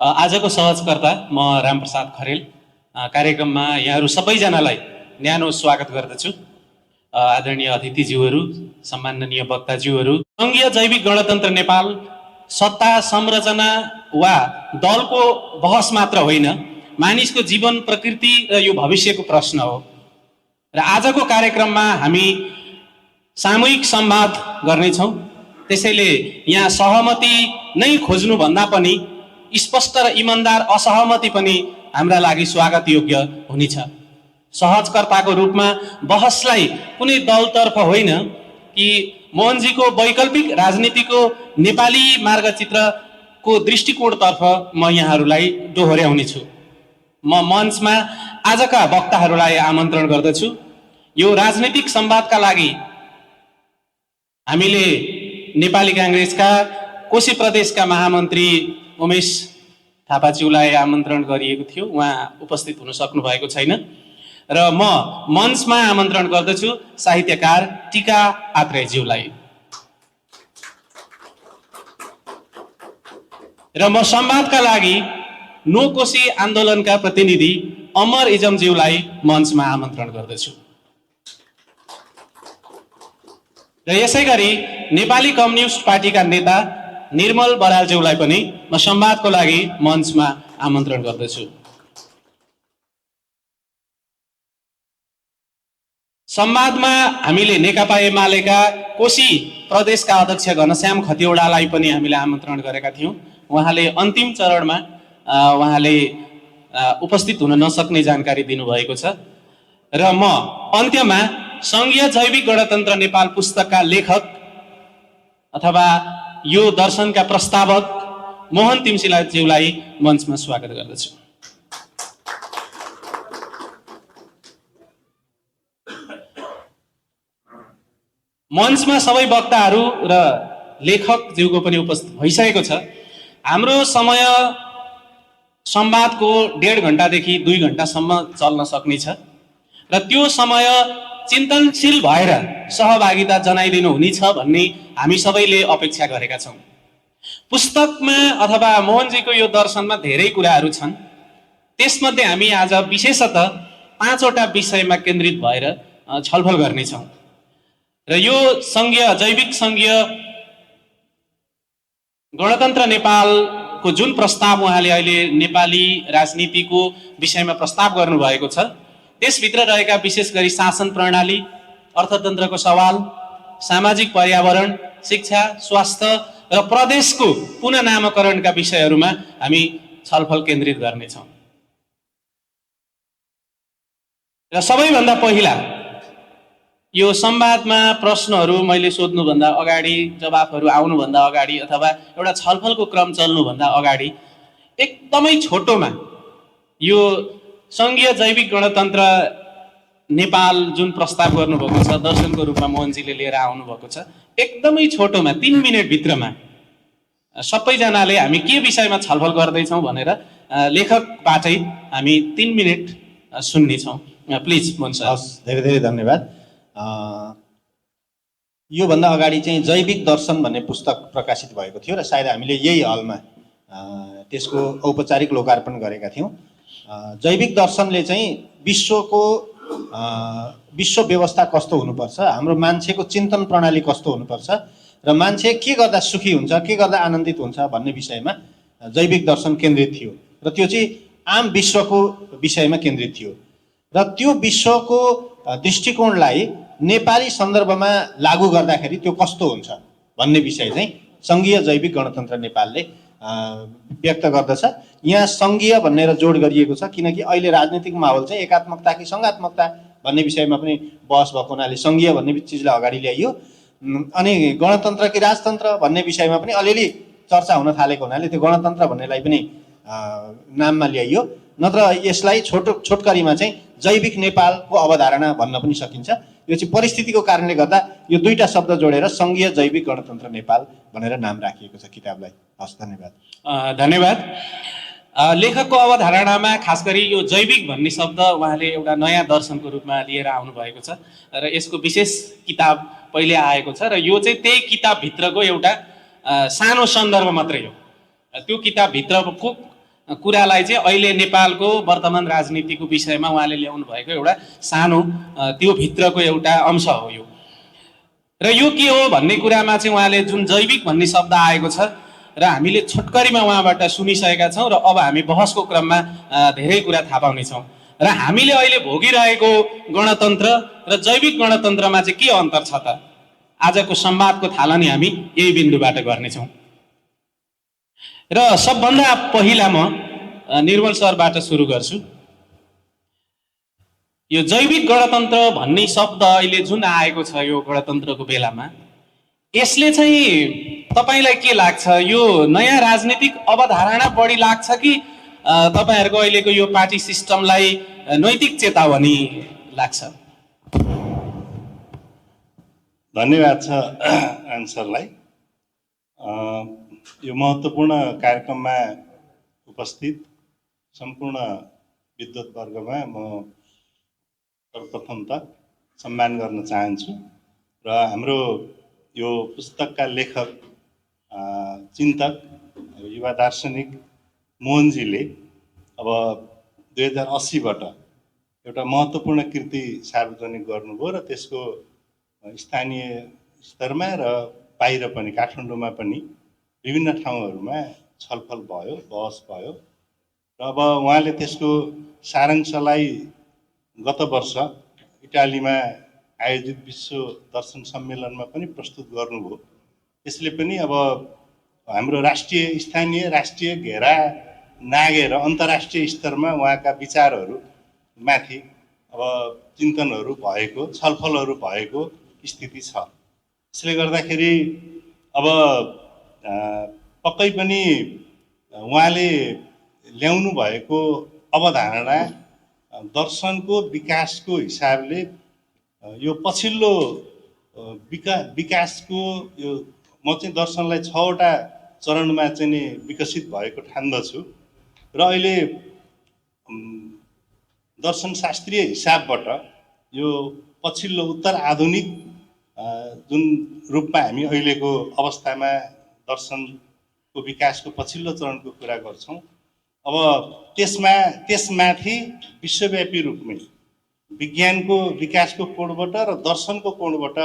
आजको सहजकर्ता म रामप्रसाद खरेल कार्यक्रममा यहाँहरू सबैजनालाई न्यानो स्वागत गर्दछु। आदरणीय अतिथिज्यूहरू, सम्माननीय वक्ताज्यूहरू, सङ्घीय जैविक गणतन्त्र नेपाल सत्ता संरचना वा दलको बहस मात्र होइन, मानिसको जीवन, प्रकृति र यो भविष्यको प्रश्न हो। र आजको कार्यक्रममा हामी सामूहिक संवाद गर्नेछौँ। त्यसैले यहाँ सहमति नै खोज्नुभन्दा पनि स्पष्ट र इमानदार असहमति पनि हाम्रा लागि स्वागत योग्य हुनेछ। सहजकर्ताको रूपमा बहसलाई कुनै दलतर्फ होइन कि मोहनजीको वैकल्पिक राजनीतिको नेपाली मार्गचित्रको दृष्टिकोणतर्फ म यहाँहरूलाई दोहोर्याउनेछु। म मञ्चमा आजका वक्ताहरूलाई आमन्त्रण गर्दछु। यो राजनीतिक संवादका लागि हामीले नेपाली काङ्ग्रेसका कोशी प्रदेशका महामन्त्री उमेश थापाज्यूलाई आमन्त्रण गरिएको थियो। उहाँ उपस्थित हुन सक्नु भएको छैन र म मञ्चमा आमन्त्रण गर्दछु साहित्यकार टीका आत्रेयज्यूलाई। र म संवादका लागि नो कोशी आन्दोलनका प्रतिनिधि अमर इजमज्यूलाई मञ्चमा आमन्त्रण गर्दछु। र यसै गरी नेपाली कम्युनिस्ट पार्टीका नेता निर्मल बरालज्यूलाई पनि म संवादको लागि मञ्चमा आमन्त्रण गर्दछु। संवादमा हामीले नेकपा एमालेका कोशी प्रदेशका अध्यक्ष घनश्याम खतिवडालाई पनि हामीले आमन्त्रण गरेका थियौँ। उहाँले अन्तिम चरणमा उहाँले उपस्थित हुन नसक्ने जानकारी दिनुभएको छ। र म अन्त्यमा सङ्घीय जैविक गणतन्त्र नेपाल पुस्तकका लेखक अथवा यो दर्शनका प्रस्तावक मोहन तिमसिलाज्यूलाई मञ्चमा स्वागत गर्दछु। मञ्चमा सबै वक्ताहरू र लेखकज्यूको पनि उपस्थित भइसकेको छ। हाम्रो समय संवादको 1.5 घण्टादेखि 2 घण्टासम्म चल्न सक्नेछ र त्यो समय चिन्तनशील भएर सहभागिता जनाइदिनु हुनेछ भन्ने हामी सबैले अपेक्षा गरेका छौँ। पुस्तकमा अथवा मोहनजीको यो दर्शनमा धेरै कुराहरू छन्। त्यसमध्ये हामी आज विशेषतः 5वटा विषयमा केन्द्रित भएर छलफल गर्नेछौँ। र यो जैविक सङ्घीय गणतन्त्र नेपालको जुन प्रस्ताव उहाँले अहिले नेपाली राजनीतिको विषयमा प्रस्ताव गर्नुभएको छ, त्यसभित्र रहेका विशेष गरी शासन प्रणाली, अर्थतन्त्रको सवाल, सामाजिक पर्यावरण, शिक्षा, स्वास्थ्य र प्रदेशको पुनः नामकरणका विषयहरूमा हामी छलफल केन्द्रित गर्नेछौँ। र सबैभन्दा पहिला यो संवादमा प्रश्नहरू मैले सोध्नुभन्दा अगाडि, जवाफहरू आउनुभन्दा अगाडि अथवा एउटा छलफलको क्रम चल्नुभन्दा अगाडि एकदमै छोटोमा यो सङ्घीय जैविक गणतन्त्र नेपाल जुन प्रस्ताव गर्नुभएको छ, दर्शनको रूपमा मोहनजीले लिएर आउनुभएको छ, एकदमै छोटोमा 3 मिनटभित्रमा सबैजनाले हामी के विषयमा छलफल गर्दैछौँ भनेर लेखकबाटै हामी 3 मिनट सुन्नेछौँ। Please Mohan sir. धेरै धेरै धन्यवाद। योभन्दा अगाडि चाहिँ जैविक दर्शन भन्ने पुस्तक प्रकाशित भएको थियो र सायद हामीले यही हलमा त्यसको औपचारिक लोकार्पण गरेका थियौँ। जैविक दर्शनले चाहिँ विश्व व्यवस्था कस्तो हुनुपर्छ, हाम्रो मान्छेको चिन्तन प्रणाली कस्तो हुनुपर्छ र मान्छे के गर्दा सुखी हुन्छ, के गर्दा आनन्दित हुन्छ भन्ने विषयमा जैविक दर्शन केन्द्रित थियो र त्यो चाहिँ आम विश्वको विषयमा केन्द्रित थियो। र त्यो विश्वको दृष्टिकोणलाई नेपाली सन्दर्भमा लागू गर्दाखेरि त्यो कस्तो हुन्छ भन्ने विषय चाहिँ सङ्घीय जैविक गणतन्त्र नेपालले व्यक्त गर्दछ। यहाँ सङ्घीय भनेर जोड गरिएको छ किनकि अहिले राजनीतिक माहौल चाहिँ एकात्मकता कि सङ्घात्मकता भन्ने विषयमा पनि बहस भएको हुनाले सङ्घीय भन्ने चिजलाई अगाडि ल्याइयो। अनि गणतन्त्र कि राजतन्त्र भन्ने विषयमा पनि अलिअलि चर्चा हुन थालेको हुनाले त्यो गणतन्त्र भन्नेलाई पनि नाममा ल्याइयो। नत्र यसलाई छोटकरीमा चाहिँ जैविक नेपालको अवधारणा भन्न पनि सकिन्छ। यो चाहिँ परिस्थितिको कारणले गर्दा यो 2टा शब्द जोडेर सङ्घीय जैविक गणतन्त्र नेपाल भनेर नाम राखिएको छ किताबलाई। हस्, धन्यवाद। धन्यवाद। लेखकको अवधारणामा खास गरी यो जैविक भन्ने शब्द उहाँले एउटा नयाँ दर्शनको रूपमा लिएर आउनुभएको छ र यसको विशेष किताब पहिले आएको छ र यो चाहिँ त्यही किताबभित्रको एउटा सानो सन्दर्भ मात्रै हो। त्यो किताबभित्रको कुरालाई चाहिँ अहिले नेपालको वर्तमान राजनीतिको विषयमा उहाँले ल्याउनु भएको एउटा सानो त्यो भित्रको एउटा अंश हो यो। र यो के हो भन्ने कुरामा चाहिँ उहाँले जुन जैविक भन्ने शब्द आएको छ र हामीले छोटकरीमा उहाँबाट सुनिसकेका छौँ र अब हामी बहसको क्रममा धेरै कुरा थाहा पाउनेछौँ। र हामीले अहिले भोगिरहेको गणतन्त्र र जैविक गणतन्त्रमा चाहिँ के अन्तर छ त? आजको संवादको थालनी हामी यही बिन्दुबाट गर्नेछौँ। र सबभन्दा पहिला म निर्मल सरबाट सुरु गर्छु। यो जैविक गणतन्त्र भन्ने शब्द अहिले जुन आएको छ यो गणतन्त्रको बेलामा, यसले चाहिँ तपाईँलाई के लाग्छ? यो नयाँ राजनीतिक अवधारणा बढी लाग्छ कि तपाईँहरूको अहिलेको यो पार्टी सिस्टमलाई नैतिक चेतावनी लाग्छ? धन्यवाद छ आन्सरलाई। यो महत्त्वपूर्ण कार्यक्रममा उपस्थित सम्पूर्ण विद्वत्वर्गमा म सर्वप्रथम त सम्मान गर्न चाहन्छु। र हाम्रो यो पुस्तकका लेखक चिन्तक युवा दार्शनिक मोहनजीले अब 2080बाट एउटा महत्त्वपूर्ण कृति सार्वजनिक गर्नुभयो र त्यसको स्थानीय स्तरमा र बाहिर पनि काठमाडौँमा पनि विभिन्न ठाउँहरूमा छलफल भयो, बहस भयो। र अब उहाँले त्यसको सारांशलाई गत वर्ष इटालीमा आयोजित विश्व दर्शन सम्मेलनमा पनि प्रस्तुत गर्नुभयो। त्यसले पनि अब हाम्रो राष्ट्रिय स्थानीय राष्ट्रिय घेरा नागेर अन्तर्राष्ट्रिय स्तरमा उहाँका विचारहरू माथि अब चिन्तनहरू भएको, छलफलहरू भएको स्थिति छ। त्यसले गर्दाखेरि अब पक्कै पनि उहाँले ल्याउनु भएको अवधारणा दर्शनको विकासको हिसाबले यो पछिल्लो विकासको यो म चाहिँ दर्शनलाई 6वटा चरणमा चाहिँ नि विकसित भएको ठान्दछु। र अहिले दर्शन शास्त्रीय हिसाबबाट यो पछिल्लो उत्तर आधुनिक जुन रूपमा हामी अहिलेको अवस्थामा दर्शनको विकासको पछिल्लो चरणको कुरा गर्छौँ, अब त्यसमाथि विश्वव्यापी रूपमै विज्ञानको विकासको कोणबाट र दर्शनको कोणबाट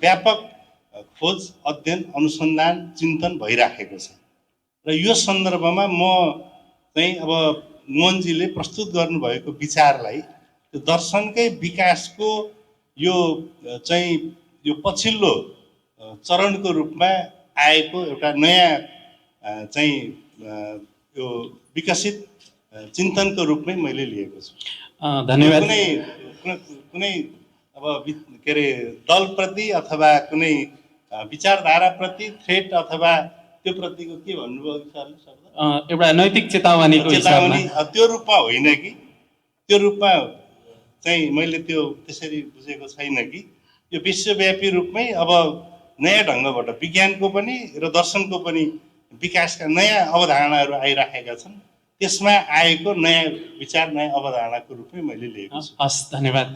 व्यापक खोज, अध्ययन, अनुसन्धान, चिन्तन भइराखेको छ। र यो सन्दर्भमा म चाहिँ अब मोहनजीले प्रस्तुत गर्नुभएको विचारलाई त्यो दर्शनकै विकासको यो चाहिँ यो पछिल्लो चरणको रूपमा आएको एउटा नयाँ चाहिँ यो विकसित चिन्तनको रूपमै मैले लिएको छु। धन्यवाद। कुनै अब के अरे दलप्रति अथवा कुनै विचारधाराप्रति थ्रेट अथवा त्यो प्रतिको के भन्नुभयो सरले शब्द? एउटा नैतिक चेतावनीको चेतावनी त्यो रूपमा होइन कि, त्यो रूपमा चाहिँ मैले त्यो त्यसरी बुझेको छैन कि यो विश्वव्यापी रूपमै अब नयाँ ढङ्गबाट विज्ञानको पनि र दर्शनको पनि विकासका नयाँ अवधारणाहरू आइराखेका छन्। त्यसमा आएको नयाँ विचार, नयाँ अवधारणाको रूपमै मैले लिएको छु। हस्, धन्यवाद।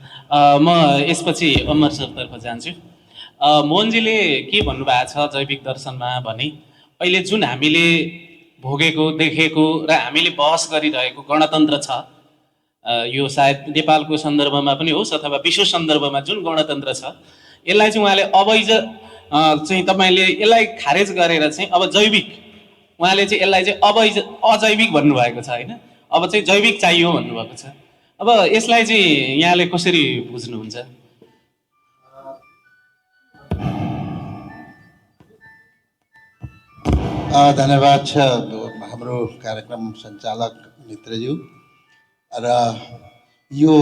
म यसपछि अमर सरतर्फ जान्छु। मोहनजीले के भन्नुभएको छ जैविक दर्शनमा भने अहिले जुन हामीले भोगेको, देखेको र हामीले बहस गरिरहेको गणतन्त्र छ, यो सायद नेपालको सन्दर्भमा पनि होस् अथवा विश्व सन्दर्भमा जुन गणतन्त्र छ, यसलाई चाहिँ उहाँले अवैध चाहिँ तपाईँले यसलाई खारेज गरेर चाहिँ अब जैविक, उहाँले चाहिँ यसलाई चाहिँ अजैविक भन्नुभएको छ होइन, अब चाहिँ जैविक चाहियो भन्नुभएको छ। अब यसलाई चाहिँ यहाँले कसरी बुझ्नुहुन्छ? धन्यवाद छ हाम्रो कार्यक्रम सञ्चालक मित्रज्यू। र यो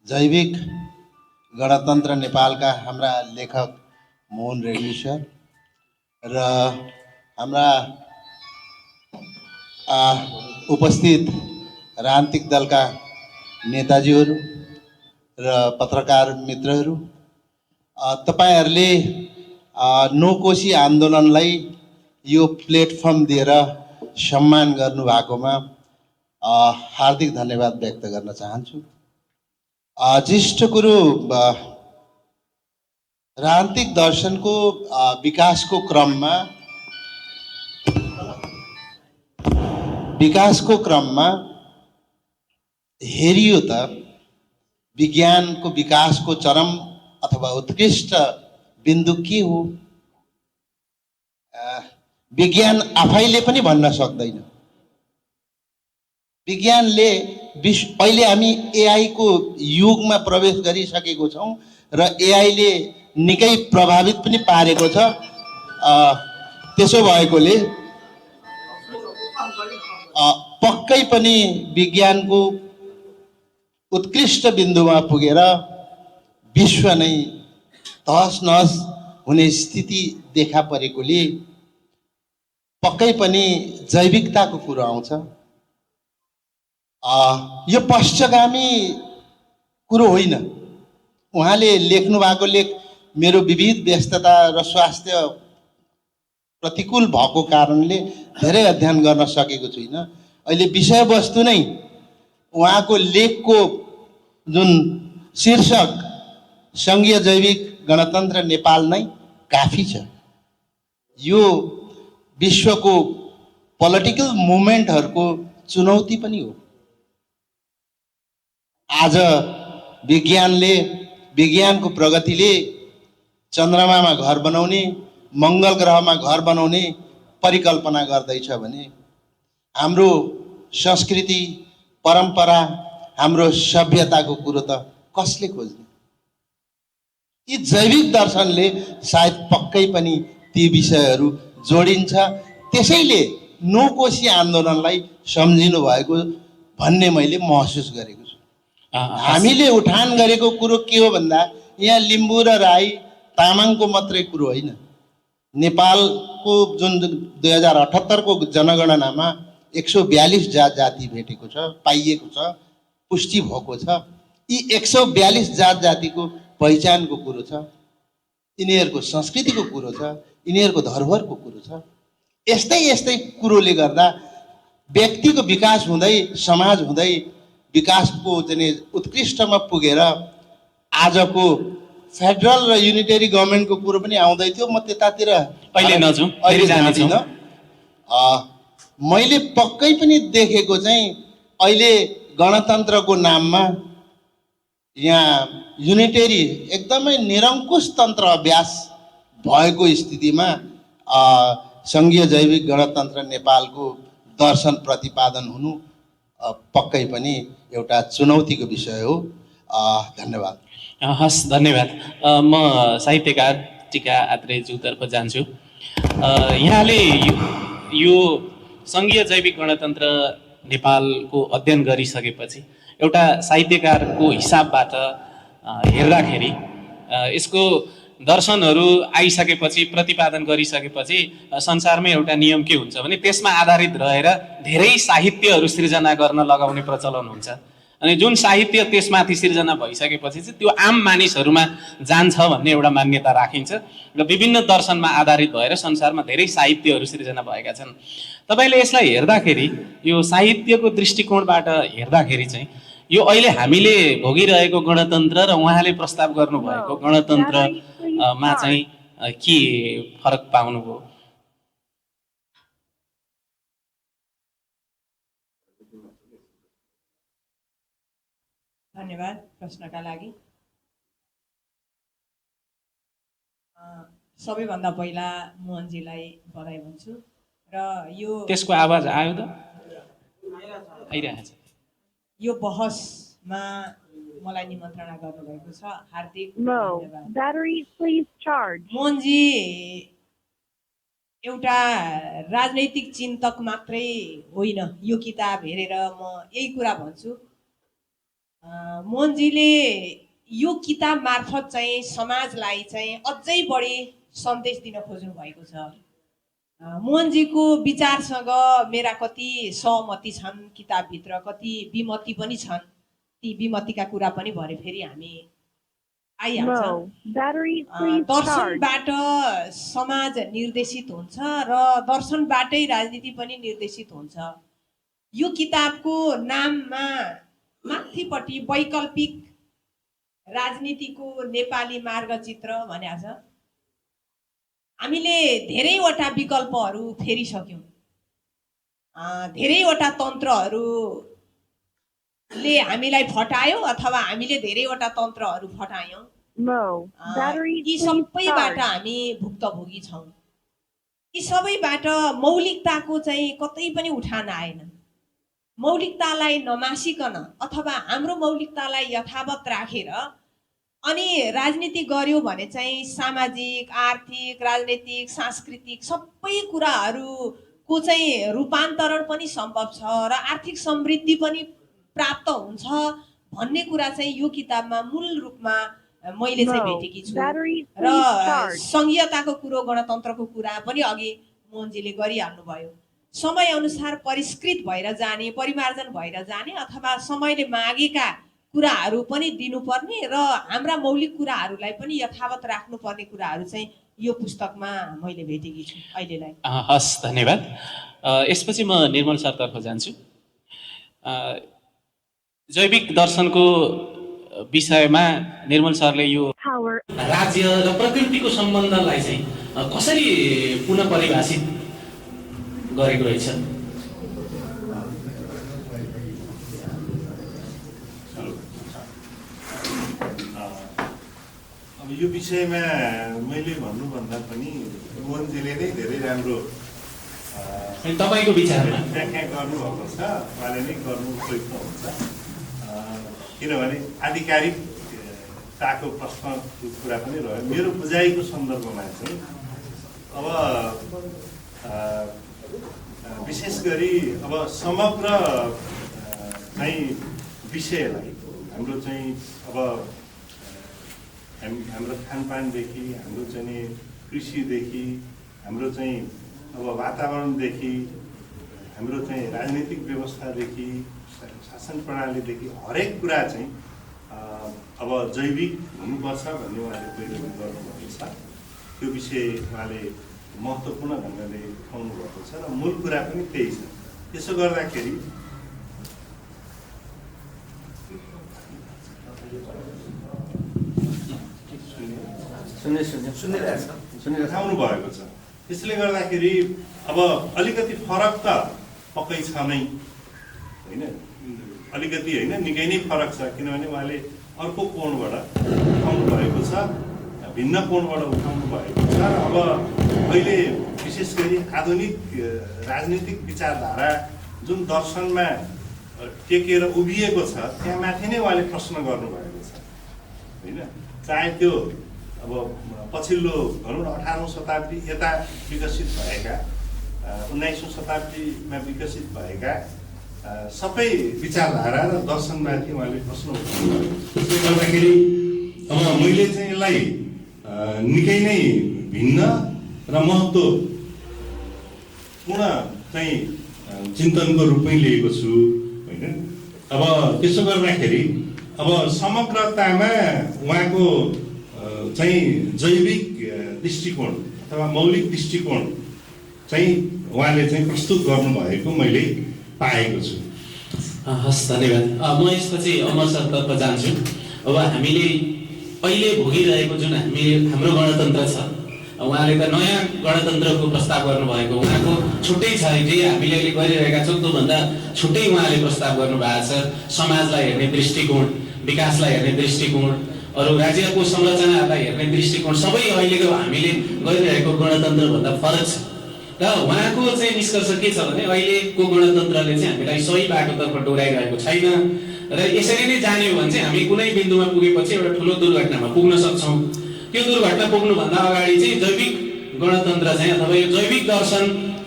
जैविक गणतन्त्र नेपालका हाम्रा लेखक मोहन रेग्मी सर र हाम्रा उपस्थित राजनीतिक दलका नेताजीहरू र पत्रकार मित्रहरू, तपाईहरूले नौकोशी आन्दोलनलाई यो प्लेटफर्म दिएर सम्मान गर्नुभएकोमा हार्दिक धन्यवाद व्यक्त गर्न चाहन्छु। ज्येष्ठ गुरु राजनीतिक दर्शनको विकासको क्रममा विकासको क्रममा हेरियो त विज्ञानको विकासको चरम अथवा उत्कृष्ट बिन्दु के हो? विज्ञान आफैले पनि भन्न सक्दैन। विज्ञानले अहिले हामी एआईको युगमा प्रवेश गरिसकेको छौँ र एआईले निकै प्रभावित पनि पारेको छ। त्यसो भएकोले पक्कै पनि विज्ञानको उत्कृष्ट बिन्दुमा पुगेर विश्व नै तहस नहस हुने स्थिति देखा परेकोले पक्कै पनि जैविकताको कुरो आउँछ। यो पश्चगामी कुरो होइन। उहाँले लेख्नु भएको लेख मेरो विविध व्यस्तता र स्वास्थ्य प्रतिकूल भएको कारणले धेरै अध्ययन गर्न सकेको छुइनँ। अहिले विषयवस्तु नै उहाँको लेखको जुन शीर्षक सङ्घीय जैविक गणतन्त्र नेपाल नै काफी छ। यो विश्वको पोलिटिकल मुभमेन्टहरूको चुनौती पनि हो। आज विज्ञानको प्रगतिले चन्द्रमामा घर बनाउने, मङ्गल ग्रहमा घर बनाउने परिकल्पना गर्दैछ भने हाम्रो संस्कृति, परम्परा, हाम्रो सभ्यताको कुरो त कसले खोज्ने? यी जैविक दर्शनले सायद पक्कै पनि ती विषयहरू जोडिन्छ। त्यसैले नौकोशी आन्दोलनलाई सम्झिनु भएको भन्ने मैले महसुस गरेको छु। हामीले उठान गरेको कुरो के हो भन्दा यहाँ लिम्बू र राई तामाङको मात्रै कुरो होइन। नेपालको जुन 2078 को जनगणनामा 142 जाति भेटेको छ, पाइएको छ, पुष्टि भएको छ। यी 142 जातिको पहिचानको कुरो छ, यिनीहरूको संस्कृतिको कुरो छ, यिनीहरूको धरोहरको कुरो छ। यस्तै यस्तै कुरोले गर्दा व्यक्तिको विकास हुँदै, समाज हुँदै विकासको चाहिँ उत्कृष्टमा पुगेर आजको फेडरल र युनिटरी गभर्मेन्टको कुरो पनि आउँदै थियो। म त्यतातिर अहिले नजाउँ, अहिले जाँदिनँ। मैले पक्कै पनि देखेको चाहिँ अहिले गणतन्त्रको नाममा यहाँ युनिटरी एकदमै निरङ्कुश तन्त्र अभ्यास भएको स्थितिमा सङ्घीय जैविक गणतन्त्र नेपालको दर्शन प्रतिपादन हुनु पक्कै पनि एउटा चुनौतीको विषय हो। धन्यवाद। हस्, धन्यवाद। म साहित्यकार टिका आत्रेयज्यूतर्फ जान्छु। यहाँले यो सङ्घीय जैविक गणतन्त्र नेपालको अध्ययन गरिसकेपछि एउटा साहित्यकारको हिसाबबाट हेर्दाखेरि यसको दर्शनहरू आइसकेपछि, प्रतिपादन गरिसकेपछि संसारमै एउटा नियम के हुन्छ भने त्यसमा आधारित रहेर धेरै साहित्यहरू सृजना गर्न लगाउने प्रचलन हुन्छ। अनि जुन साहित्य त्यसमाथि सिर्जना भइसकेपछि चाहिँ त्यो आम मानिसहरूमा जान्छ भन्ने एउटा मान्यता राखिन्छ र विभिन्न दर्शनमा आधारित भएर संसारमा धेरै साहित्यहरू सृजना भएका छन्। तपाईँले यसलाई हेर्दाखेरि, यो साहित्यको दृष्टिकोणबाट हेर्दाखेरि चाहिँ यो अहिले हामीले भोगिरहेको गणतन्त्र र उहाँले प्रस्ताव गर्नुभएको गणतन्त्रमा चाहिँ के फरक पाउनुभयो? धन्यवाद प्रश्नका लागि। सबैभन्दा पहिला मोहनजीलाई बधाई भन्छु र यो त्यसको आवाज आयो त? आइरहेछ। यो बहसमा मलाई निमन्त्रणा गर्नुभएको छ, हार्दिक धन्यवाद। मोहनजी एउटा राजनैतिक चिन्तक मात्रै होइन। यो किताब हेरेर म यही कुरा भन्छु, मोहनजीले यो किताब मार्फत चाहिँ समाजलाई चाहिँ अझै बढी सन्देश दिन खोज्नु भएको छ। मोहनजीको विचारसँग मेरा कति सहमति छन् किताबभित्र, कति विमति पनि छन्। ती विमतिका कुरा पनि भरे फेरि हामी आइहाल्छ। दर्शनबाट समाज निर्देशित हुन्छ र दर्शनबाटै राजनीति पनि निर्देशित हुन्छ। यो किताबको नाममा माथिपट्टि वैकल्पिक राजनीतिको नेपाली मार्गचित्र भनेको छ। हामीले धेरैवटा विकल्पहरू फेरिसक्यौँ। धेरैवटा तन्त्रहरूले हामीलाई फटायो अथवा हामीले धेरैवटा तन्त्रहरू फटायौँ। यी सबैबाट हामी भुक्तभोगी छौँ। यी सबैबाट मौलिकताको चाहिँ कतै पनि उठान आएन। मौलिकतालाई नमासिकन अथवा हाम्रो मौलिकतालाई यथावत राखेर अनि राजनीति गर्यो भने चाहिँ सामाजिक, आर्थिक, राजनैतिक, सांस्कृतिक सबै कुराहरूको चाहिँ रूपान्तरण पनि सम्भव छ र आर्थिक समृद्धि पनि प्राप्त हुन्छ भन्ने कुरा चाहिँ यो किताबमा मूल रूपमा मैले चाहिँ भेटेकी छु। र सङ्घीयताको कुरो, गणतन्त्रको कुरा पनि अघि मोहनजीले गरिहाल्नुभयो। समय अनुसार परिष्कृत भएर जाने, परिमार्जन भएर जाने अथवा समयले मागेका कुराहरू पनि दिनुपर्ने र हाम्रा मौलिक कुराहरूलाई पनि यथावत राख्नुपर्ने कुराहरू चाहिँ यो पुस्तकमा मैले भेटेकी छु अहिलेलाई। हस्, धन्यवाद। यसपछि म निर्मल सरतर्फ जान्छु। जैविक दर्शनको विषयमा निर्मल सरले यो राज्य र प्रकृतिको सम्बन्धलाई चाहिँ कसरी पुनः परिभाषित गरेको रहेछ? अब यो विषयमा मैले भन्नुभन्दा पनि मोहनजीले नै धेरै राम्रो तपाईँको विचारमा व्याख्या गर्नुभएको छ। उहाँले नै गर्नु उपयुक्त हुन्छ, किनभने आधिकारिकताको प्रश्नको कुरा पनि रह्यो। मेरो बुझाइको सन्दर्भमा चाहिँ अब विशेष गरी अब समग्र चाहिँ विषयलाई हाम्रो चाहिँ अब हाम्रो खानपानदेखि, हाम्रो चाहिँ कृषिदेखि, हाम्रो चाहिँ अब वातावरणदेखि, हाम्रो चाहिँ राजनीतिक व्यवस्थादेखि, शासन प्रणालीदेखि हरेक कुरा चाहिँ अब जैविक हुनुपर्छ भन्ने उहाँले पहिलो गर्नुभएको छ। त्यो विषय उहाँले महत्त्वपूर्ण ढङ्गले उठाउनु भएको छ र मूल कुरा पनि त्यही छ। त्यसो गर्दाखेरि उठाउनु भएको छ। त्यसले गर्दाखेरि अब अलिकति फरक त पक्कै छ नै, होइन? अलिकति होइन, निकै नै फरक छ। किनभने उहाँले अर्को कोणबाट उठाउनु भएको छ, भिन्न कोणबाट उठाउनु भएको छ। र अब अहिले विशेष गरी आधुनिक राजनीतिक विचारधारा जुन दर्शनमा टेकेर उभिएको छ त्यहाँ माथि नै उहाँले प्रश्न गर्नुभएको छ, होइन? चाहे त्यो अब पछिल्लो भनौँ न 18औँ शताब्दी यता विकसित भएका, 19औँ शताब्दीमा विकसित भएका सबै विचारधारा र दर्शनमाथि उहाँले प्रश्न उठाउनुभयो। त्यसले गर्दाखेरि अब मैले चाहिँ यसलाई निकै नै भिन्न र महत्त्वपूर्ण चाहिँ चिन्तनको रूपमै लिएको छु, होइन? अब त्यसो गर्दाखेरि अब समग्रतामा उहाँको चाहिँ जैविक दृष्टिकोण अथवा मौलिक दृष्टिकोण चाहिँ उहाँले चाहिँ प्रस्तुत गर्नुभएको मैले पाएको छु। हस्, धन्यवाद। म यसपछि अमर सरतर्फ जान्छु। अब हामीले अहिले भोगिरहेको जुन हाम्रो गणतन्त्र छ, उहाँले त नयाँ गणतन्त्रको प्रस्ताव गर्नुभएको, उहाँको छुट्टै छ। जे हामीले अहिले गरिरहेका छौँ त्योभन्दा छुट्टै उहाँले प्रस्ताव गर्नुभएको छ। समाजलाई हेर्ने दृष्टिकोण, विकासलाई हेर्ने दृष्टिकोण, अरू राज्यको संरचनाहरूलाई हेर्ने दृष्टिकोण सबै अहिलेको हामीले गरिरहेको गणतन्त्रभन्दा फरक छ। र उहाँको चाहिँ निष्कर्ष के छ भने अहिलेको गणतन्त्रले चाहिँ हामीलाई सही बाटोतर्फ डोराइरहेको छैन र यसरी नै जाने हो भने चाहिँ हामी कुनै बिन्दुमा पुगेपछि एउटा ठुलो दुर्घटनामा पुग्न सक्छौँ। त्यो दुर्घटना पुग्नुभन्दा अगाडि चाहिँ जैविक गणतन्त्र चाहिँ अथवा यो जैविक दर्शन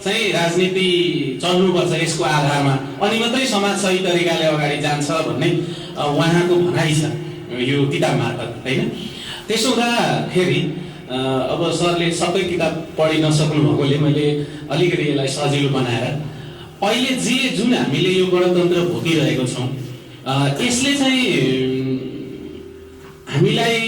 चाहिँ राजनीति चल्नुपर्छ यसको आधारमा, अनि मात्रै समाज सही तरिकाले अगाडि जान्छ भन्ने उहाँको भनाइ छ यो किताब मार्फत, होइन? त्यसो हुँदाखेरि अब सरले सबै किताब पढि नसक्नु भएकोले मैले अलिकति यसलाई सजिलो बनाएर अहिले जुन हामीले यो गणतन्त्र भोगिरहेको छौँ यसले चाहिँ हामीलाई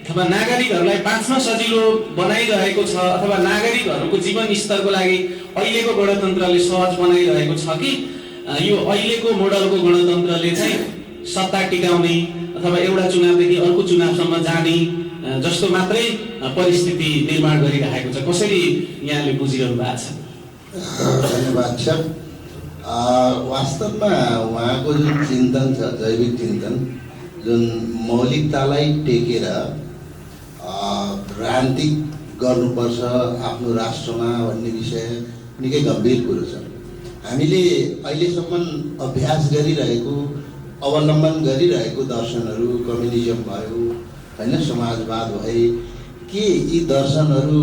अथवा नागरिकहरूलाई बाँच्न सजिलो बनाइरहेको छ अथवा नागरिकहरूको जीवन स्तरको लागि अहिलेको गणतन्त्रले सहज बनाइरहेको छ कि यो अहिलेको मोडलको गणतन्त्रले चाहिँ सत्ता टिकाउने अथवा एउटा चुनावदेखि अर्को चुनावसम्म जाने जस्तो मात्रै परिस्थिति निर्माण गरिरहेको छ? कसरी यहाँले बुझिरहनु भएको छ? धन्यवाद छ। वास्तवमा उहाँको जुन चिन्तन छ जैविक चिन्तन जुन मौलिकतालाई टेकेर राजनीतिक गर्नुपर्छ आफ्नो राष्ट्रमा भन्ने विषय निकै गम्भीर कुरो छ। हामीले अहिलेसम्म अभ्यास गरिरहेको अवलम्बन गरिरहेको दर्शनहरू कम्युनिजम भयो होइन, समाजवाद भए के यी दर्शनहरू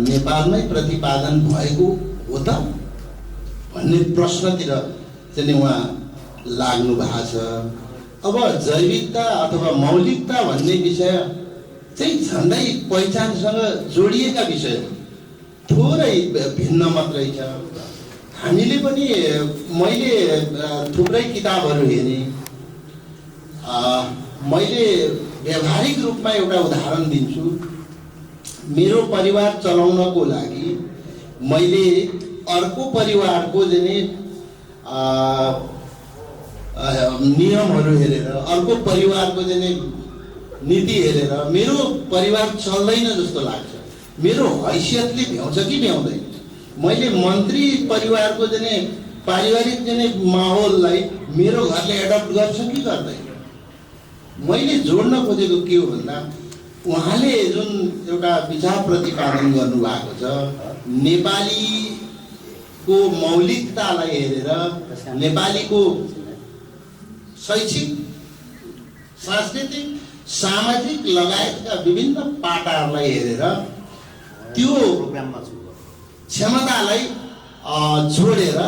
नेपालमै प्रतिपादन भएको हो त भन्ने प्रश्नतिर चाहिँ उहाँ लाग्नु भएको छ। अब जैविकता अथवा मौलिकता भन्ने विषय चाहिँ झन्डै पहिचानसँग जोडिएका विषय थोरै भिन्न मात्रै छ। हामीले पनि मैले थुप्रै किताबहरू हेरेँ। मैले व्यावहारिक रूपमा एउटा उदाहरण दिन्छु। मेरो परिवार चलाउनको लागि मैले अर्को परिवारको चाहिँ नियमहरू हेरेर, अर्को परिवारको चाहिँ नीति हेरेर मेरो परिवार चल्दैन जस्तो लाग्छ। मेरो हैसियतले भ्याउँछ कि भ्याउँदैन। मैले मन्त्री परिवारको चाहिँ पारिवारिक चाहिँ माहौललाई मेरो घरले एडप्ट गर्छ कि गर्दैन। मैले जोड्न खोजेको के हो भन्दा उहाँले जुन एउटा विचार प्रतिपादन गर्नुभएको छ, नेपालीको मौलिकतालाई हेरेर, नेपालीको शैक्षिक, सांस्कृतिक, सामाजिक लगायतका विभिन्न पाटाहरूलाई हेरेर त्यो क्षमतालाई जोडेर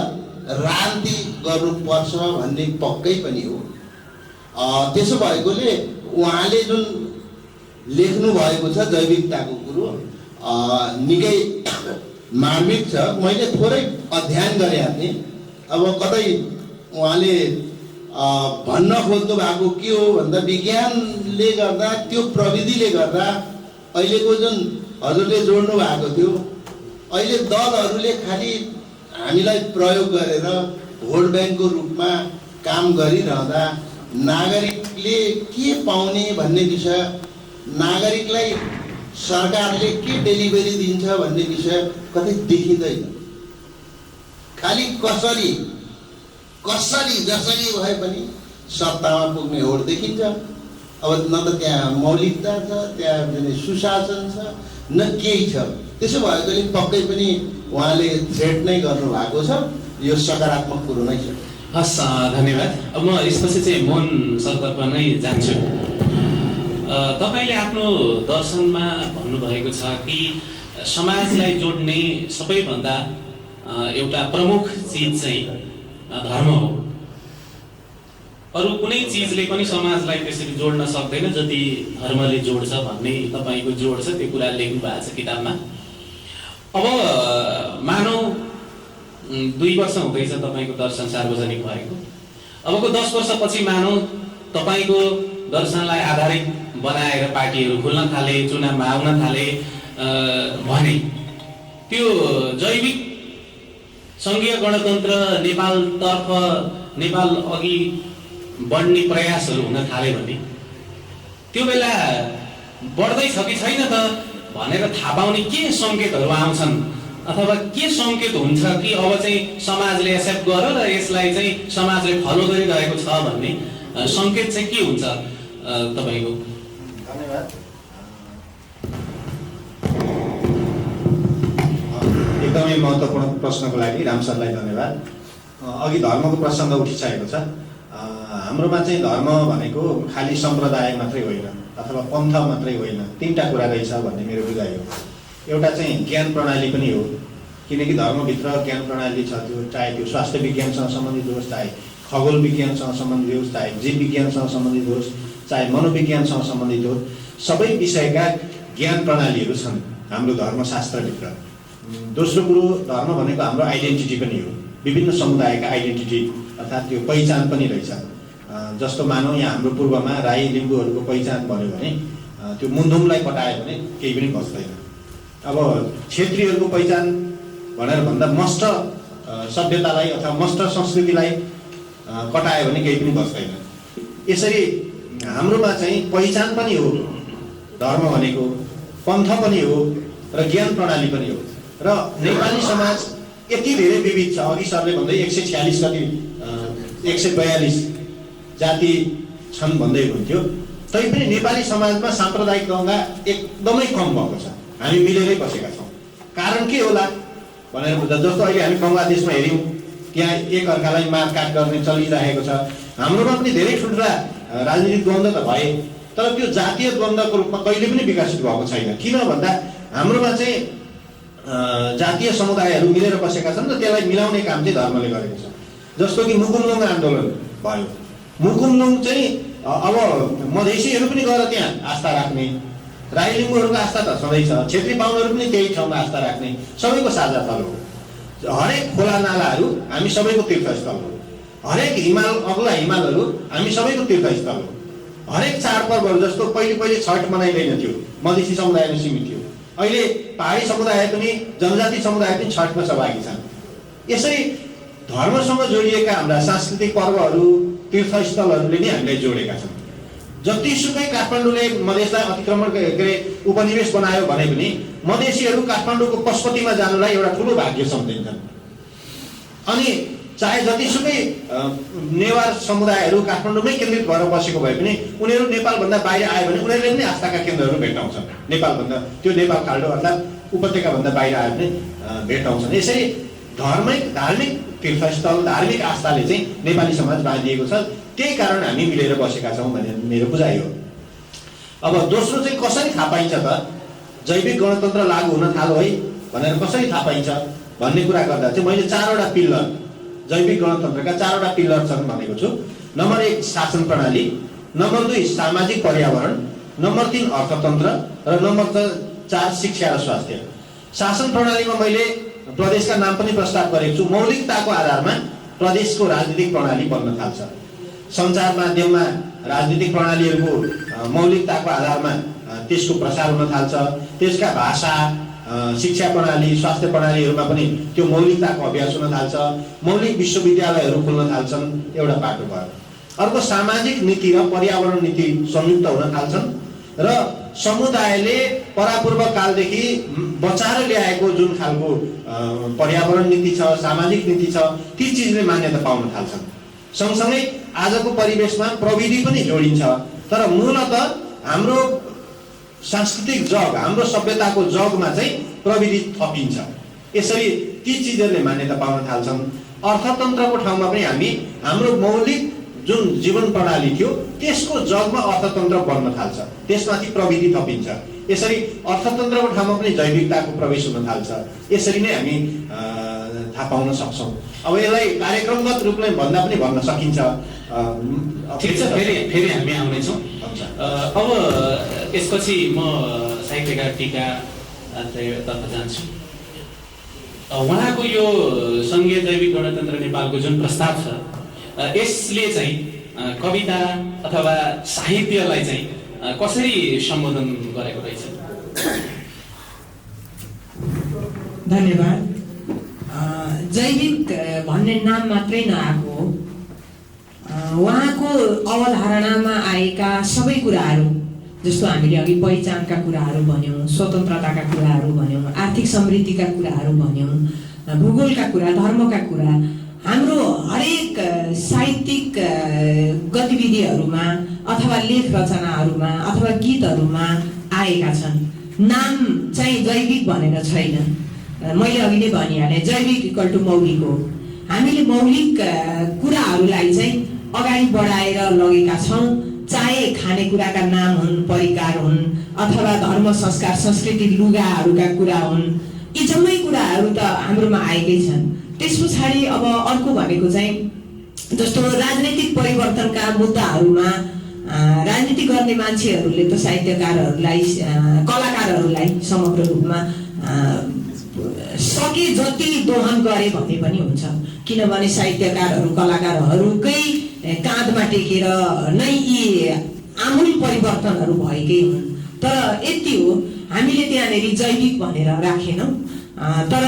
राजनीति गर्नुपर्छ भन्ने पक्कै पनि हो। त्यसो भएकोले उहाँले जुन लेख्नु भएको छ जैविकताको कुरो निकै मार्मिक छ। मैले थोरै अध्ययन गरेँ थिएँ। अब कतै उहाँले भन्न खोज्नु भएको के हो भन्दा विज्ञानले गर्दा, त्यो प्रविधिले गर्दा अहिलेको जुन हजुरले जोड्नु भएको थियो, अहिले दलहरूले खालि हामीलाई प्रयोग गरेर भोट ब्याङ्कको रूपमा काम गरिरहँदा नागरिकले के पाउने भन्ने विषय, नागरिकलाई सरकारले के डेलिभरी दिन्छ भन्ने विषय कतै देखिँदैन। खालि कसरी जसरी भए पनि सत्तामा पुग्ने होड देखिन्छ। अब न त त्यहाँ मौलिकता छ, त्यहाँ सुशासन छ, न केही छ। त्यसो भएकोले पक्कै पनि उहाँले थ्रेट नै गर्नु भएको छ। यो सकारात्मक कुरो नै छ। हस्, धन्यवाद। अब म यसपछि चाहिँ मोहन सरतर्फ नै जान्छु। तपाईँले आफ्नो दर्शनमा भन्नुभएको छ कि समाजलाई जोड्ने सबैभन्दा एउटा प्रमुख चिज चाहिँ धर्म हो। अरू कुनै चिजले पनि समाजलाई त्यसरी जोड्न सक्दैन जति धर्मले जोड्छ भन्ने तपाईँको जोड छ। त्यो कुरा लेख्नु भएको छ किताबमा। अब मानौ 2 वर्ष हुँदैछ तपाईँको दर्शन सार्वजनिक भएको। अबको 10 वर्षपछि मानौ तपाईँको दर्शनलाई आधारित बनाएर पार्टीहरू खुल्न थाले, चुनावमा आउन थाले भने त्यो जैविक सङ्घीय गणतन्त्र नेपाल अघि बढ्ने प्रयासहरू हुन थाले भने त्यो बेला बढ्दैछ कि छैन त भनेर थाहा पाउने के सङ्केतहरू आउँछन्, अथवा के सङ्केत हुन्छ कि अब चाहिँ समाजले एक्सेप्ट गर र यसलाई चाहिँ समाजले फलो गरिरहेको छ भन्ने सङ्केत चाहिँ के हुन्छ तपाईँको? धन्यवाद। एकदमै महत्त्वपूर्ण प्रश्नको लागि राम सरलाई धन्यवाद। अघि धर्मको प्रसङ्ग उठिसकेको छ। हाम्रोमा चाहिँ धर्म भनेको खालि सम्प्रदाय मात्रै होइन अथवा पन्थ मात्रै होइन, 3टा कुरा रहेछ भन्ने मेरो बुझाइ हो। एउटा चाहिँ ज्ञान प्रणाली पनि हो, किनकि धर्मभित्र ज्ञान प्रणाली छ। त्यो चाहे त्यो स्वास्थ्य विज्ञानसँग सम्बन्धित होस्, चाहे खगोल विज्ञानसँग सम्बन्धित होस्, चाहे जीव विज्ञानसँग सम्बन्धित होस्, चाहे मनोविज्ञानसँग सम्बन्धित होस्, सबै विषयका ज्ञान प्रणालीहरू छन् हाम्रो धर्मशास्त्रभित्र। दोस्रो कुरो, धर्म भनेको हाम्रो आइडेन्टिटी पनि हो। विभिन्न समुदायका आइडेन्टिटी अर्थात् त्यो पहिचान पनि रहेछ। जस्तो मानौँ यहाँ हाम्रो पूर्वमा राई लिम्बूहरूको पहिचान भन्यो भने त्यो मुन्धुमलाई कटायो भने केही पनि बस्दैन। अब क्षेत्रीहरूको पहिचान भनेर भन्दा मस्ट सभ्यतालाई अथवा मस्ट संस्कृतिलाई कटायो भने केही पनि बस्दैन। यसरी हाम्रोमा चाहिँ पहिचान पनि हो धर्म भनेको, पन्थ पनि हो र ज्ञान प्रणाली पनि हो। र नेपाली समाज यति धेरै विविध छ। अघि सरले भन्दै 146 कति 142 जाति छन् भन्दै हुन्थ्यो। तैपनि नेपाली समाजमा साम्प्रदायिक दङ्गा एकदमै कम भएको छ। हामी मिलेरै बसेका छौँ। कारण के होला भनेर बुझ्दा, जस्तो अहिले हामी बङ्गलादेशमा हेऱ्यौँ, त्यहाँ एकअर्कालाई मारकाट गर्ने चलिरहेको छ। हाम्रोमा पनि धेरै ठुल्ठुला राजनीतिक द्वन्द्व त भए, तर त्यो जातीय द्वन्द्वको रूपमा कहिले पनि विकसित भएको छैन। किन भन्दा हाम्रोमा चाहिँ जातीय समुदायहरू मिलेर बसेका छन् र त्यसलाई मिलाउने काम चाहिँ धर्मले गरेको छ। जस्तो कि मुकुमलुङ आन्दोलन भयो। मुकुमलुङ चाहिँ अब मधेसीहरू पनि गएर त्यहाँ आस्था राख्ने, राई लिम्बूहरूको आस्था त सधैँ छ, छेत्री बाहुनहरू पनि त्यही ठाउँमा आस्था राख्ने, सबैको साझा थल हो। हरेक खोला नालाहरू हामी सबैको तीर्थस्थल हो। हरेक हिमाल अग्ला हिमालहरू हामी सबैको तीर्थस्थल हो। हरेक चाडपर्वहरू जस्तो पहिले छठ मनाइँदैन थियो, मधेसी समुदायमा सीमित थियो। अहिले पहाडी समुदाय पनि जनजाति समुदाय पनि छठमा सहभागी छन्। यसरी धर्मसँग जोडिएका हाम्रा सांस्कृतिक पर्वहरू तीर्थस्थलहरूले नै हामीलाई जोडेका छन्। जतिसुकै काठमाडौँले मधेसलाई अतिक्रमण के अरे उपनिवेश बनायो भने पनि मधेसीहरू काठमाडौँको पशुपतिमा जानुलाई एउटा ठुलो भाग्य सम्झिन्छन्। अनि चाहे जतिसुकै नेवार समुदायहरू काठमाडौँमै केन्द्रित भएर बसेको भए पनि उनीहरू नेपालभन्दा बाहिर आयो भने उनीहरूले पनि आस्थाका केन्द्रहरू भेट्टाउँछन्। नेपालभन्दा त्यो नेपाल खाल्डो अर्थात् उपत्यकाभन्दा बाहिर आयो भने भेट्टाउँछन्। यसरी धार्मिक तीर्थस्थल, धार्मिक आस्थाले चाहिँ नेपाली समाज बाँधिएको छ। त्यही कारण हामी मिलेर बसेका छौँ भन्ने मेरो बुझाइ हो। अब दोस्रो चाहिँ कसरी थाहा पाइन्छ त जैविक गणतन्त्र लागू हुन थाल्यो है भनेर कसरी थाहा पाइन्छ भन्ने कुरा गर्दा चाहिँ मैले 4वटा पिल्लर, जैविक गणतन्त्रका 4वटा पिल्लर छन् भनेको छु। नम्बर 1 शासन प्रणाली, नम्बर 2 सामाजिक पर्यावरण, नम्बर 3 अर्थतन्त्र र नम्बर 4 शिक्षा र स्वास्थ्य। शासन प्रणालीमा मैले प्रदेशका नाम पनि प्रस्ताव गरेको छु। मौलिकताको आधारमा प्रदेशको राजनीतिक प्रणाली बन्न थाल्छ। सञ्चार माध्यममा राजनीतिक प्रणालीहरूको मौलिकताको आधारमा त्यसको प्रसार हुन थाल्छ। त्यसका भाषा, शिक्षा प्रणाली, स्वास्थ्य प्रणालीहरूमा पनि त्यो मौलिकताको अभ्यास हुन थाल्छ। मौलिक विश्वविद्यालयहरू खुल्न थाल्छन्। एउटा बाटो भयो। अर्को सामाजिक नीति र पर्यावरण नीति संयुक्त हुन थाल्छन् र समुदायले परापूर्व कालदेखि बचाएर ल्याएको जुन खालको पर्यावरण नीति छ, सामाजिक नीति छ, ती चिजले मान्यता पाउन थाल्छन्। सँगसँगै आजको परिवेशमा प्रविधि पनि जोडिन्छ, तर मूलतः हाम्रो सांस्कृतिक जग, हाम्रो सभ्यताको जगमा चाहिँ प्रविधि थपिन्छ। यसरी ती चिजहरूले मान्यता पाउन थाल्छन्। अर्थतन्त्रको ठाउँमा पनि हामी हाम्रो मौलिक जुन जीवन प्रणाली थियो त्यसको जगमा अर्थतन्त्र बन्न थाल्छ। त्यसमाथि प्रविधि थपिन्छ। यसरी अर्थतन्त्रको ठाउँमा पनि जैविकताको प्रवेश हुन थाल्छ। यसरी नै हामी थाहा पाउन सक्छौँ। अब यसलाई कार्यक्रमगत रूपले भन्दा पनि भन्न सकिन्छ। ठिक छ, फेरि हामी आउनेछौँ। अब यसपछि म साहित्यकार टीकातर्फ जान्छु। उहाँको यो सङ्घीय जैविक गणतन्त्र नेपालको जुन प्रस्ताव छ, यसले चाहिँ कविता अथवा साहित्यलाई चाहिँ कसरी सम्बोधन गरेको रहेछ? धन्यवाद। जैविक भन्ने नाम मात्रै नआएको हो, उहाँको अवधारणामा आएका सबै कुराहरू, जस्तो हामीले अघि पहिचानका कुराहरू भन्यौँ, स्वतन्त्रताका कुराहरू भन्यौँ, आर्थिक समृद्धिका कुराहरू भन्यौँ, भूगोलका कुरा, धर्मका कुरा, हाम्रो हरेक साहित्यिक गतिविधिहरूमा अथवा लेख रचनाहरूमा अथवा गीतहरूमा आएका छन्। नाम चाहिँ जैविक भनेर छैन। मैले अघि नै भनिहालेँ, जैविक इक्वल टु मौलिक हो। हामीले मौलिक कुराहरूलाई चाहिँ अगाडि बढाएर लगेका छौँ, चाहे खानेकुराका नाम हुन्, परिकार हुन्, अथवा धर्म, संस्कार, संस्कृति, लुगाहरूका कुरा हुन्। यी जम्मै कुराहरू त हाम्रोमा आएकै छन्। त्यस पछाडि अब अर्को भनेको चाहिँ जस्तो राजनैतिक परिवर्तनका मुद्दाहरूमा राजनीति गर्ने मान्छेहरूले त साहित्यकारहरूलाई, कलाकारहरूलाई समग्र रूपमा सके जति दोहन गरे भन्ने पनि हुन्छ। किनभने साहित्यकारहरू, कलाकारहरूकै काँधमा टेकेर नै यी आमूल परिवर्तनहरू भएकै हुन्। तर यति हो, हामीले त्यहाँनिर जैविक भनेर राखेनौँ, तर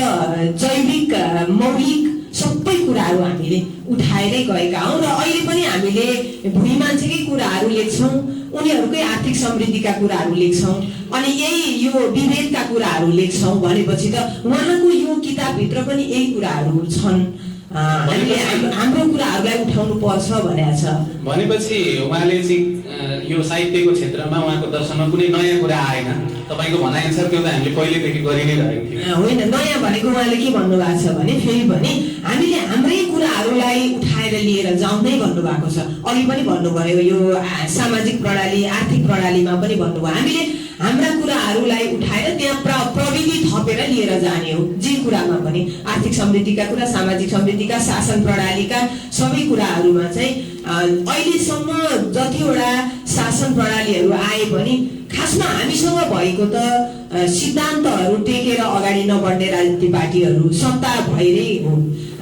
जैविक मौलिक सबै कुराहरू हामीले उठाएरै गएका हौँ। र अहिले पनि हामीले भुइँ मान्छेकै कुराहरू लेख्छौँ, उनीहरूकै आर्थिक समृद्धिका कुराहरू लेख्छौँ, अनि यही यो विभेदका कुराहरू लेख्छौँ भनेपछि त उहाँको यो किताब विचारभित्र पनि यही कुराहरू छन्। हामीले हाम्रो कुराहरूलाई उठाउनु पर्छ भनेको छ। भनेपछि उहाँले चाहिँ यो साहित्यको क्षेत्रमा उहाँको दर्शनमा कुनै नयाँ कुरा आएन, तपाईँको भनाइअनुसार त्यो त हामीले पहिलेदेखि गरि नै रहेको थियो। होइन, नयाँ भनेको उहाँले के भन्नुभएको छ भने फेरि पनि हामीले हाम्रै कुराहरूलाई उठाएर लिएर जाउँदै भन्नुभएको छ। अघि पनि भन्नुभयो, यो सामाजिक प्रणाली आर्थिक प्रणालीमा पनि भन्नुभयो हामीले हाम्रा कुराहरूलाई उठाएर त्यहाँ प्रविधि थपेर लिएर जाने हो। जे कुरामा पनि आर्थिक समृद्धिका कुरा, सामाजिक समृद्धिका, शासन प्रणालीका सबै कुराहरूमा चाहिँ अहिलेसम्म जतिवटा शासन प्रणालीहरू आए पनि खासमा हामीसँग भएको त सिद्धान्तहरू टेकेर अगाडि नबढ्ने राजनीतिक पार्टीहरू सत्ता भएरै हो।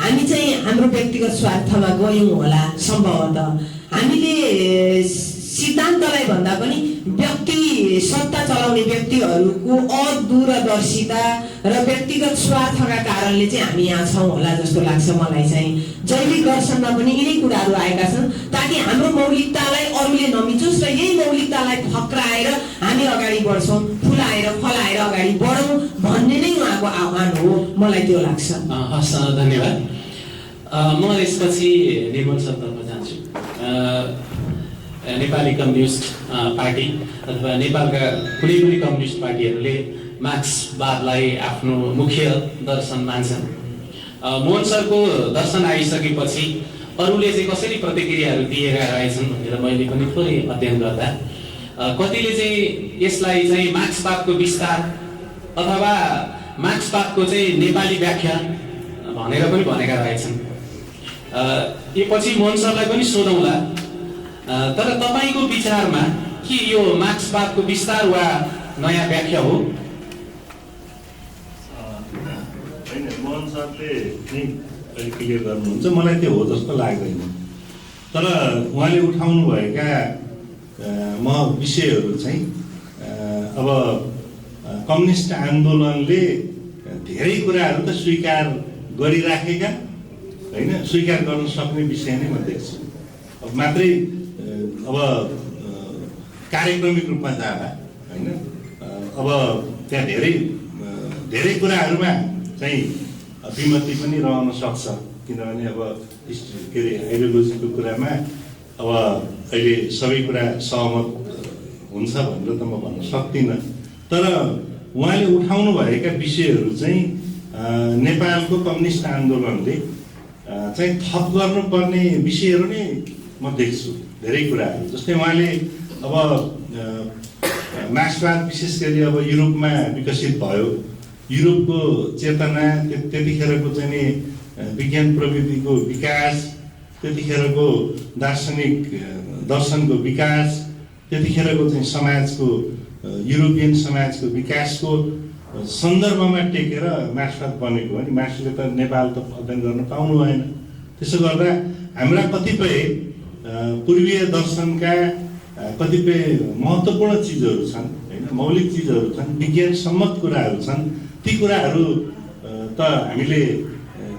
हामी चाहिँ हाम्रो व्यक्तिगत स्वार्थमा गयौँ होला सम्भवतः। हामीले सिद्धान्तलाई भन्दा पनि सत्ता चलाउने व्यक्तिहरूको अदूरदर्शिता र व्यक्तिगत स्वार्थका कारणले चाहिँ हामी यहाँ छौँ होला जस्तो लाग्छ मलाई चाहिँ। जैविक दर्शनमा पनि यिनै कुराहरू आएका छन् ताकि हाम्रो मौलिकतालाई अरूले नमिचोस् र यही मौलिकतालाई फक्राएर हामी अगाडि बढ्छौँ, फुलाएर फलाएर अगाडि बढौँ भन्ने नै उहाँको आह्वान हो, मलाई त्यो लाग्छ। हस्, धन्यवाद। म यसपछि निर्मल सरतर्फ जान्छु। नेपाली कम्युनिस्ट पार्टी अथवा नेपालका कुनै पनि कम्युनिस्ट पार्टीहरूले मार्क्सवादलाई आफ्नो मुख्य दर्शन मान्छन्। मोहन सरको दर्शन आइसकेपछि अरूले चाहिँ कसरी प्रतिक्रियाहरू दिएका रहेछन् भनेर मैले पनि थोरै अध्ययन गर्दा कतिले चाहिँ यसलाई चाहिँ मार्क्सवादको विस्तार अथवा मार्क्सवादको चाहिँ नेपाली व्याख्या भनेर पनि भनेका रहेछन्। यो पछि मोहन सरलाई पनि सोधौँला, तर तपाईँको विचारमा के यो मार्क्सवादको विस्तार वा नयाँ व्याख्या हो? होइन, मोहन सरले नै क्लियर गर्नुहुन्छ, मलाई त्यो हो जस्तो लाग्दैन। तर उहाँले उठाउनु भएका विषयहरू चाहिँ अब कम्युनिस्ट आन्दोलनले धेरै कुराहरू त स्वीकार गरिराखेका होइन, स्वीकार गर्न सक्ने विषय नै म देख्छु। अब मात्रै अब कार्यक्रमिक रूपमा जाँदा होइन, अब त्यहाँ धेरै कुराहरूमा चाहिँ विमति पनि रहन सक्छ, किनभने अब के अरे आइडियोलोजीको कुरामा अब अहिले सबै कुरा सहमत हुन्छ भनेर त म भन्न सक्दिनँ। तर उहाँले उठाउनु भएका विषयहरू चाहिँ नेपालको कम्युनिस्ट आन्दोलनले चाहिँ थप गर्नुपर्ने विषयहरू नै म देख्छु। धेरै कुराहरू जस्तै उहाँले अब मार्क्सवाद विशेष गरी अब युरोपमा विकसित भयो, युरोपको चेतना त्यतिखेरको चाहिँ नि विज्ञान प्रविधिको विकास, त्यतिखेरको दार्शनिक दर्शनको विकास, त्यतिखेरको चाहिँ समाजको युरोपियन समाजको विकासको सन्दर्भमा टेकेर मार्क्सवाद बनेको हो नि। मार्क्सले त नेपाल त अध्ययन गर्न पाउनु भएन। त्यसो गर्दा हाम्रा कतिपय पूर्वीय दर्शनका कतिपय महत्त्वपूर्ण चिजहरू छन् होइन, मौलिक चिजहरू छन्, विज्ञान सम्मत कुराहरू छन्। ती कुराहरू त हामीले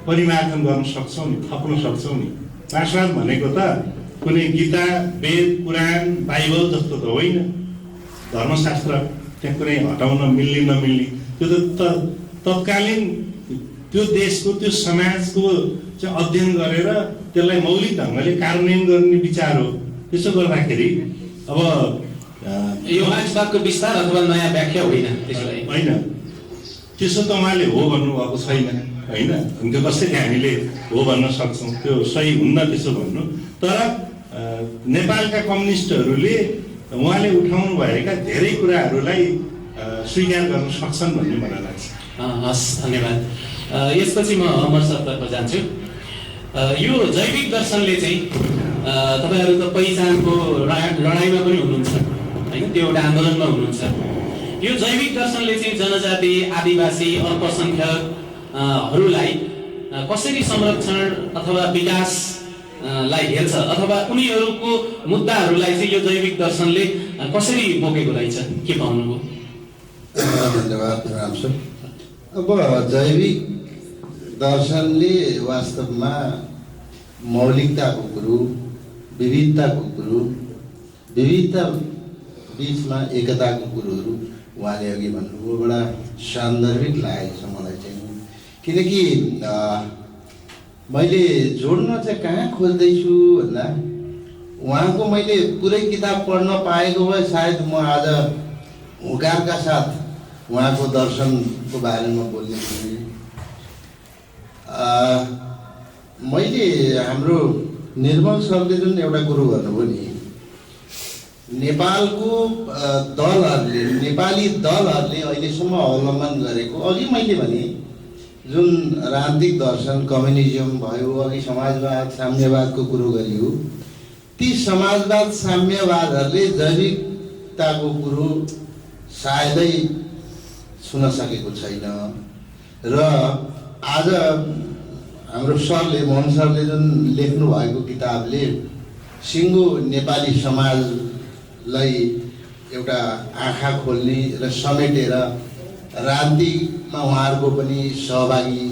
परिमार्जन गर्न सक्छौँ नि, थप्न सक्छौँ नि। मार्क्सवाद भनेको त कुनै गीता, वेद, पुराण, बाइबल जस्तो त होइन, धर्मशास्त्र त्यहाँ कुनै हटाउन मिल्ने नमिल्ने, त्यो त तत्कालीन त्यो देशको त्यो समाजको चाहिँ अध्ययन गरेर त्यसलाई मौलिक ढङ्गले कार्यान्वयन गर्ने विचार हो। त्यसो गर्दाखेरि अब यो मार्क्सवादको विस्तार अथवा नयाँ व्याख्या होइन, त्यसलाई होइन, त्यसो त उहाँले हो भन्नुभएको छैन होइन। त्यो कसरी हामीले हो भन्न सक्छौँ, त्यो सही हुन्न त्यसो भन्नु। तर नेपालका कम्युनिस्टहरूले उहाँले उठाउनु भएका धेरै कुराहरूलाई स्वीकार गर्न सक्छन् भन्ने मलाई लाग्छ। हस्, धन्यवाद। यसपछि म अमर सरतर्फ जान्छु। यो जैविक दर्शनले चाहिँ तपाईँहरू त पहिचानको लडाइँमा पनि हुनुहुन्छ होइन, त्यो एउटा आन्दोलनमा हुनुहुन्छ। यो जैविक दर्शनले चाहिँ जनजाति, आदिवासी, अल्पसङ्ख्यकहरूलाई कसरी संरक्षण अथवा विकासलाई हेर्छ अथवा उनीहरूको मुद्दाहरूलाई चाहिँ यो जैविक दर्शनले कसरी बोकेको रहेछ, के पाउनुभयो? धन्यवाद राम सर। अब जैविक दर्शनले वास्तवमा मौलिकताको कुरो, विविधताको कुरो, विविधता बिचमा एकताको कुरोहरू उहाँले अघि भन्नुभयो, बडा सान्दर्भिक लागेको छ मलाई चाहिँ। किनकि मैले जोड्न चाहिँ कहाँ खोज्दैछु भन्दा उहाँको मैले पुरै किताब पढ्न पाएको भए सायद म आज हुँकारका साथ उहाँको दर्शनको बारेमा बोल्ने थिएँ। मैले हाम्रो निर्मल सरले जुन एउटा कुरो गर्नुभयो नि, नेपालको दलहरूले, नेपाली दलहरूले अहिलेसम्म अवलम्बन गरेको, अघि मैले भने जुन राजनीतिक दर्शन कम्युनिजम भयो, अघि समाजवाद साम्यवादको कुरो गरियो, ती समाजवाद साम्यवादहरूले जैविकताको कुरो सायदै सुन्न सकेको छैन। र आज हाम्रो सरले, मोहन सरले जुन लेख्नु भएको किताबले सिङ्गो नेपाली समाजलाई एउटा आँखा खोल्ने र समेटेर राजनीतिमा उहाँहरूको पनि सहभागी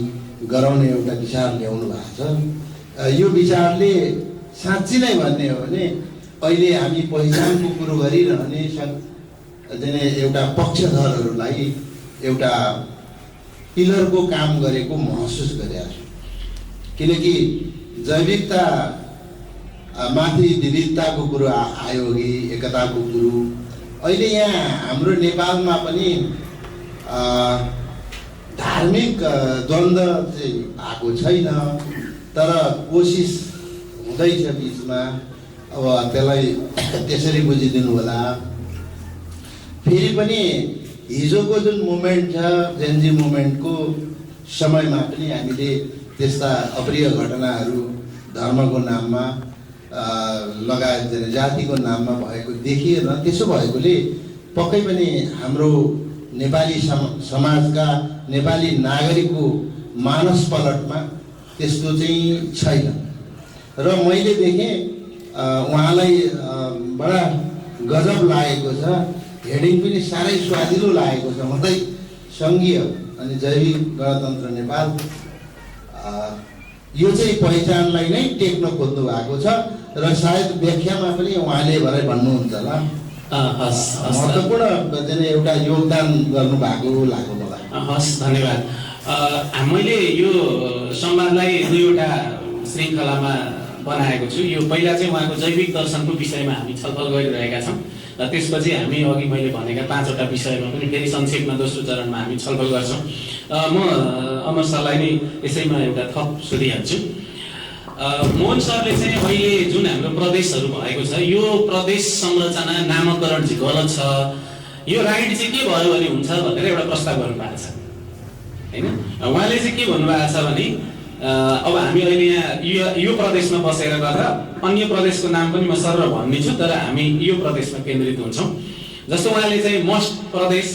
गराउने एउटा विचार ल्याउनु भएको छ। यो विचारले साँच्ची नै भन्ने हो भने अहिले हामी पहिचानको कुरो गरिरहने एउटा पक्षधरहरूलाई एउटा पिलरको काम गरेको महसुस गरेको छु। किनकि जैविकता माथि विविधताको कुरो आयो कि एकताको कुरो, अहिले यहाँ हाम्रो नेपालमा पनि धार्मिक द्वन्द्व चाहिँ आएको छैन, तर कोसिस हुँदैछ बिचमा। अब त्यसलाई त्यसरी बुझिदिनु होला। फेरि पनि हिजोको जुन मुभमेन्ट छ, जेनजी मुभमेन्टको समयमा पनि हामीले त्यस्ता अप्रिय घटनाहरू धर्मको नाममा लगायत जनजातिको नाममा भएको देखिएन। त्यसो भएकोले पक्कै पनि हाम्रो नेपाली समाजका नेपाली नागरिकको मानस पलटमा त्यस्तो चाहिँ छैन। र मैले देखेँ उहाँलाई बडा गजब लागेको छ, हेडिङ पनि साह्रै स्वादिलो लागेको छ। मात्रै सङ्घीय अनि जैविक गणतन्त्र नेपाल, यो चाहिँ पहिचानलाई नै टेक्न खोज्नु भएको छ। र सायद व्याख्यामा पनि उहाँले भरे भन्नुहुन्छ होला, महत्त्वपूर्ण एउटा योगदान गर्नुभएको लाग्यो मलाई। हस्, धन्यवाद। मैले यो संवादलाई दुईवटा श्रृङ्खलामा बनाएको छु। यो पहिला चाहिँ उहाँको जैविक दर्शनको विषयमा हामी छलफल गरिरहेका छौँ, र त्यसपछि हामी अघि मैले भनेका 5वटा विषयमा पनि फेरि संक्षेपमा दोस्रो चरणमा हामी छलफल गर्छौँ। म अमर सरलाई नै यसैमा एउटा थप सोधिहाल्छु। मोहन सरले चाहिँ अहिले जुन हाम्रो प्रदेशहरू भएको छ, यो प्रदेश संरचना नामकरण चाहिँ गलत छ, यो राइट चाहिँ के भयो भने हुन्छ भनेर एउटा प्रस्ताव गर्नुभएको छ, होइन? उहाँले चाहिँ के भन्नुभएको छ भने अब हामी अहिले यहाँ यो प्रदेशमा बसेर गर्दा अन्य प्रदेशको नाम पनि म सर भन्नेछु, तर हामी यो प्रदेशमा केन्द्रित हुन्छौँ। जस्तो उहाँले चाहिँ मस्ट प्रदेश,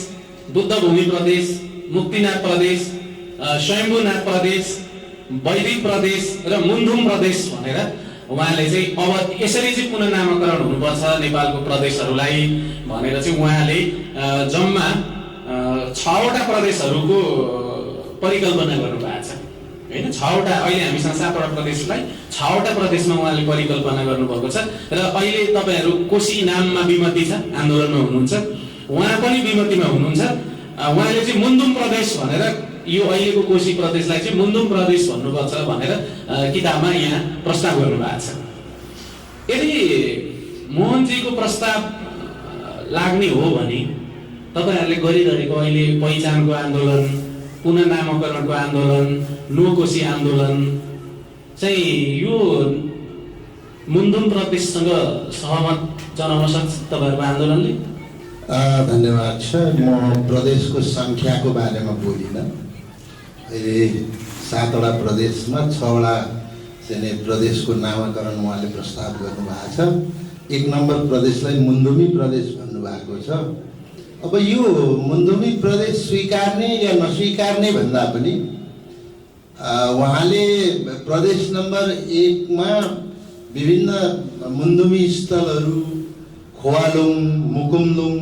बुद्धभूमि प्रदेश, मुक्तिनाथ प्रदेश, स्वयम्भूनाथ प्रदेश, वैदिक प्रदेश र मुन्धुम प्रदेश भनेर उहाँले चाहिँ अब यसरी चाहिँ पुनः नामकरण हुनुपर्छ नेपालको प्रदेशहरूलाई भनेर चाहिँ उहाँले जम्मा 6वटा प्रदेशहरूको परिकल्पना गर्नुभएको छ, होइन? 6वटा, अहिले हामीसँग 7वटा प्रदेशलाई 6वटा प्रदेशमा उहाँले परिकल्पना गर्नुभएको छ। र अहिले तपाईँहरू कोशी नाममा विमति छ, आन्दोलनमा हुनुहुन्छ, उहाँ पनि विमतिमा हुनुहुन्छ। उहाँले चाहिँ मुन्धुम प्रदेश भनेर यो अहिलेको कोशी प्रदेशलाई चाहिँ मुन्धुम प्रदेश भन्नुपर्छ भनेर किताबमा यहाँ प्रस्ताव गर्नुभएको छ। यदि मोहनजीको प्रस्ताव लाग्ने हो भने तपाईँहरूले गरिरहेको अहिले पहिचानको आन्दोलन, पुनः नामकरणको आन्दोलन, नो कोशी आन्दोलन चाहिँ यो मुन्धुम प्रदेशसँग सहमत जनाउन सक्छ तपाईँहरूको आन्दोलनले? धन्यवाद छ। म प्रदेशको सङ्ख्याको बारेमा बोलिनँ। अहिले 7वटा प्रदेशमा 6वटा चाहिँ प्रदेशको नामकरण उहाँले प्रस्ताव गर्नुभएको छ। 1 नम्बर प्रदेशलाई मुन्धुमी प्रदेश भन्नुभएको छ। अब यो मुन्धुमी प्रदेश स्वीकार्ने या नस्वीकार्ने भन्दा पनि उहाँले प्रदेश नम्बर 1मा विभिन्न मुन्धुमी स्थलहरू, खोवालुङ, मुकुमलुङ,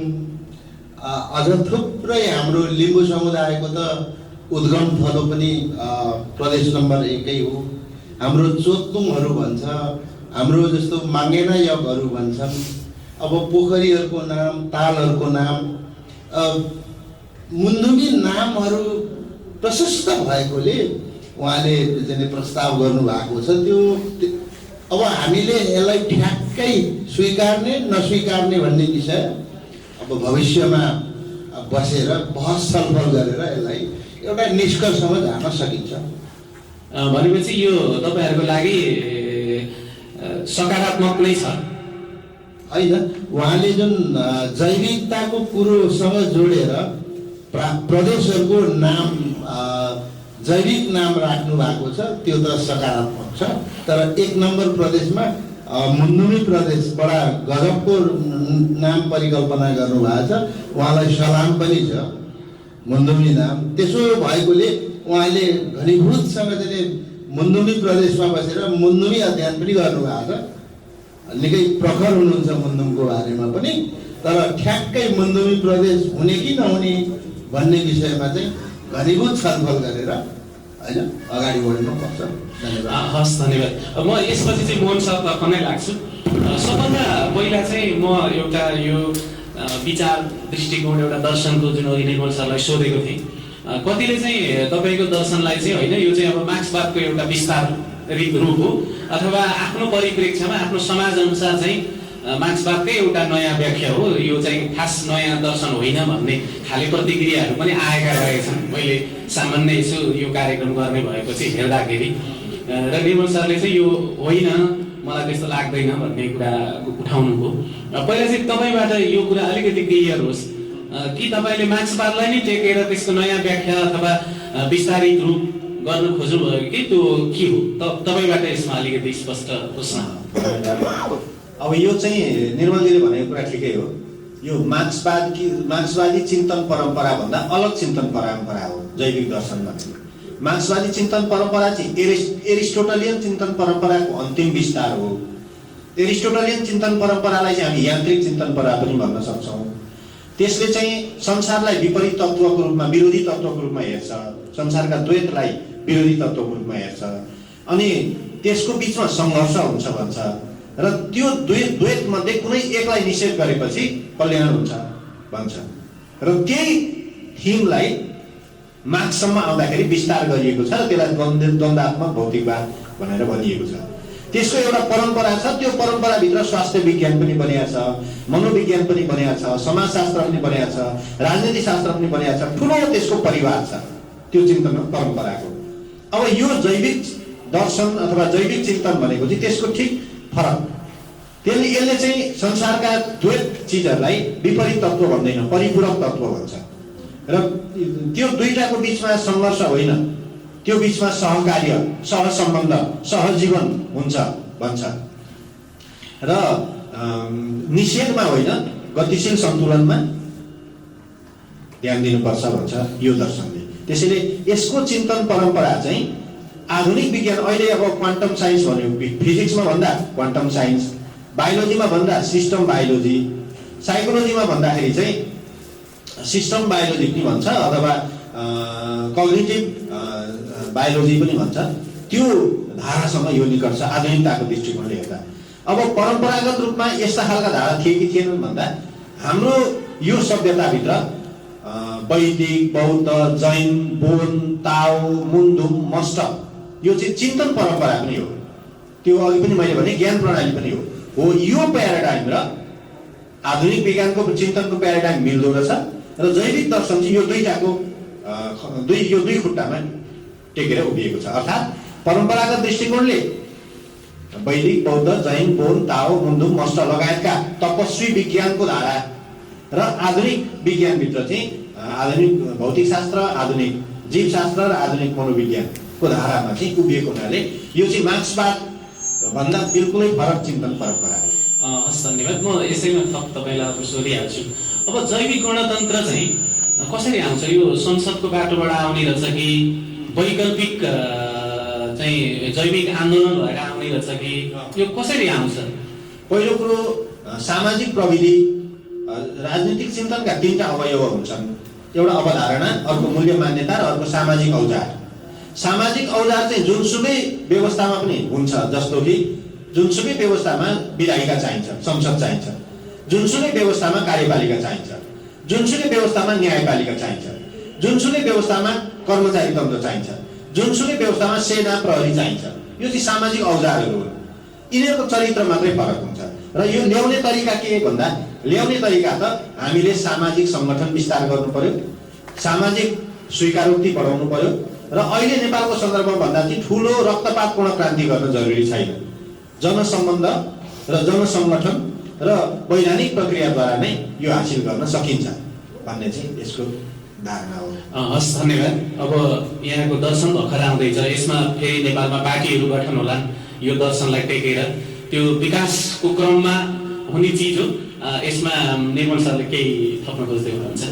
अझ थुप्रै हाम्रो लिम्बू समुदायको त उद्गम थलो पनि प्रदेश नम्बर 1कै हो। हाम्रो चोतुङहरू भन्छ, हाम्रो जस्तो माङ्गेना यगहरू भन्छन्। अब पोखरीहरूको नाम, तालहरूको नाम, मुन्धुमी नामहरू प्रशस्त भएकोले उहाँले चाहिँ प्रस्ताव गर्नुभएको छ। त्यो अब हामीले यसलाई ठ्याक्कै स्वीकार्ने नस्वीकार्ने भन्ने विषय अब भविष्यमा बसेर बहस छलफल गरेर यसलाई एउटा निष्कर्षमा जान सकिन्छ। भनेपछि यो तपाईँहरूको लागि सकारात्मक नै छ होइन, उहाँले जुन जैविकताको कुरोसँग जोडेर प्रदेशहरूको नाम जैविक नाम राख्नु भएको छ, त्यो त सकारात्मक छ। तर 1 नम्बर प्रदेशमा मुन्दुमी प्रदेश बडा गजबको नाम परिकल्पना गर्नुभएको छ, उहाँलाई सलाम पनि छ मुन्दुमी नाम। त्यसो भएकोले उहाँले घनीभूतसँग चाहिँ मुन्दुमी प्रदेशमा बसेर मुन्दुमी अध्ययन पनि गर्नुभएको छ। निकै प्रखर हुनुहुन्छ मुन्दुमको बारेमा पनि। तर ठ्याक्कै मुन्दुमी प्रदेश हुने कि नहुने भन्ने विषयमा चाहिँ घनीभूत छलफल गरेर होइन अगाडि बढ्नुपर्छ। धन्यवाद। हस्, धन्यवाद। म यसपछि चाहिँ मोहन सरतर्फ नै लाग्छु। सबभन्दा पहिला चाहिँ म एउटा यो विचार दृष्टिकोण एउटा दर्शनको जुन अघि निर्मल सरलाई सोधेको थिएँ, कतिले चाहिँ तपाईँको दर्शनलाई चाहिँ होइन यो चाहिँ अब मार्क्सवादको एउटा विस्तारित रूप हो अथवा आफ्नो परिप्रेक्ष्यमा आफ्नो समाज अनुसार चाहिँ मार्क्सवादकै एउटा नयाँ व्याख्या हो, यो चाहिँ खास नयाँ दर्शन होइन भन्ने खाले प्रतिक्रियाहरू पनि आएका रहेछन्। मैले सामान्य यसो यो कार्यक्रम गर्ने भएपछि हेर्दाखेरि र निर्मल सरले चाहिँ यो होइन मलाई त्यस्तो लाग्दैन भन्ने कुरा उठाउनुभयो। पहिला चाहिँ तपाईँबाट यो कुरा अलिकति क्लियर होस् कि तपाईँले मार्क्सवादलाई नै टेकेर त्यसको नयाँ व्याख्या अथवा विस्तारित रूप गर्न खोज्नुभयो कि त्यो के हो? तपाईँबाट यसमा अलिकति स्पष्ट होस् न। अब यो चाहिँ निर्मलजीले भनेको कुरा ठिकै हो। यो मार्क्सवादी चिन्तन परम्परा भन्दा अलग चिन्तन परम्परा हो जैविक दर्शन भनेको। मार्क्सवादी चिन्तन परम्परा चाहिँ एरिस्टोटलियन चिन्तन परम्पराको अन्तिम विस्तार हो। एरिस्टोटलियन चिन्तन परम्परालाई चाहिँ हामी यान्त्रिक चिन्तन परम्परा पनि भन्न सक्छौँ। त्यसले चाहिँ संसारलाई विपरीत तत्त्वको रूपमा, विरोधी तत्त्वको रूपमा हेर्छ, संसारका द्वैतलाई विरोधी तत्त्वको रूपमा हेर्छ अनि त्यसको बिचमा सङ्घर्ष हुन्छ भन्छ र त्यो द्वैत मध्ये कुनै एकलाई निषेध गरेपछि कल्याण हुन्छ भन्छ र त्यही थिमलाई मार्क्ससम्म आउँदाखेरि विस्तार गरिएको छ र त्यसलाई द्वन्द्वात्मक भौतिकवाद भनेर भनिएको छ। त्यसको एउटा परम्परा छ, त्यो परम्पराभित्र स्वास्थ्य विज्ञान पनि बनिएको छ, मनोविज्ञान पनि बनिएको छ, समाजशास्त्र पनि बनिएको छ, राजनीति शास्त्र पनि बनिएको छ। ठुलो त्यसको परिवार छ त्यो चिन्तन परम्पराको। अब यो जैविक दर्शन अथवा जैविक चिन्तन भनेको चाहिँ त्यसको ठिक फरक। यसले चाहिँ संसारका द्वैत चिजहरूलाई विपरीत तत्त्व भन्दैन, परिपूरक तत्त्व भन्छ र त्यो दुईटाको बिचमा सङ्घर्ष होइन, त्यो बिचमा सहकार्य, सहसम्बन्ध, सहजीवन हुन्छ भन्छ र निषेधमा होइन गतिशील सन्तुलनमा ध्यान दिनुपर्छ भन्छ यो दर्शनले। त्यसैले यसको चिन्तन परम्परा चाहिँ आधुनिक विज्ञान, अहिले अब क्वान्टम साइन्स भन्यो, फिजिक्समा भन्दा क्वान्टम साइन्स, बायोलोजीमा भन्दा सिस्टम बायोलोजी, साइकोलोजीमा भन्दाखेरि चाहिँ सिस्टम बायोलोजी पनि भन्छ अथवा कग्निटिभ बायोलोजी पनि भन्छ। त्यो धारासँग यो निकट छ आधुनिकताको दृष्टिकोणले हेर्दा। अब परम्परागत रूपमा यस्ता खालका धारा थिए कि थिएनन् भन्दा हाम्रो यो सभ्यताभित्र वैदिक, बौद्ध, जैन, बोन, ताओ, मुन्धुम, मस्ट यो चाहिँ चिन्तन परम्परा पनि हो। त्यो अघि पनि मैले भने ज्ञान प्रणाली पनि हो। यो प्याराडाइम र आधुनिक विज्ञानको चिन्तनको प्याराडाइम मिल्दो रहेछ र जैविक दर्शन चाहिँ यो दुईटाको दुई खुट्टामा टेकेर उभिएको छ। अर्थात् परम्परागत दृष्टिकोणले वैदिक, बौद्ध, जैन, बोन, ताओ, मुन्धुम, मस्ट लगायतका तपस्वी विज्ञानको धारा र आधुनिक विज्ञानभित्र चाहिँ आधुनिक भौतिकशास्त्र, आधुनिक जीवशास्त्र र आधुनिक मनोविज्ञानको धारामा चाहिँ उभिएको हुनाले यो चाहिँ मार्क्सवाद भन्दा बिल्कुलै फरक चिन्तन परम्परा हो। हस्, धन्यवाद। म यसैमा थप तपाईँलाई अब सोधिहाल्छु। अब जैविक गणतन्त्र चाहिँ कसरी आउँछ? यो संसदको बाटोबाट आउने रहेछ कि वैकल्पिक चाहिँ जैविक आन्दोलन भएर आउने रहेछ कि यो कसरी आउँछ? पहिलो कुरो सामाजिक प्रविधि, राजनीतिक चिन्तनका 3टा अवयव हुन्छन्। एउटा अवधारणा, अर्को मूल्य मान्यता र अर्को सामाजिक औजार। सामाजिक औजार चाहिँ जुनसुकै व्यवस्थामा पनि हुन्छ, जस्तो कि जुनसुकै व्यवस्थामा विधायिका चाहिन्छ, संसद चाहिन्छ, जुनसुकै व्यवस्थामा कार्यपालिका चाहिन्छ, जुनसुकै व्यवस्थामा न्यायपालिका चाहिन्छ, जुनसुकै व्यवस्थामा कर्मचारी तन्त्र चाहिन्छ, जुनसुकै व्यवस्थामा सेना प्रहरी चाहिन्छ। यो चाहिँ सामाजिक औजारहरू हो। यिनीहरूको चरित्र मात्रै फरक हुन्छ र यो ल्याउने तरिका के भन्दा ल्याउने तरिका त हामीले सामाजिक सङ्गठन विस्तार गर्नु पर्यो, सामाजिक स्वीकारोक्ति बढाउनु पर्यो र अहिले नेपालको सन्दर्भमा भन्दा चाहिँ ठुलो रक्तपातपूर्ण क्रान्ति गर्न जरुरी छैन। जनसम्बन्ध र जनसङ्गठन र वैधानिक प्रक्रियाद्वारा नै यो हासिल गर्न सकिन्छ भन्ने चाहिँ यसको धारणा हो। हस्, धन्यवाद। अब यहाँको दर्शन भर्खर आउँदैछ, यसमा फेरि नेपालमा पार्टीहरू गठन होला यो दर्शनलाई टेकेर, त्यो विकासको क्रममा हुने चिज हो। यसमा निर्मल सरले केही थप्न खोज्दै हुनुहुन्छ?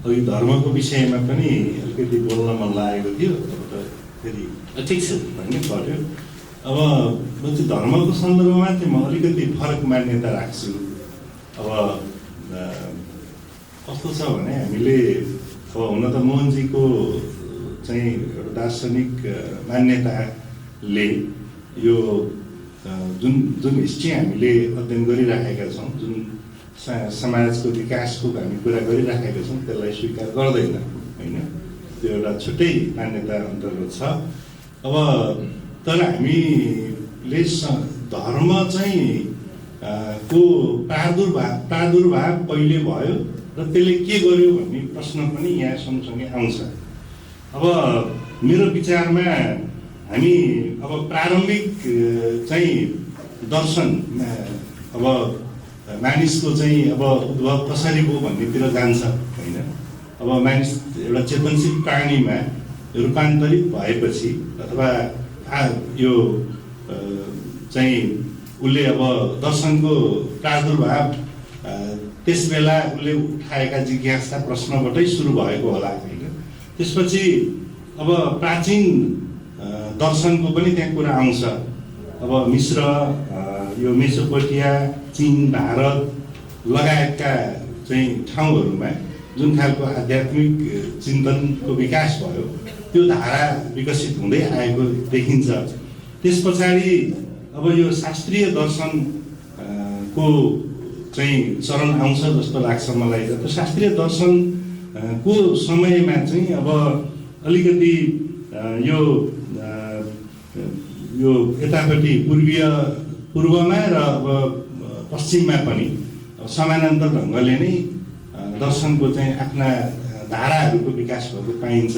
यो धर्मको विषयमा पनि अलिकति बोल्न मन लागेको थियो, फेरि ठिक छ भन्नै पर्यो। अब म चाहिँ धर्मको सन्दर्भमा चाहिँ म अलिकति फरक मान्यता राख्छु। अब कस्तो छ भने हामीले अब हुन त मोहनजीको चाहिँ एउटा दार्शनिक मान्यताले यो जुन जुन हिस्ट्री हामीले अध्ययन गरिराखेका छौँ, जुन समाजको विकासको हामी कुरा गरिराखेका छौँ, त्यसलाई स्वीकार गर्दैन होइन, त्यो एउटा छुट्टै मान्यता अन्तर्गत छ। अब तर हामीले धर्म चाहिँ को प्रादुर्भाव कहिले भयो र त्यसले के गर्यो भन्ने प्रश्न पनि यहाँ सँगसँगै आउँछ। अब मेरो विचारमा हामी अब प्रारम्भिक चाहिँ दर्शन अब मानिसको चाहिँ अब उद्भव कसरी भयो भन्नेतिर जान्छ होइन। अब मानिस एउटा चेतनशील प्राणीमा रूपान्तरित भएपछि अथवा यो चाहिँ उसले अब दर्शनको प्रादुर्भाव त्यस बेला उसले उठाएका जिज्ञासा प्रश्नबाटै सुरु भएको होला होइन। त्यसपछि अब प्राचीन दर्शनको पनि त्यहाँ कुरा आउँछ। अब मिश्र, यो मेसोपोटिया, चीन, भारत लगायतका चाहिँ ठाउँहरूमा जुन खालको आध्यात्मिक चिन्तनको विकास भयो त्यो धारा विकसित हुँदै आएको देखिन्छ। त्यस पछाडि अब यो शास्त्रीय दर्शन को चाहिँ चरण आउँछ जस्तो लाग्छ मलाई। त्यो शास्त्रीय दर्शन को समयमा चाहिँ अब अलिकति यो यतापट्टि पूर्वमा र अब पश्चिममा पनि समानान्तर ढङ्गले नै दर्शनको चाहिँ आफ्ना धाराहरूको विकास भएको पाइन्छ।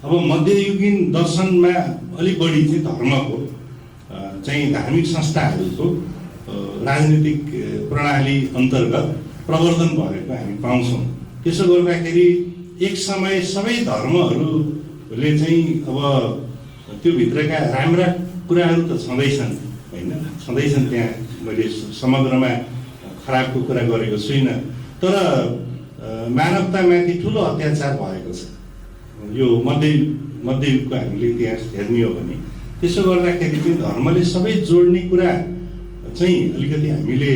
अब मध्ययुगीन दर्शनमा अलिक बढी चाहिँ धर्मको चाहिँ धार्मिक संस्थाहरूको राजनीतिक प्रणाली अन्तर्गत प्रवर्धन भएको हामी पाउँछौँ। त्यसो गर्दाखेरि एक समय सबै धर्महरूले चाहिँ अब त्यो भित्रका राम्रा कुराहरू त छँदैछन् होइन, छँदैछन्, त्यहाँ मैले समग्रमा खराबको कुरा गरेको छुइनँ। तर मानवतामाथि ठुलो अत्याचार भएको छ यो मध्ययुगको हामीले इतिहास हेर्ने हो भने। त्यसो गर्दाखेरि चाहिँ धर्मले सबै जोड्ने कुरा चाहिँ अलिकति हामीले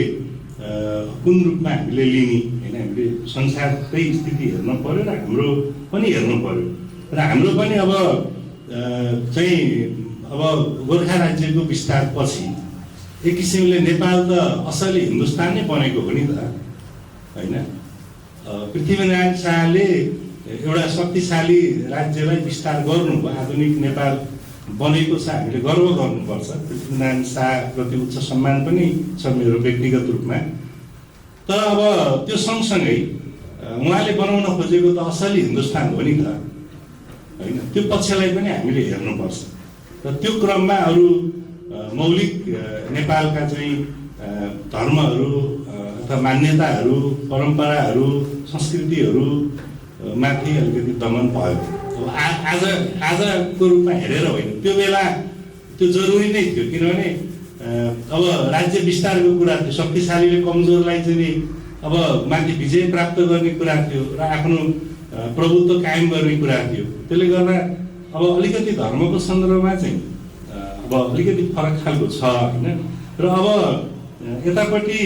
कुन रूपमा हामीले लिने होइन, हामीले संसारकै स्थिति हेर्नु पर्यो र हाम्रो पनि हेर्नु पर्यो। र हाम्रो पनि अब चाहिँ अब गोर्खा राज्यको विस्तार पछि एक किसिमले नेपाल त असली हिन्दुस्तान नै बनेको हो नि त होइन। पृथ्वीनारायण शाहले एउटा शक्तिशाली राज्यलाई विस्तार गर्नुभयो, आधुनिक नेपाल बनेको छ, हामीले गर्व गर्नुपर्छ। पृथ्वीनारायण शाहप्रति उच्च सम्मान पनि छ मेरो व्यक्तिगत रूपमा। तर अब त्यो सँगसँगै उहाँले बनाउन खोजेको त असली हिन्दुस्तान हो नि त होइन, त्यो पक्षलाई पनि हामीले हेर्नुपर्छ। र त्यो क्रममा अरू मौलिक नेपालका चाहिँ धर्महरू अथवा मान्यताहरू, परम्पराहरू, संस्कृतिहरू माथि अलिकति दमन भयो। अब आजको रूपमा हेरेर होइन, त्यो बेला त्यो जरुरी नै थियो, किनभने अब राज्य विस्तारको कुरा थियो, शक्तिशालीले कमजोरलाई चाहिँ अब माथि विजय प्राप्त गर्ने कुरा थियो र आफ्नो प्रभुत्व कायम गर्ने कुरा थियो। त्यसले गर्दा अब अलिकति धर्मको सन्दर्भमा चाहिँ अब अलिकति फरक खालको छ होइन। र अब यतापट्टि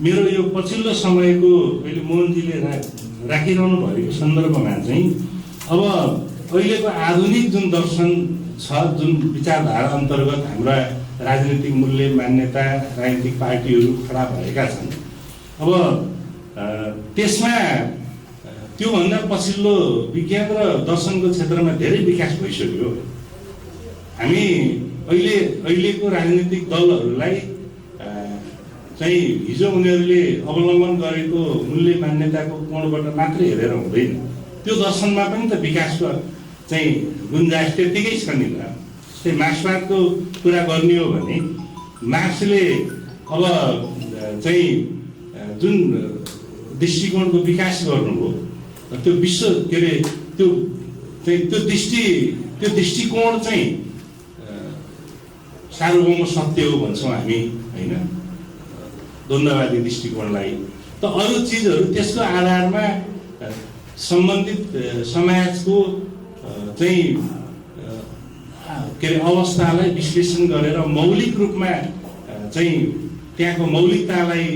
मेरो यो पछिल्लो समयको अहिले मोहनजीले राखिरहनु भएको सन्दर्भमा चाहिँ अब अहिलेको आधुनिक जुन दर्शन छ, जुन विचारधारा अन्तर्गत हाम्रा राजनीतिक मूल्य, मान्यता, राजनीतिक पार्टीहरू खडा भएका छन्, अब त्यसमा त्योभन्दा पछिल्लो विज्ञान र दर्शनको क्षेत्रमा धेरै विकास भइसक्यो। हामी अहिलेको राजनीतिक दलहरूलाई चाहिँ हिजो उनीहरूले अवलम्बन गरेको मूल्य मान्यताको कोणबाट मात्रै हेरेर हुँदैन, त्यो दर्शनमा पनि त विकासको चाहिँ गुन्जाइस त्यत्तिकै छ नि त। त्यही मार्क्सवादको कुरा गर्ने हो भने मार्क्सले अब चाहिँ जुन दृष्टिकोणको विकास गर्नुभयो त्यो विश्व के अरे त्यो दृष्टिकोण चाहिँ सार्वभौम सत्य हो भन्छौँ हामी होइन, द्वन्द्ववादी दृष्टिकोणलाई। त अरू चिजहरू त्यसको आधारमा सम्बन्धित समाजको चाहिँ के अरे अवस्थालाई विश्लेषण गरेर मौलिक रूपमा चाहिँ त्यहाँको मौलिकतालाई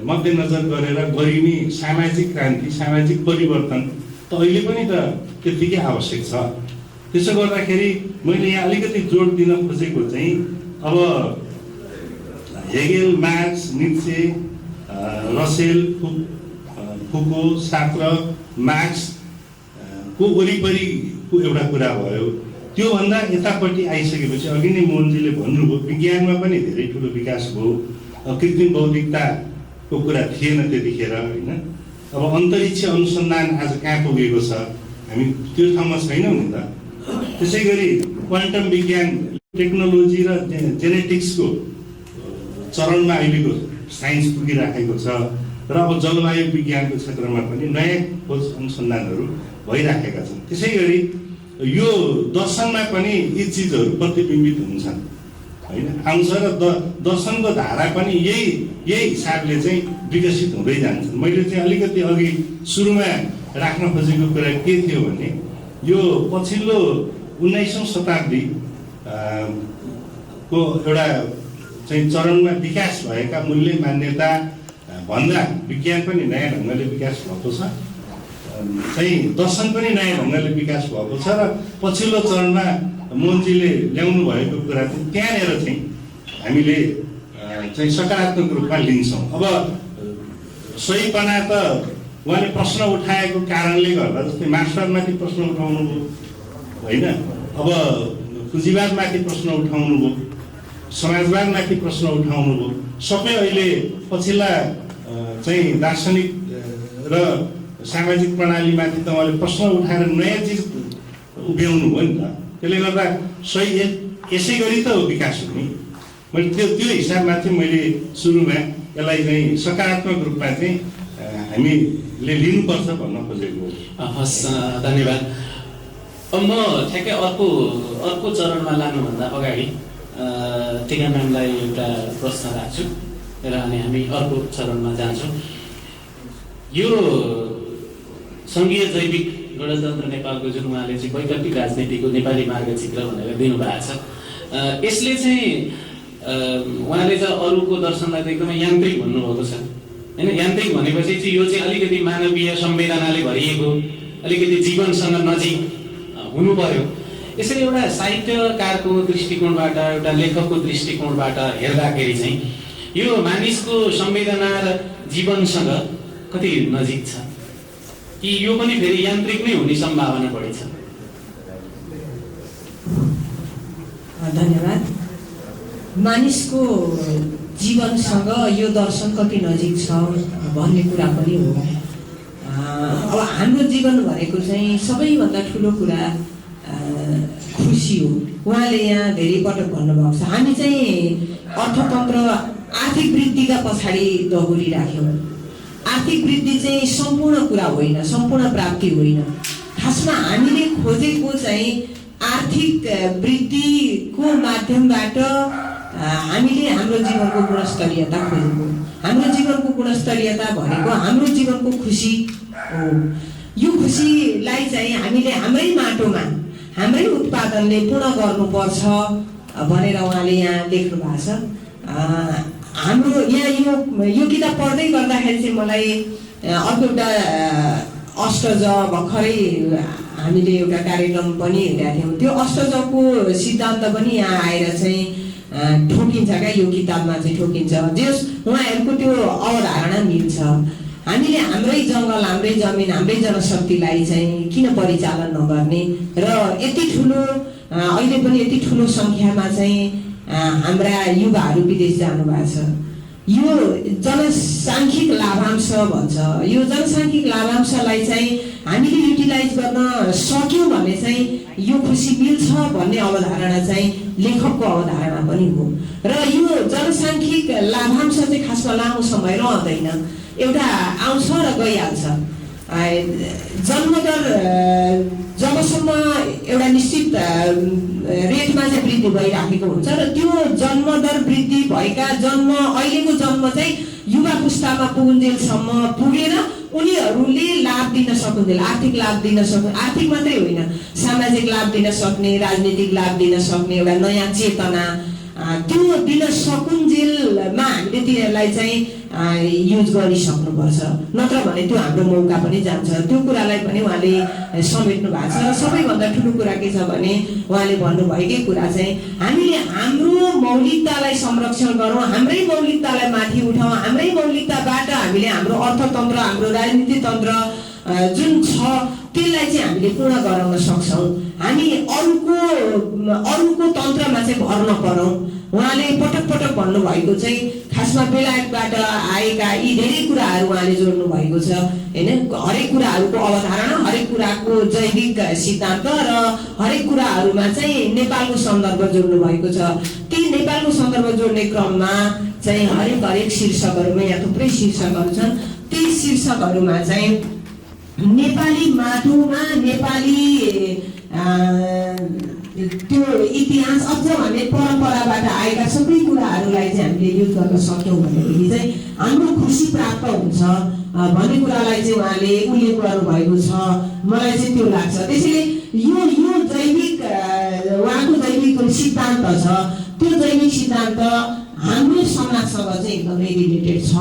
मध्यनजर गरेर गरिने सामाजिक क्रान्ति, सामाजिक परिवर्तन त अहिले पनि त त्यत्तिकै आवश्यक छ। त्यसो गर्दाखेरि मैले यहाँ अलिकति जोड दिन खोजेको चाहिँ अब Hegel, marks, नित्से, Russell, फुको, Sartre, marks को वरिपरिको एउटा कुरा भयो। त्योभन्दा यतापट्टि आइसकेपछि अघि नै मोहनजीले भन्नुभयो विज्ञानमा पनि धेरै ठुलो विकास भयो। कृत्रिम बौद्धिकताको कुरा थिएन त्यतिखेर होइन। अब अन्तरिक्ष अनुसन्धान आज कहाँ पुगेको छ, हामी त्यो ठाउँमा छैनौँ नि त। त्यसै गरी क्वान्टम विज्ञान, टेक्नोलोजी र जेनेटिक्सको चरणमा अहिलेको साइन्स पुगिराखेको छ र अब जलवायु विज्ञानको क्षेत्रमा पनि नयाँ खोज अनुसन्धानहरू भइराखेका छन्। त्यसै गरी यो दर्शनमा पनि यी चिजहरू प्रतिबिम्बित हुन्छन् होइन, आउँछ र दर्शनको धारा पनि यही हिसाबले चाहिँ विकसित हुँदै जान्छन्। मैले चाहिँ अलिकति अघि सुरुमा राख्न खोजेको कुरा के थियो भने यो पछिल्लो 19औं शताब्दी को एउटा चाहिँ चरणमा विकास भएका मूल्य मान्यता भन्दा विज्ञान पनि नयाँ ढङ्गले विकास भएको छ, चाहिँ दर्शन पनि नयाँ ढङ्गले विकास भएको छ र पछिल्लो चरणमा मोहनजीले ल्याउनु भएको कुरा चाहिँ त्यहाँनिर चाहिँ हामीले चाहिँ सकारात्मक रूपमा लिन्छौँ। अब सहीपना त उहाँले प्रश्न उठाएको कारणले गर्दा, जस्तै मार्क्सवादमाथि प्रश्न उठाउनु भयो होइन, अब पुँजीवादमाथि प्रश्न उठाउनु भयो, समाजवादमाथि प्रश्न उठाउनु भयो, सबै अहिले पछिल्ला चाहिँ दार्शनिक र सामाजिक प्रणालीमाथि त उहाँले प्रश्न उठाएर नयाँ चिज उभ्याउनु भयो नि त। त्यसले गर्दा सही यसै गरी त हो विकास हुने। मैले त्यो हिसाबमा चाहिँ मैले सुरुमा यसलाई चाहिँ सकारात्मक रूपमा चाहिँ हामीले लिनुपर्छ भन्न खोजेको हो। हस्, धन्यवाद। अब म ठ्याक्कै अर्को चरणमा लानुभन्दा अगाडि टिका म्यामलाई एउटा प्रश्न राख्छु र अनि हामी अर्को चरणमा जान्छौँ। यो सङ्घीय जैविक गणतन्त्र नेपालको जुन उहाँले चाहिँ वैकल्पिक राजनीतिको नेपाली मार्गचित्र भनेर दिनुभएको छ, यसले चाहिँ उहाँले चाहिँ अरूको दर्शनलाई त एकदमै यान्त्रिक भन्नुभएको छ होइन। यान्त्रिक भनेपछि चाहिँ यो चाहिँ अलिकति मानवीय संवेदनाले भरिएको, अलिकति जीवनसँग नजिक हुनु पर्यो। यसरी एउटा साहित्यकारको दृष्टिकोणबाट, एउटा लेखकको दृष्टिकोणबाट हेर्दाखेरि चाहिँ यो मानिसको संवेदना र जीवनसँग कति नजिक छ कि यो पनि फेरि यान्त्रिक नै हुने सम्भावना बढी छ? धन्यवाद। मानिसको जीवनसँग यो दर्शन कति नजिक छ भन्ने कुरा पनि हो। अब हाम्रो जीवन भनेको चाहिँ सबैभन्दा ठुलो कुरा खुसी हो। उहाँले यहाँ धेरै पटक भन्नुभएको छ हामी चाहिँ अर्थतन्त्र आर्थिक वृद्धिका पछाडि दगुरिराख्यौँ। आर्थिक वृद्धि चाहिँ सम्पूर्ण कुरा होइन, सम्पूर्ण प्राप्ति होइन। खासमा हामीले खोजेको चाहिँ आर्थिक वृद्धिको माध्यमबाट हामीले हाम्रो जीवनको गुणस्तरीयता खोजेको। हाम्रो जीवनको गुणस्तरीयता भनेको हाम्रो जीवनको खुसी हो। यो खुसीलाई चाहिँ हामीले हाम्रै माटोमा, हाम्रै उत्पादनले पूर्ण गर्नुपर्छ भनेर उहाँले यहाँ लेख्नु भएको छ। हाम्रो यहाँ यो किताब पढ्दै गर्दाखेरि चाहिँ मलाई अर्को एउटा अष्टज भर्खरै हामीले एउटा कार्यक्रम पनि हेरेका थियौँ। त्यो अष्टजको सिद्धान्त पनि यहाँ आएर चाहिँ ठोकिन्छ क्या, यो किताबमा चाहिँ ठोकिन्छ। जे उहाँहरूको त्यो अवधारणा मिल्छ। हामीले हाम्रै जङ्गल, हाम्रै जमिन, हाम्रै जनशक्तिलाई चाहिँ किन परिचालन नगर्ने र यति ठुलो अहिले पनि यति ठुलो सङ्ख्यामा चाहिँ हाम्रा युवाहरू विदेश जानुभएको छ। यो जनसाङ्ख्यिक लाभांश भन्छ। यो जनसाङ्ख्यिक लाभांशलाई चाहिँ हामीले युटिलाइज गर्न सक्यौँ भने चाहिँ यो खुसी मिल्छ भन्ने अवधारणा चाहिँ लेखकको अवधारणा पनि हो। र यो जनसाङ्ख्यिक लाभांश चाहिँ खासमा लामो समय रहँदैन, एउटा आउँछ र गइहाल्छ। जन्मदर जबसम्म एउटा निश्चित रेटमा चाहिँ वृद्धि भइराखेको हुन्छ र त्यो जन्मदर वृद्धि भएका अहिलेको जन्म चाहिँ युवा पुस्तामा पुगुन्जेलसम्म पुगेर उनीहरूले लाभ दिन सकुन्जेल, आर्थिक लाभ दिन सक्ने, आर्थिक मात्रै होइन सामाजिक लाभ दिन सक्ने, राजनीतिक लाभ दिन सक्ने एउटा नयाँ चेतना त्यो दिन सकुन्जेलमा हामीले तिनीहरूलाई चाहिँ युज गरिसक्नुपर्छ। नत्र भने त्यो हाम्रो मौका पनि जान्छ। त्यो कुरालाई पनि उहाँले समेट्नु भएको छ। र सबैभन्दा ठुलो कुरा के छ भने उहाँले भन्नुभएकै कुरा चाहिँ हामीले हाम्रो मौलिकतालाई संरक्षण गरौँ, हाम्रै मौलिकतालाई माथि उठाउँ, हाम्रै मौलिकताबाट हामीले हाम्रो अर्थतन्त्र, हाम्रो राजनीतिक तन्त्र जुन छ त्यसलाई चाहिँ हामीले पूर्ण गराउन सक्छौँ। हामी अरूको तन्त्रमा चाहिँ भर नपरौँ। उहाँले पटक पटक भन्नुभएको चाहिँ खासमा बेलायतबाट आएका यी धेरै कुराहरू उहाँले जोड्नु भएको छ होइन। हरेक कुराहरूको अवधारणा, हरेक कुराको जैविक सिद्धान्त र हरेक कुराहरूमा चाहिँ नेपालको सन्दर्भ जोड्नु भएको छ। ती नेपालको सन्दर्भ जोड्ने क्रममा चाहिँ हरेक शीर्षकहरूमा यहाँ थुप्रै शीर्षकहरू छन्। ती शीर्षकहरूमा चाहिँ नेपाली माटोमा नेपाली त्यो इतिहास अझ भने परम्पराबाट आएका सबै कुराहरूलाई चाहिँ हामीले युज गर्न सक्यौँ भनेदेखि चाहिँ हाम्रो खुसी प्राप्त हुन्छ भन्ने कुरालाई चाहिँ उहाँले उल्लेख गर्नुभएको छ। मलाई चाहिँ त्यो लाग्छ। त्यसैले यो जैविक उहाँको जैविक सिद्धान्त छ, त्यो जैविक सिद्धान्त हाम्रो समाजसँग चाहिँ एकदमै रिलेटेड छ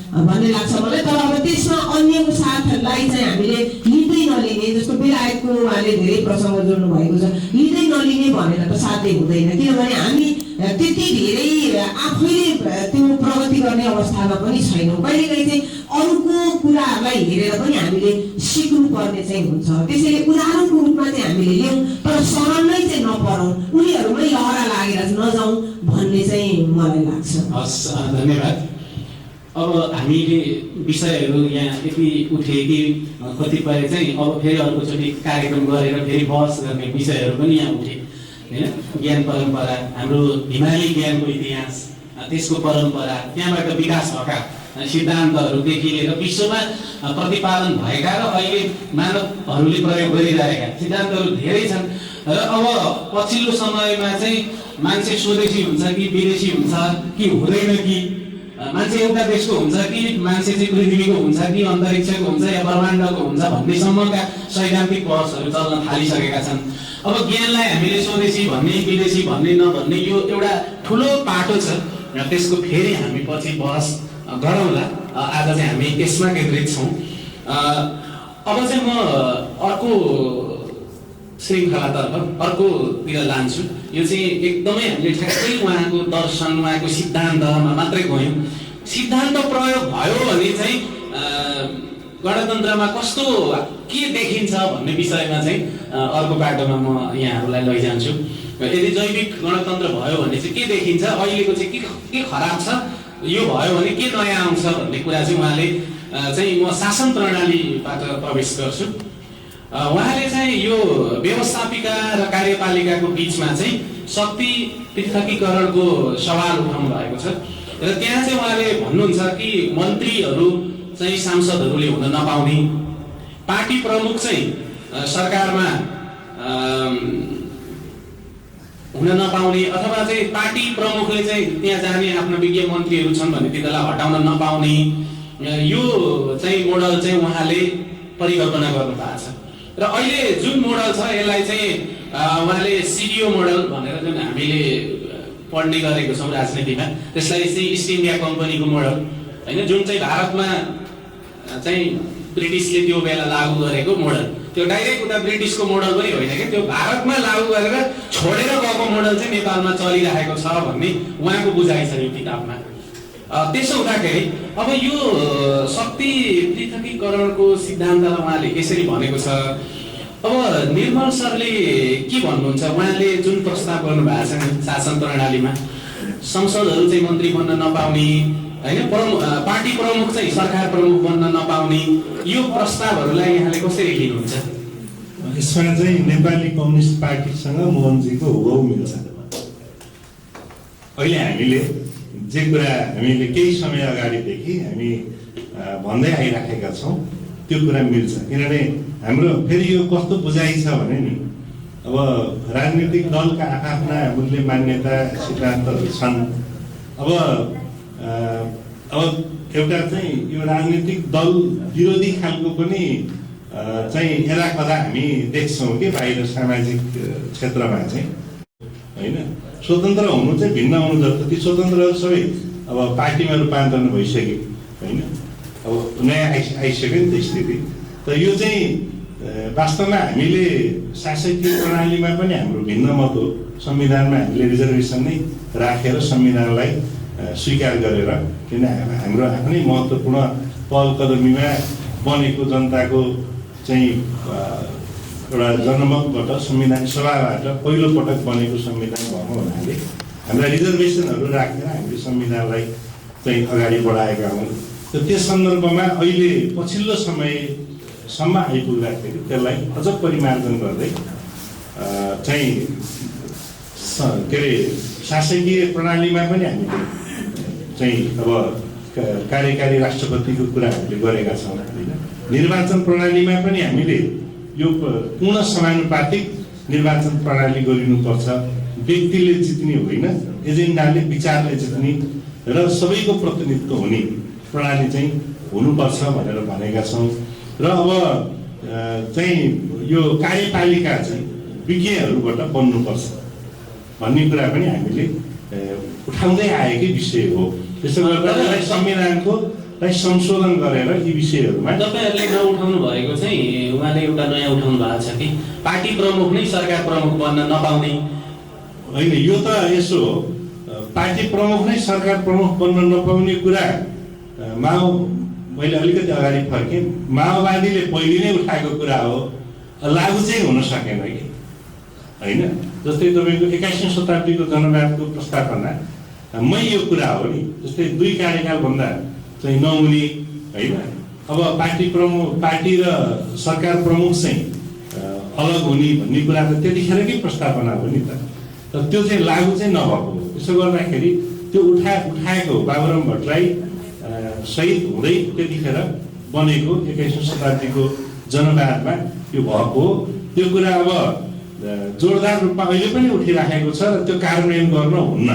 भन्ने लाग्छ मलाई। तर अब त्यसमा अन्यको साथलाई चाहिँ हामीले लिँदै नलिने, जस्तो बेलायतको उहाँले धेरै प्रसङ्ग जोड्नु भएको छ, लिँदै नलिने भनेर त साध्य हुँदैन। किनभने हामी त्यति धेरै आफैले त्यो प्रगति गर्ने अवस्थामा पनि छैनौँ। कहिलेकाहीँ चाहिँ अरूको कुराहरूलाई हेरेर पनि हामीले सिक्नुपर्ने चाहिँ हुन्छ। त्यसैले उदाहरणको रूपमा चाहिँ हामीले लियौँ, तर शरणै चाहिँ नपरौँ, उनीहरूमै लहरा लागेर नजाउँ भन्ने चाहिँ मलाई लाग्छ। हस्, धन्यवाद। अब हामीले विषयहरू यहाँ यति उठे कि कतिपय चाहिँ अब फेरि अर्कोचोटि कार्यक्रम गरेर फेरि बहस गर्ने विषयहरू पनि यहाँ उठे होइन। ज्ञान परम्परा, हाम्रो हिमाली ज्ञानको इतिहास, त्यसको परम्परा, त्यहाँबाट विकास भएका सिद्धान्तहरूदेखि लिएर विश्वमा प्रतिपादन भएका र अहिले मानवहरूले प्रयोग गरिरहेका सिद्धान्तहरू धेरै छन्। र अब पछिल्लो समयमा चाहिँ मान्छे स्वदेशी हुन्छ कि विदेशी हुन्छ कि हुँदैन, कि मान्छे एउटा देशको हुन्छ कि मान्छे चाहिँ पृथ्वीको हुन्छ कि अन्तरिक्षको हुन्छ या ब्रह्माण्डको हुन्छ भन्नेसम्मका सैद्धान्तिक बहसहरू चल्न थालिसकेका छन्। अब ज्ञानलाई हामीले स्वदेशी भन्ने, विदेशी भन्ने नभन्ने यो एउटा ठुलो पाटो छ र त्यसको फेरि हामी पछि बहस गरौँला। आज चाहिँ हामी यसमा केन्द्रित छौँ। अब चाहिँ म अर्को श्रृङ्खलातर्फ अर्कोतिर लान्छु। यो चाहिँ एकदमै हामीले ठ्याक्कै उहाँको दर्शन, उहाँको सिद्धान्तमा मात्रै गयौँ। सिद्धान्त प्रयोग भयो भने चाहिँ गणतन्त्रमा कस्तो के देखिन्छ भन्ने विषयमा चाहिँ अर्को बाटोमा म यहाँहरूलाई लैजान्छु। यदि जैविक गणतन्त्र भयो भने चाहिँ के देखिन्छ, अहिलेको चाहिँ के खराब छ, यो भयो भने के नयाँ आउँछ भन्ने कुरा चाहिँ उहाँले चाहिँ म शासन प्रणालीबाट प्रवेश गर्छु। उहाँले चाहिँ यो व्यवस्थापिका र कार्यपालिकाको बिचमा चाहिँ शक्ति पृथकीकरणको सवाल उठाउनु भएको छ र त्यहाँ चाहिँ उहाँले भन्नुहुन्छ कि मन्त्रीहरू चाहिँ सांसदहरूले हुन नपाउने, पार्टी प्रमुख चाहिँ सरकारमा हुन नपाउने, अथवा चाहिँ पार्टी प्रमुखले चाहिँ त्यहाँ जाने आफ्ना विज्ञ मन्त्रीहरू छन् भने तिनीहरूलाई हटाउन नपाउने, यो चाहिँ मोडल चाहिँ उहाँले परिकल्पना गर्नु भएको छ। र अहिले जुन मोडल छ यसलाई चाहिँ उहाँले सिडिओ मोडल भनेर जुन हामीले पढ्ने गरेको छौँ राजनीतिमा, त्यसलाई चाहिँ इस्ट इन्डिया कम्पनीको मोडल होइन, जुन चाहिँ भारतमा चाहिँ ब्रिटिसले त्यो बेला लागू गरेको मोडल, त्यो डाइरेक्ट उता ब्रिटिसको मोडल पनि होइन कि, त्यो भारतमा लागू गरेर छोडेर गएको मोडल चाहिँ नेपालमा चलिरहेको छ भन्ने उहाँको बुझाइ छ यो किताबमा। त्यसो हुँदाखेरि अब यो शक्ति पृथकीकरणको सिद्धान्तलाई उहाँले यसरी भनेको छ। अब निर्मल सरले के भन्नुहुन्छ, उहाँले जुन प्रस्ताव गर्नुभएको छ नि शासन प्रणालीमा संसदहरू चाहिँ मन्त्री बन्न नपाउने होइन, पार्टी प्रमुख चाहिँ सरकार प्रमुख बन्न नपाउने, यो प्रस्तावहरूलाई यहाँले कसरी लिनुहुन्छ? यसमा चाहिँ नेपाली कम्युनिस्ट पार्टीसँग मोहनजीको हुबहु मिल्छ। अहिले हामीले जे कुरा हामीले केही समय अगाडिदेखि हामी भन्दै आइराखेका छौँ त्यो कुरा मिल्छ। किनभने हाम्रो फेरि यो कस्तो बुझाइ छ भने नि, अब राजनीतिक दलका आफ्ना मूल्य मान्यता सिद्धान्तहरू छन्। अब एउटा चाहिँ यो राजनीतिक दल विरोधी खालको पनि चाहिँ यदाकदा हामी देख्छौँ कि बाहिर सामाजिक क्षेत्रमा चाहिँ होइन, स्वतन्त्र हुनु चाहिँ भिन्न हुनु जस्तो ती स्वतन्त्रहरू सबै अब पार्टीमा रूपान्तरण भइसक्यो होइन, अब नयाँ आइसक्यो नि त स्थिति। त यो चाहिँ वास्तवमा हामीले शासकीय प्रणालीमा पनि हाम्रो भिन्न मत हो। संविधानमा हामीले रिजर्भेसन नै राखेर संविधानलाई स्वीकार गरेर, किन हाम्रो आफ्नै महत्त्वपूर्ण पहल कदमीमा बनेको जनताको चाहिँ एउटा जनमतबाट संविधान सभाबाट पहिलो पटक बनेको संविधान भएको हुनाले हाम्रा रिजर्भेसनहरू राखेर हामीले संविधानलाई चाहिँ अगाडि बढाएका हौँ। त त्यस सन्दर्भमा अहिले पछिल्लो समयसम्म आइपुग्दाखेरि त्यसलाई अझ परिमार्जन गर्दै चाहिँ के अरे शासकीय प्रणालीमा पनि हामीले चाहिँ अब कार्यकारी राष्ट्रपतिको कुरा हामीले गरेका छौँ होइन, निर्वाचन प्रणालीमा पनि हामीले यो पूर्ण समानुपातिक निर्वाचन प्रणाली गरिनुपर्छ। व्यक्तिले जित्ने होइन, एजेन्डाले विचारले जित्ने र सबैको प्रतिनिधित्व हुने प्रणाली चाहिँ हुनुपर्छ भनेर भनेका छौँ। र अब चाहिँ यो कार्यपालिका चाहिँ विज्ञहरूबाट बन्नुपर्छ भन्ने कुरा पनि हामीले उठाउँदै आएकै विषय हो। त्यसो गर्दा संविधानको संशोधन गरेर यी विषयहरूमा तपाईँहरूले नउठाउनु भएको चाहिँ उहाँले एउटा नयाँ उठाउनु भएको छ कि पार्टी प्रमुख नै सरकार प्रमुख बन्न नपाउने होइन। यो त यसो हो, पार्टी प्रमुख नै सरकार प्रमुख बन्न नपाउने कुरा मैले अलिकति अगाडि फर्केँ, माओवादीले पहिले नै उठाएको कुरा हो, लागु चाहिँ हुन सकेन कि होइन। जस्तै तपाईँको 21औं शताब्दीको जनवादको प्रस्तावनामै यो कुरा हो नि। जस्तै 2 कार्यकालभन्दा चाहिँ नहुने होइन, अब पार्टी र सरकार प्रमुख चाहिँ अलग हुने भन्ने कुरा त त्यतिखेरकै प्रस्तावना हो नि त। त्यो चाहिँ लागु चाहिँ नभएको हो। त्यसो गर्दाखेरि त्यो उठाएको बाबुराम भट्टराई शहीद हुँदै त्यतिखेर बनेको 21औं शताब्दीको जनवादमा यो भएको हो। त्यो कुरा अब जोरदार रूपमा अहिले पनि उठिराखेको छ र त्यो कार्यान्वयन गर्न हुन्न।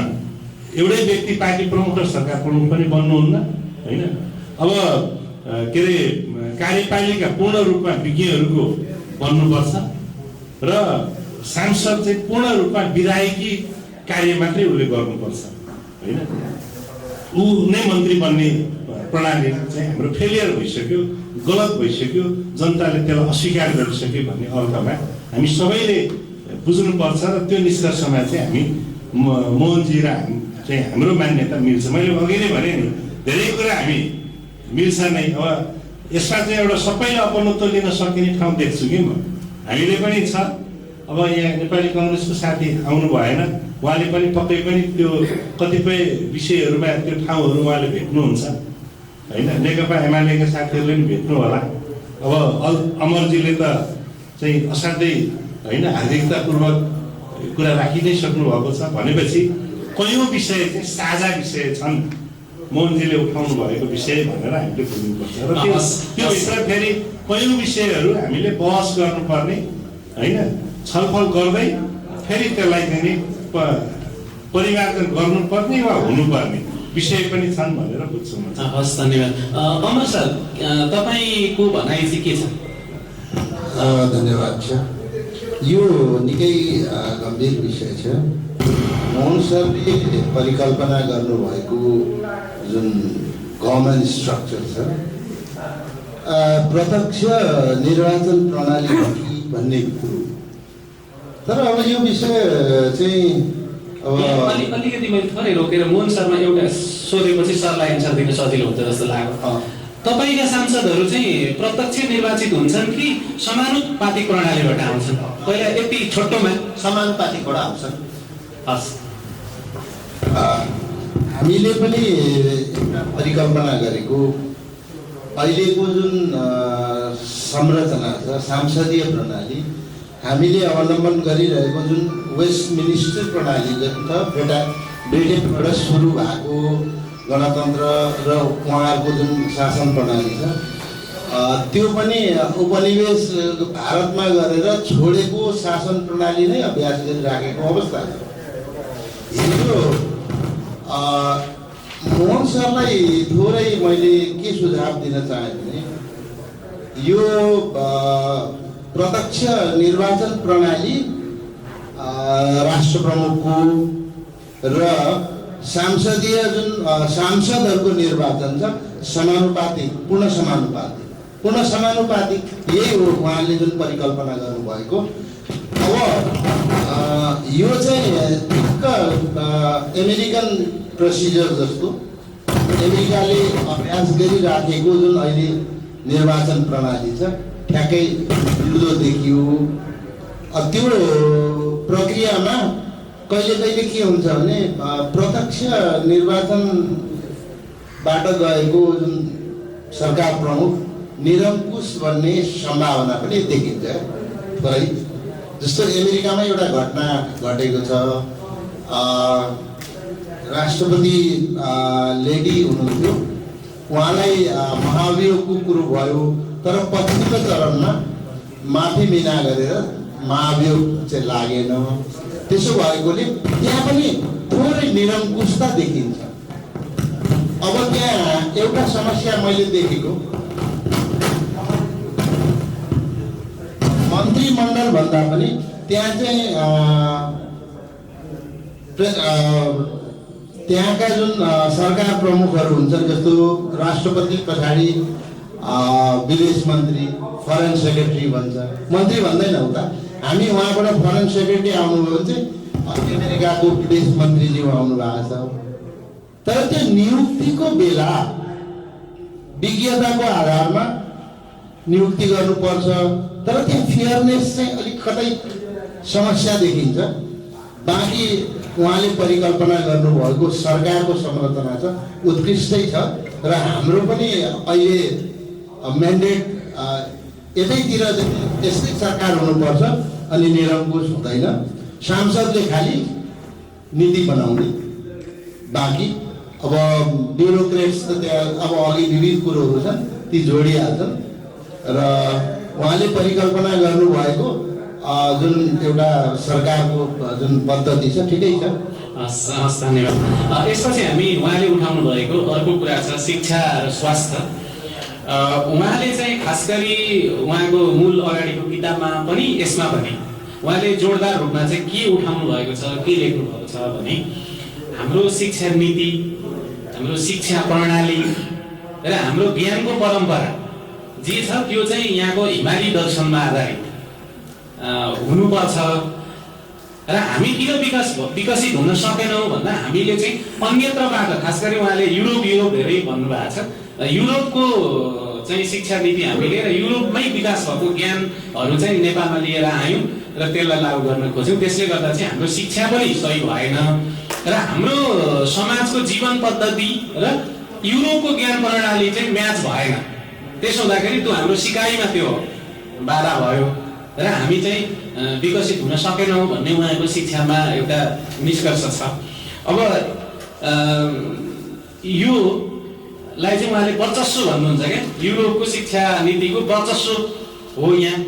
एउटै व्यक्ति पार्टी प्रमुख र सरकार प्रमुख पनि बन्नुहुन्न होइन। अब के अरे कार्यपालिका पूर्ण रूपमा विज्ञहरूको बन्नुपर्छ र सांसद चाहिँ पूर्ण रूपमा विधायकी कार्य मात्रै उसले गर्नुपर्छ होइन। ऊ नै मन्त्री बन्ने प्रणाली चाहिँ हाम्रो फेलियर भइसक्यो, गलत भइसक्यो, जनताले त्यसलाई अस्वीकार गरिसक्यो भन्ने अर्थमा हामी सबैले बुझ्नुपर्छ र त्यो निष्कर्षमा चाहिँ हामी मोहनजी र चाहिँ हाम्रो मान्यता मिल्छ। मैले अघि नै भने नि धेरै कुरा हामी मिल्छ नै। अब यसमा चाहिँ एउटा सबैले अपनत्व लिन सकिने ठाउँ देख्छु कि म, हामीले पनि छ। अब यहाँ नेपाली कङ्ग्रेसको साथी आउनु भएन, उहाँले पनि पक्कै पनि त्यो कतिपय विषयहरूमा त्यो ठाउँहरू उहाँले भेट्नुहुन्छ होइन। नेकपा एमालेका साथीहरूले पनि भेट्नु होला। अब अमरजीले त चाहिँ असाध्यै होइन हार्दिकतापूर्वक कुरा राखि नै सक्नु भएको छ भनेपछि कयौँ विषय चाहिँ साझा विषय छन् मोहनजीले उठाउनु भएको विषय भनेर हामीले बुझ्नुपर्छ। र त्योभित्र फेरि कयौँ विषयहरू हामीले बहस गर्नुपर्ने होइन, छलफल गर्दै फेरि त्यसलाई चाहिँ परिमार्जन गर्नुपर्ने वा हुनुपर्ने विषय पनि छन् भनेर बुझ्छु म। हस्, धन्यवाद। अमर सर, तपाईँको भनाइ चाहिँ के छ? धन्यवाद छ। यो निकै गम्भीर विषय छ। मोहन सरले परिकल्पना गर्नुभएको जुन गभर्मेन्ट स्ट्रक्चर छ, प्रत्यक्ष निर्वाचन प्रणाली भन्ने कुरो, तर अब यो विषय चाहिँ अलिकति मैले थोरै रोकेर मोहन शर्मा एउटा सोधेपछि सरलाई एन्सर दिन सजिलो हुन्छ जस्तो लाग्यो। तपाईँका सांसदहरू चाहिँ प्रत्यक्ष निर्वाचित हुन्छन् कि समानुपातिक प्रणालीबाट आउँछन्? पहिला यति छोटोमा समानुपातिकबाट आउँछन्। हस्, हामीले पनि एउटा परिकल्पना गरेको अहिलेको जुन संरचना छ सांसदीय प्रणाली, हामीले अवलम्बन गरिरहेको जुन वेस्ट मिनिस्टर प्रणाली छ ब्रिटेनबाट सुरु भएको गणतन्त्र र उहाँहरूको जुन शासन प्रणाली छ त्यो पनि उपनिवेश भारतमा गरेर छोडेको शासन प्रणाली नै अभ्यास गरिराखेको अवस्था छ। हिजो मोहन सरलाई थोरै मैले के सुझाव दिन चाहेँ भने यो प्रत्यक्ष निर्वाचन प्रणाली राष्ट्र प्रमुखको र सांसदीय जुन सांसदहरूको निर्वाचन छ समानुपातिक, पूर्ण समानुपातिक यही हो उहाँले जुन परिकल्पना गर्नुभएको। अब यो चाहिँ ठिक्क अमेरिकन प्रोसिजर जस्तो अमेरिकाले अभ्यास गरिराखेको जुन अहिले निर्वाचन प्रणाली छ ठ्याक्कै जुदो देखियो। त्यो प्रक्रियामा कहिले कहिले के हुन्छ भने प्रत्यक्ष निर्वाचनबाट गएको जुन सरकार प्रमुख निरङ्कुश बन्ने सम्भावना पनि देखिन्छ थोरै। जस्तो अमेरिकामा एउटा घटना घटेको छ, राष्ट्रपति लेडी हुनुहुन्थ्यो, उहाँलाई महाभियोगको कुरो भयो, तर पछिल्लो चरणमा माफी मिना गरेर महाभियोग चाहिँ लागेन। त्यसो भएकोले त्यहाँ पनि थोरै निरङ्कुशता देखिन्छ। अब त्यहाँ एउटा समस्या मैले देखेको, मन्त्रीमण्डल भन्दा पनि त्यहाँ चाहिँ त्यहाँका जुन सरकार प्रमुखहरू हुन्छन्, जस्तो राष्ट्रपति पछाडि विदेश मन्त्री, फरेन सेक्रेटरी भन्छ, मन्त्री भन्दैन उता। हामी उहाँबाट फरेन सेक्रेटरी आउनुभयो भने चाहिँ अमेरिकाको विदेश मन्त्रीज्यू आउनु भएको छ। तर त्यो नियुक्तिको बेला विज्ञताको आधारमा नियुक्ति गर्नुपर्छ, तर त्यो फेयरनेस चाहिँ अलिक कतै समस्या देखिन्छ। बाँकी उहाँले परिकल्पना गर्नुभएको सरकारको संरचना छ उत्कृष्टै छ र हाम्रो पनि अहिले म्यान्डेट यतैतिर यस्तै सरकार हुनुपर्छ अनि निरङ्कुश हुँदैन। सांसदले खालि नीति बनाउने, बाँकी अब ब्युरोक्रेट्स त त्यहाँ अब अघि विविध कुरोहरू छन् ती जोडिहाल्छन् र उहाँले परिकल्पना गर्नुभएको जुन एउटा सरकारको जुन पद्धति छ ठिकै छ। हस्, धन्यवाद। यसपछि हामी उहाँले उठाउनु भएको अर्को कुरा छ शिक्षा र स्वास्थ्य। उहाँले चाहिँ खास गरी उहाँको मूल अगाडिको किताबमा पनि यसमा पनि उहाँले जोडदार रूपमा चाहिँ के उठाउनु भएको छ, के लेख्नु भएको छ भने हाम्रो शिक्षा नीति, हाम्रो शिक्षा प्रणाली र हाम्रो ज्ञानको परम्परा जे छ त्यो चाहिँ यहाँको हिमाली दर्शनमा आधारित हुनुपर्छ र हामी किन विकसित हुन सकेनौँ भन्दा हामीले चाहिँ अन्यत्रबाट, खास गरी उहाँले युरोप धेरै भन्नुभएको छ, युरोपको चाहिँ शिक्षा नीति हामीले र युरोपमै विकास भएको ज्ञानहरू चाहिँ नेपालमा लिएर आयौँ र त्यसलाई लागू गर्न खोज्यौँ। त्यसले गर्दा चाहिँ हाम्रो शिक्षा पनि सही भएन र हाम्रो समाजको जीवन पद्धति र युरोपको ज्ञान प्रणाली चाहिँ म्याच भएन। त्यसो हुँदाखेरि त्यो हाम्रो सिकाइमा त्यो बाधा भयो र हामी चाहिँ विकसित हुन सकेनौँ भन्ने उहाँको शिक्षामा एउटा निष्कर्ष छ। अब योलाई चाहिँ उहाँले वर्चस्व भन्नुहुन्छ क्या, युरोपको शिक्षा नीतिको वर्चस्व हो यहाँ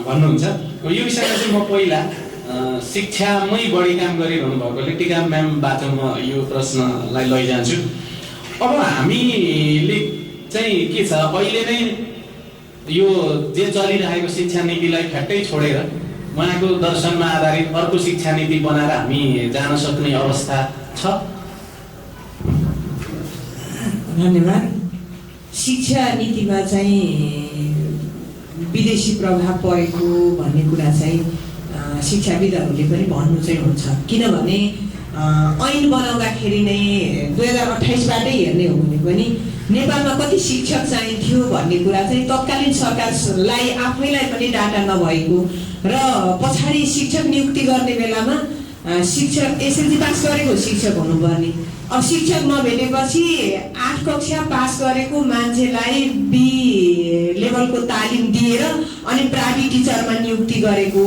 भन्नुहुन्छ। यो विषयमा चाहिँ म पहिला शिक्षामै बढी काम गरिरहनु भएकोले टिका म्यामबाट म यो प्रश्नलाई लैजान्छु। अब हामीले चाहिँ के छ, अहिले नै यो जे चलिरहेको शिक्षा नीतिलाई फ्याट्टै छोडेर उहाँको दर्शनमा आधारित अर्को शिक्षा नीति बनाएर हामी जान सक्ने अवस्था छ? धन्यवाद। शिक्षा नीतिमा चाहिँ विदेशी प्रभाव परेको भन्ने कुरा चाहिँ शिक्षाविदहरूले पनि भन्नु चाहिँ हुन्छ। किनभने ऐन बनाउँदाखेरि नै 2028बाटै हेर्ने हो भने पनि नेपालमा कति शिक्षक चाहिन्थ्यो भन्ने कुरा चाहिँ तत्कालीन सरकारलाई आफैलाई पनि डाटा नभएको र पछाडि शिक्षक नियुक्ति गर्ने बेलामा शिक्षक एसएलसी पास गरेको शिक्षक हुनुपर्ने। अब शिक्षक नभेटेपछि 8 कक्षा पास गरेको मान्छेलाई बी लेभलको तालिम दिएर अनि प्राइभेट टिचरमा नियुक्ति गरेको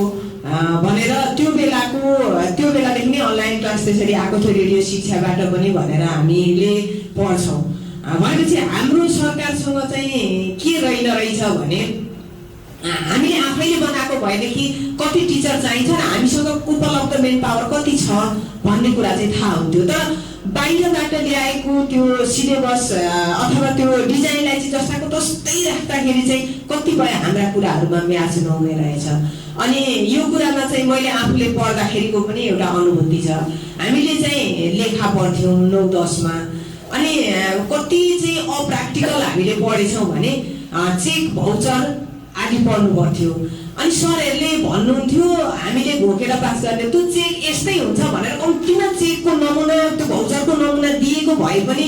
भनेर त्यो बेलादेखि नै अनलाइन क्लास त्यसरी आएको थियो रेडियो शिक्षाबाट पनि भनेर हामीले पढ्छौँ। भनेपछि हाम्रो सरकारसँग चाहिँ के रहेछ भने हामीले आफैले बनाएको भएदेखि कति टिचर चाहिन्छ र हामीसँग उपलब्ध मेन पावर कति छ भन्ने कुरा चाहिँ थाहा हुन्थ्यो। तर बाहिरबाट ल्याएको त्यो सिलेबस अथवा त्यो डिजाइनलाई चाहिँ जस्ताको तस्तै राख्दाखेरि चाहिँ कतिपय हाम्रा कुराहरूमा म्याच नहुने रहेछ। अनि यो कुरामा चाहिँ मैले आफूले पढ्दाखेरिको पनि एउटा अनुभूति छ। हामीले चाहिँ लेखा पढ्थ्यौँ 9-10मा अनि कति चाहिँ अप्र्याक्टिकल हामीले पढेछौँ भने चेक भाउचर आदि पढ्नु पर्थ्यो। अनि सरहरूले भन्नुहुन्थ्यो हामीले घोकेर पास गर्ने त्यो चेक यस्तै हुन्छ भनेर कम्तीमा चेकको नमुना त्यो भाउचरको नमुना दिएको भए पनि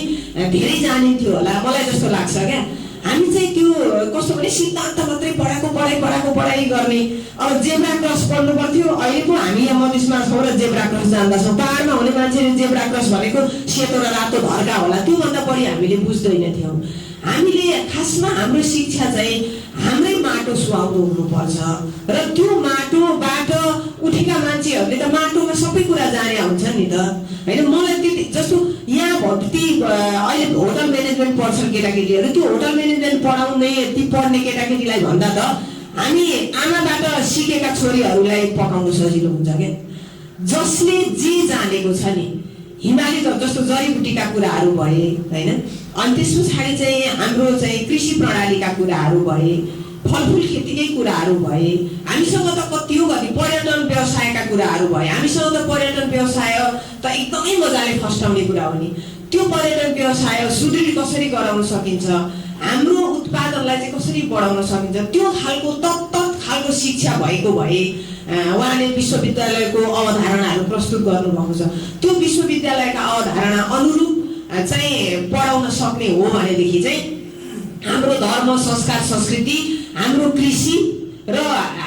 धेरै जानिन्थ्यो होला मलाई जस्तो लाग्छ क्या। हामी चाहिँ त्यो कस्तो भने सिद्धान्त मात्रै पढाइ गर्ने। अब जेब्रा क्रस पढ्नु पर्थ्यो। अहिले पो हामी यहाँ मधेसमा छौँ र जेब्रा क्रस जान्दछौँ। पहाडमा हुने मान्छेले जेब्रा क्रस भनेको सेतो र रातो धर्का होला त्योभन्दा बढी हामीले बुझ्दैनथ्यौँ। हामीले खासमा हाम्रो शिक्षा चाहिँ हाम्रै माटो सुहाउँदो हुनुपर्छ र त्यो माटोबाट उठेका मान्छेहरूले त माटोमा सबै कुरा जाने हुन्छ नि त होइन। मलाई त्यति जस्तो यहाँ भर्ती अहिले होटल म्यानेजमेन्ट पढ्छन् केटाकेटीहरू, त्यो होटल म्यानेजमेन्ट पढाउने ती पढ्ने केटाकेटीलाई भन्दा त हामी आमाबाट सिकेका छोरीहरूलाई पकाउनु सजिलो हुन्छ क्या। जसले जे जानेको छ नि हिमाली जस्तो जडीबुटीका कुराहरू भए होइन। अनि त्यस पछाडि चाहिँ हाम्रो चाहिँ कृषि प्रणालीका कुराहरू भए, फलफुल खेतीकै कुराहरू भए, हामीसँग त कति हो कति पर्यटन व्यवसायका कुराहरू भए। हामीसँग त पर्यटन व्यवसाय त एकदमै मजाले फस्टाउने कुरा हो नि। त्यो पर्यटन व्यवसाय सुदृढ कसरी गराउन सकिन्छ, हाम्रो उत्पादनलाई चाहिँ कसरी बढाउन सकिन्छ, त्यो खालको तत्त खालको शिक्षा भएको भए उहाँले विश्वविद्यालयको अवधारणाहरू प्रस्तुत गर्नुभएको छ। त्यो विश्वविद्यालयका अवधारणा अनुरूप चाहिँ पढाउन सक्ने हो भनेदेखि चाहिँ हाम्रो धर्म संस्कार संस्कृति, हाम्रो कृषि र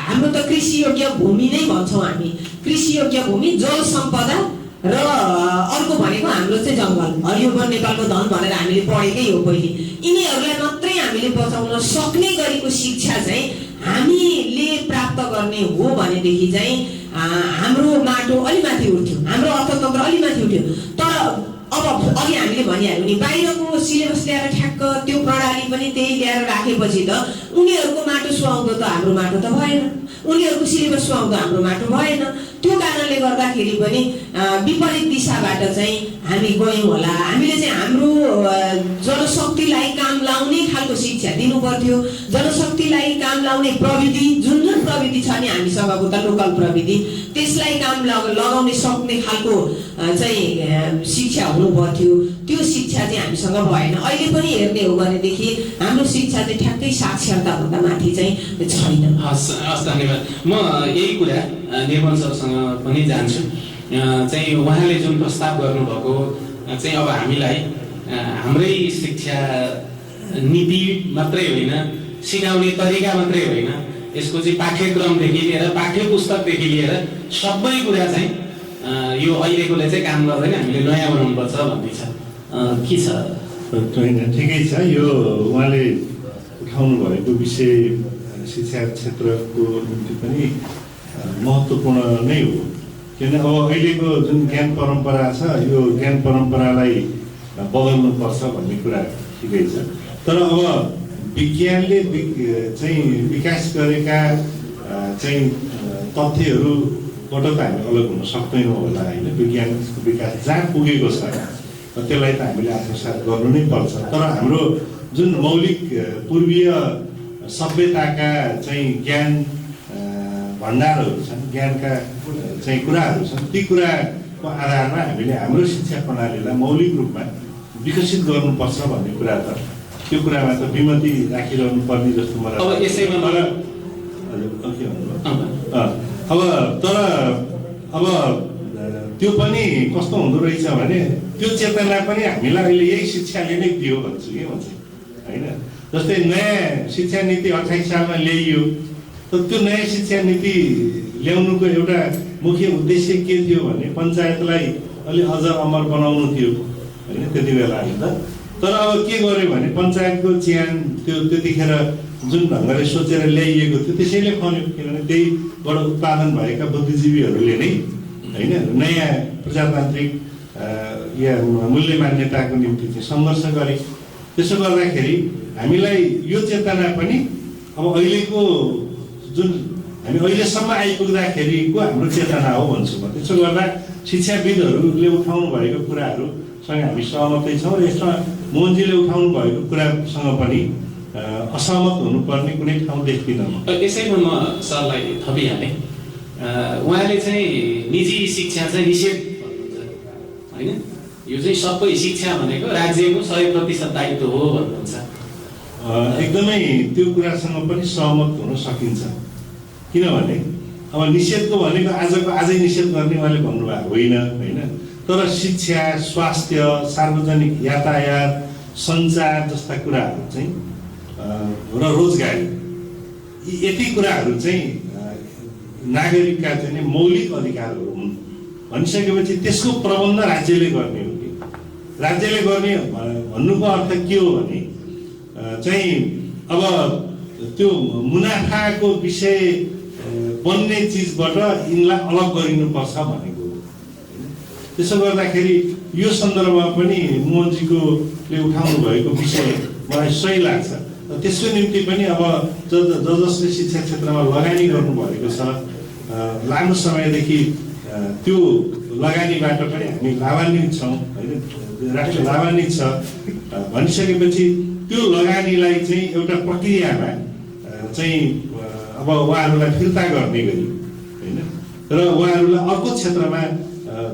हाम्रो त कृषि योग्य भूमि नै भन्छौँ हामी। कृषि योग्य भूमि, जल सम्पदा र अर्को भनेको हाम्रो चाहिँ जङ्गल, हरियो वन नेपालको धन भनेर हामीले पढेकै हो पहिले। यिनीहरूलाई मात्रै हामीले बचाउन सक्ने गरेको शिक्षा चाहिँ हामीले प्राप्त गर्ने हो भनेदेखि चाहिँ हाम्रो माटो अलि माथि उठ्थ्यो, हाम्रो अर्थतन्त्र अलि माथि उठ्थ्यो। तर अब अघि हामीले भनिहाल्यौँ नि बाहिरको सिलेबस ल्याएर ठ्याक्क त्यो प्रणाली पनि त्यही ल्याएर राखेपछि त उनीहरूको माटो सुहाउँदो त हाम्रो माटो त भएन, उनीहरूको सिलेबस सुहाउँदो हाम्रो माटो भएन। त्यो कारणले गर्दाखेरि पनि विपरीत दिशाबाट चाहिँ हामी गयौँ होला। हामीले चाहिँ हाम्रो जनशक्तिलाई काम लाउने खालको शिक्षा दिनु पर्थ्यो। जनशक्तिलाई काम लाउने प्रविधि जुन प्रविधि छ नि हामीसँगको त लोकल प्रविधि, त्यसलाई काम लगाउने सक्ने खालको चाहिँ शिक्षा हुनु पर्थ्यो। त्यो शिक्षा चाहिँ हामीसँग भएन। अहिले पनि हेर्ने हो भनेदेखि हाम्रो शिक्षा चाहिँ ठ्याक्कै साक्षरताभन्दा माथि चाहिँ छैन। हस् धन्यवाद। म यही कुरा निर्मल सरसँग पनि जान्छु। चाहिँ उहाँले जुन प्रस्ताव गर्नुभएको चाहिँ अब हामीलाई हाम्रै शिक्षा नीति मात्रै होइन, सिकाउने तरिका मात्रै होइन, यसको चाहिँ पाठ्यक्रमदेखि लिएर पाठ्य पुस्तकदेखि लिएर सबै कुरा चाहिँ यो अहिलेकोले चाहिँ काम गर्दैन, हामीले नयाँ बनाउनुपर्छ भन्ने छ। के छ? ठिकै छ। यो उहाँले उठाउनु भएको विषय शिक्षा क्षेत्रको निम्ति पनि महत्त्वपूर्ण नै हो। किन अब अहिलेको जुन ज्ञान परम्परा छ यो ज्ञान परम्परालाई बदल्नुपर्छ भन्ने कुरा ठिकै छ। तर अब विज्ञानले चाहिँ विकास गरेका चाहिँ तथ्यहरूबाट त हामी अलग हुन सक्दैनौँ होला होइन। विज्ञानको विकास जहाँ पुगेको छ त्यसलाई त हामीले आत्मसात गर्नु नै पर्छ। तर हाम्रो जुन मौलिक पूर्वीय सभ्यताका चाहिँ ज्ञान भण्डारहरू छन्, ज्ञानका चाहिँ कुराहरू छन्, ती कुराको आधारमा हामीले हाम्रो शिक्षा प्रणालीलाई मौलिक रूपमा विकसित गर्नुपर्छ भन्ने कुरा त त्यो कुरामा त विमति राखिरहनु पर्ने जस्तो मलाई अब यसैमा के भन्नुभयो तर अब त्यो पनि कस्तो हुँदो रहेछ भने त्यो चेतना पनि हामीलाई अहिले यही शिक्षाले नै दियो भन्छु कि म चाहिँ होइन। जस्तै नयाँ शिक्षा नीति 28 सालमा ल्याइयो, तर त्यो नयाँ शिक्षा नीति ल्याउनुको एउटा मुख्य उद्देश्य के थियो भने पञ्चायतलाई अलि अझ अमर बनाउनु थियो होइन त्यति बेला होइन। तर अब के गर्यो भने पञ्चायतको च्यान त्यो त्यतिखेर जुन ढङ्गले सोचेर ल्याइएको थियो त्यसैले खन्यो, किनभने त्यहीबाट उत्पादन भएका बुद्धिजीवीहरूले नै होइन नयाँ प्रजातान्त्रिक या मूल्य मान्यताको निम्ति चाहिँ सङ्घर्ष गरे। त्यसो गर्दाखेरि हामीलाई यो चेतना पनि अब अहिलेको जुन हामी अहिलेसम्म आइपुग्दाखेरिको हाम्रो चेतना हो भन्छु म। त्यसो गर्दा शिक्षाविदहरूले उठाउनु भएको कुराहरूसँग हामी सहमतै छौँ र यसमा मोहनजीले उठाउनु भएको कुरासँग पनि असहमत हुनुपर्ने कुनै ठाउँ देख्दिनँ म। यसैमा म सरलाई थपिहालेँ। उहाँले चाहिँ निजी शिक्षा चाहिँ निषेध भन्नुहुन्छ होइन, यो चाहिँ सबै शिक्षा भनेको राज्यको 100% दायित्व हो भन्नुहुन्छ। एकदमै त्यो कुरासँग पनि सहमत हुन सकिन्छ, किनभने अब निषेधको भनेको आजै निषेध गर्ने उहाँले भन्नुभएको होइन होइन। तर शिक्षा, स्वास्थ्य, सार्वजनिक यातायात, सञ्चार जस्ता कुराहरू चाहिँ र रोजगारी यति कुराहरू चाहिँ नागरिकका चाहिँ मौलिक अधिकारहरू हुन् भनिसकेपछि त्यसको प्रबन्ध राज्यले गर्ने हो कि राज्यले गर्ने भन्नुको अर्थ के हो भने चाहिँ अब त्यो मुनाफाको विषय बन्ने चिजबाट यिनलाई अलग गरिनुपर्छ भनेको। त्यसो गर्दाखेरि यो सन्दर्भमा पनि मोहनजीले उठाउनु भएको विषय मलाई सही लाग्छ। त्यसको निम्ति पनि अब जसले शिक्षा क्षेत्रमा लगानी गर्नुभएको छ लामो समयदेखि त्यो लगानीबाट पनि हामी लाभान्वित छौँ होइन, राष्ट्र लाभान्वित छ भनिसकेपछि त्यो लगानीलाई चाहिँ एउटा प्रक्रियामा चाहिँ अब उहाँहरूलाई फिर्ता गर्ने गरी होइन र उहाँहरूलाई अर्को क्षेत्रमा